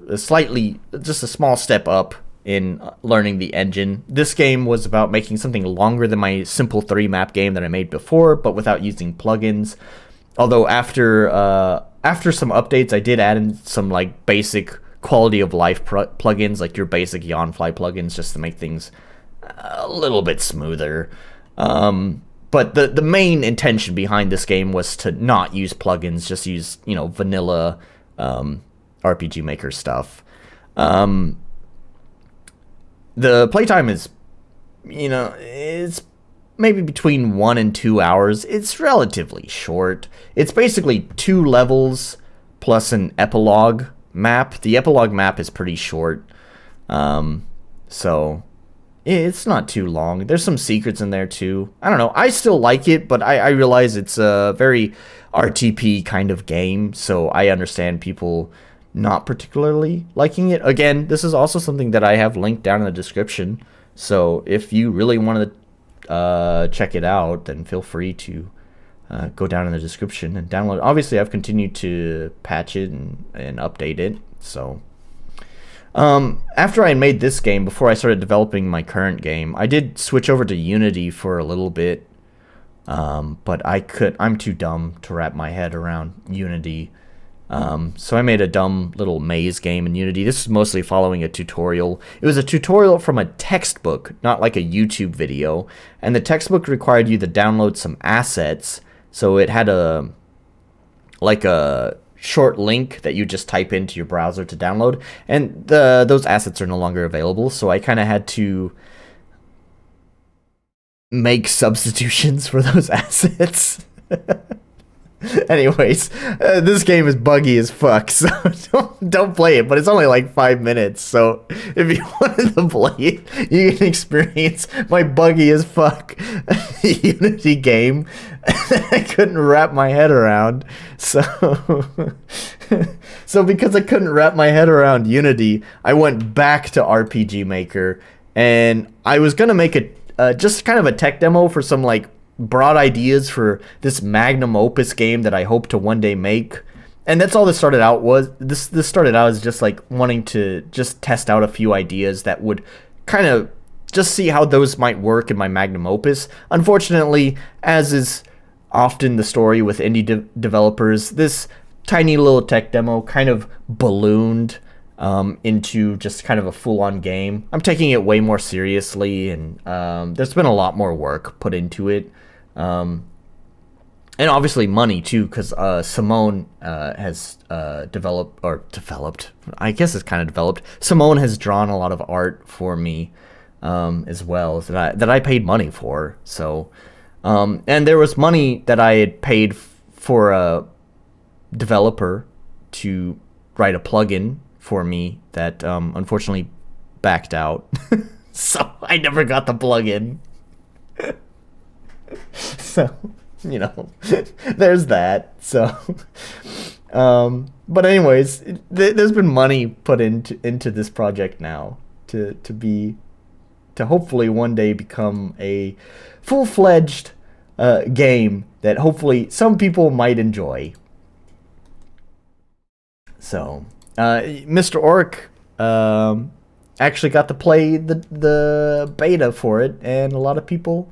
just a small step up in learning the engine. This game was about making something longer than my simple 3-map game that I made before, but without using plugins. Although after some updates, I did add in some like basic quality of life plugins, like your basic Yawnfly plugins, just to make things a little bit smoother. But the main intention behind this game was to not use plugins, just use, vanilla RPG Maker stuff. The playtime is, it's maybe between 1 and 2 hours. It's relatively short. It's basically 2 levels plus an epilogue map. The epilogue map is pretty short. So it's not too long. There's some secrets in there too. I don't know. I still like it, but I realize it's a very RTP kind of game, so I understand people not particularly liking it. Again, this is also something that I have linked down in the description, so if you really want to check it out, then feel free to go down in the description and download it. Obviously, I've continued to patch it and update it, so... after I made this game, before I started developing my current game, I did switch over to Unity for a little bit, but I'm too dumb to wrap my head around Unity, so I made a dumb little maze game in Unity. This is mostly following a tutorial. It was a tutorial from a textbook, not like a YouTube video, and the textbook required you to download some assets, so it had a short link that you just type into your browser to download, and those assets are no longer available, so I kind of had to make substitutions for those assets. Anyways, this game is buggy as fuck, so don't play it, but it's only like 5 minutes, so if you wanted to play it, you can experience my buggy as fuck Unity game that I couldn't wrap my head around. So because I couldn't wrap my head around Unity, I went back to RPG Maker, and I was gonna make just kind of a tech demo for some like broad ideas for this magnum opus game that I hope to one day make. And that's all this started out was. This started out as just like wanting to just test out a few ideas that would kind of just see how those might work in my magnum opus. Unfortunately, as is often the story with indie developers, this tiny little tech demo kind of ballooned into just kind of a full-on game. I'm taking it way more seriously, and there's been a lot more work put into it. And obviously money too, because Somon has developed. I guess it's kind of developed. Somon has drawn a lot of art for me as well that I paid money for. So, and there was money that I had paid for a developer to write a plugin for me that unfortunately backed out. So I never got the plugin. So, there's that. So, but anyways, there's been money put into this project now to hopefully one day become a full-fledged game that hopefully some people might enjoy. So, Mr. Orc actually got to play the beta for it, and a lot of people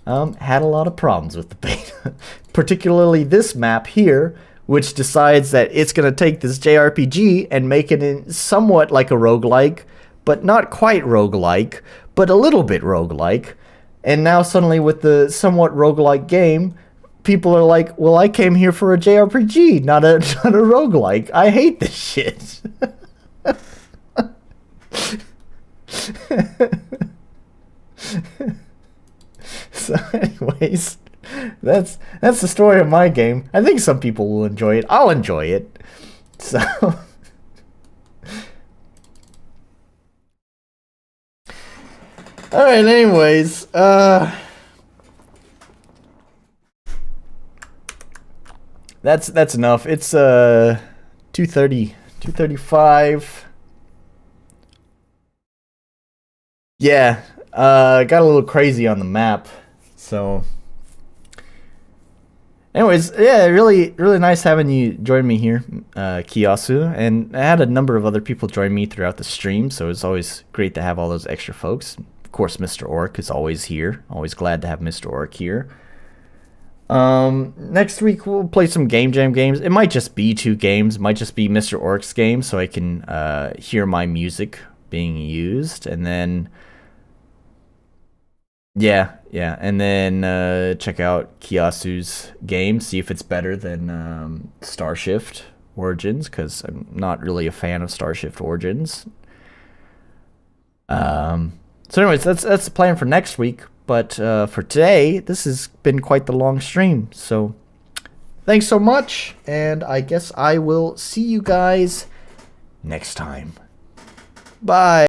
had a lot of problems with the beta. Particularly this map here, which decides that it's going to take this JRPG and make it in somewhat like a roguelike, but not quite roguelike, but a little bit roguelike. And now suddenly with the somewhat roguelike game, people are like, well, I came here for a JRPG, not a roguelike. I hate this shit. So anyways, that's the story of my game. I think some people will enjoy it. I'll enjoy it. So all right, anyways, that's enough. It's 2:30, 2:35. Yeah, got a little crazy on the map. So anyways, yeah, really nice having you join me here, Kiyasu, and I had a number of other people join me throughout the stream, so it's always great to have all those extra folks. Of course, Mr. Orc is always here. Always glad to have Mr. Orc here. Next week we'll play some Game Jam games. It might just be 2 games. It might just be Mr. Orc's game, so I can hear my music being used, and then yeah, and then check out Kiyasu's game, see if it's better than Starshift Origins, because I'm not really a fan of Starshift Origins. So anyways, that's the plan for next week. But for today, this has been quite the long stream. So thanks so much, and I guess I will see you guys next time. Bye.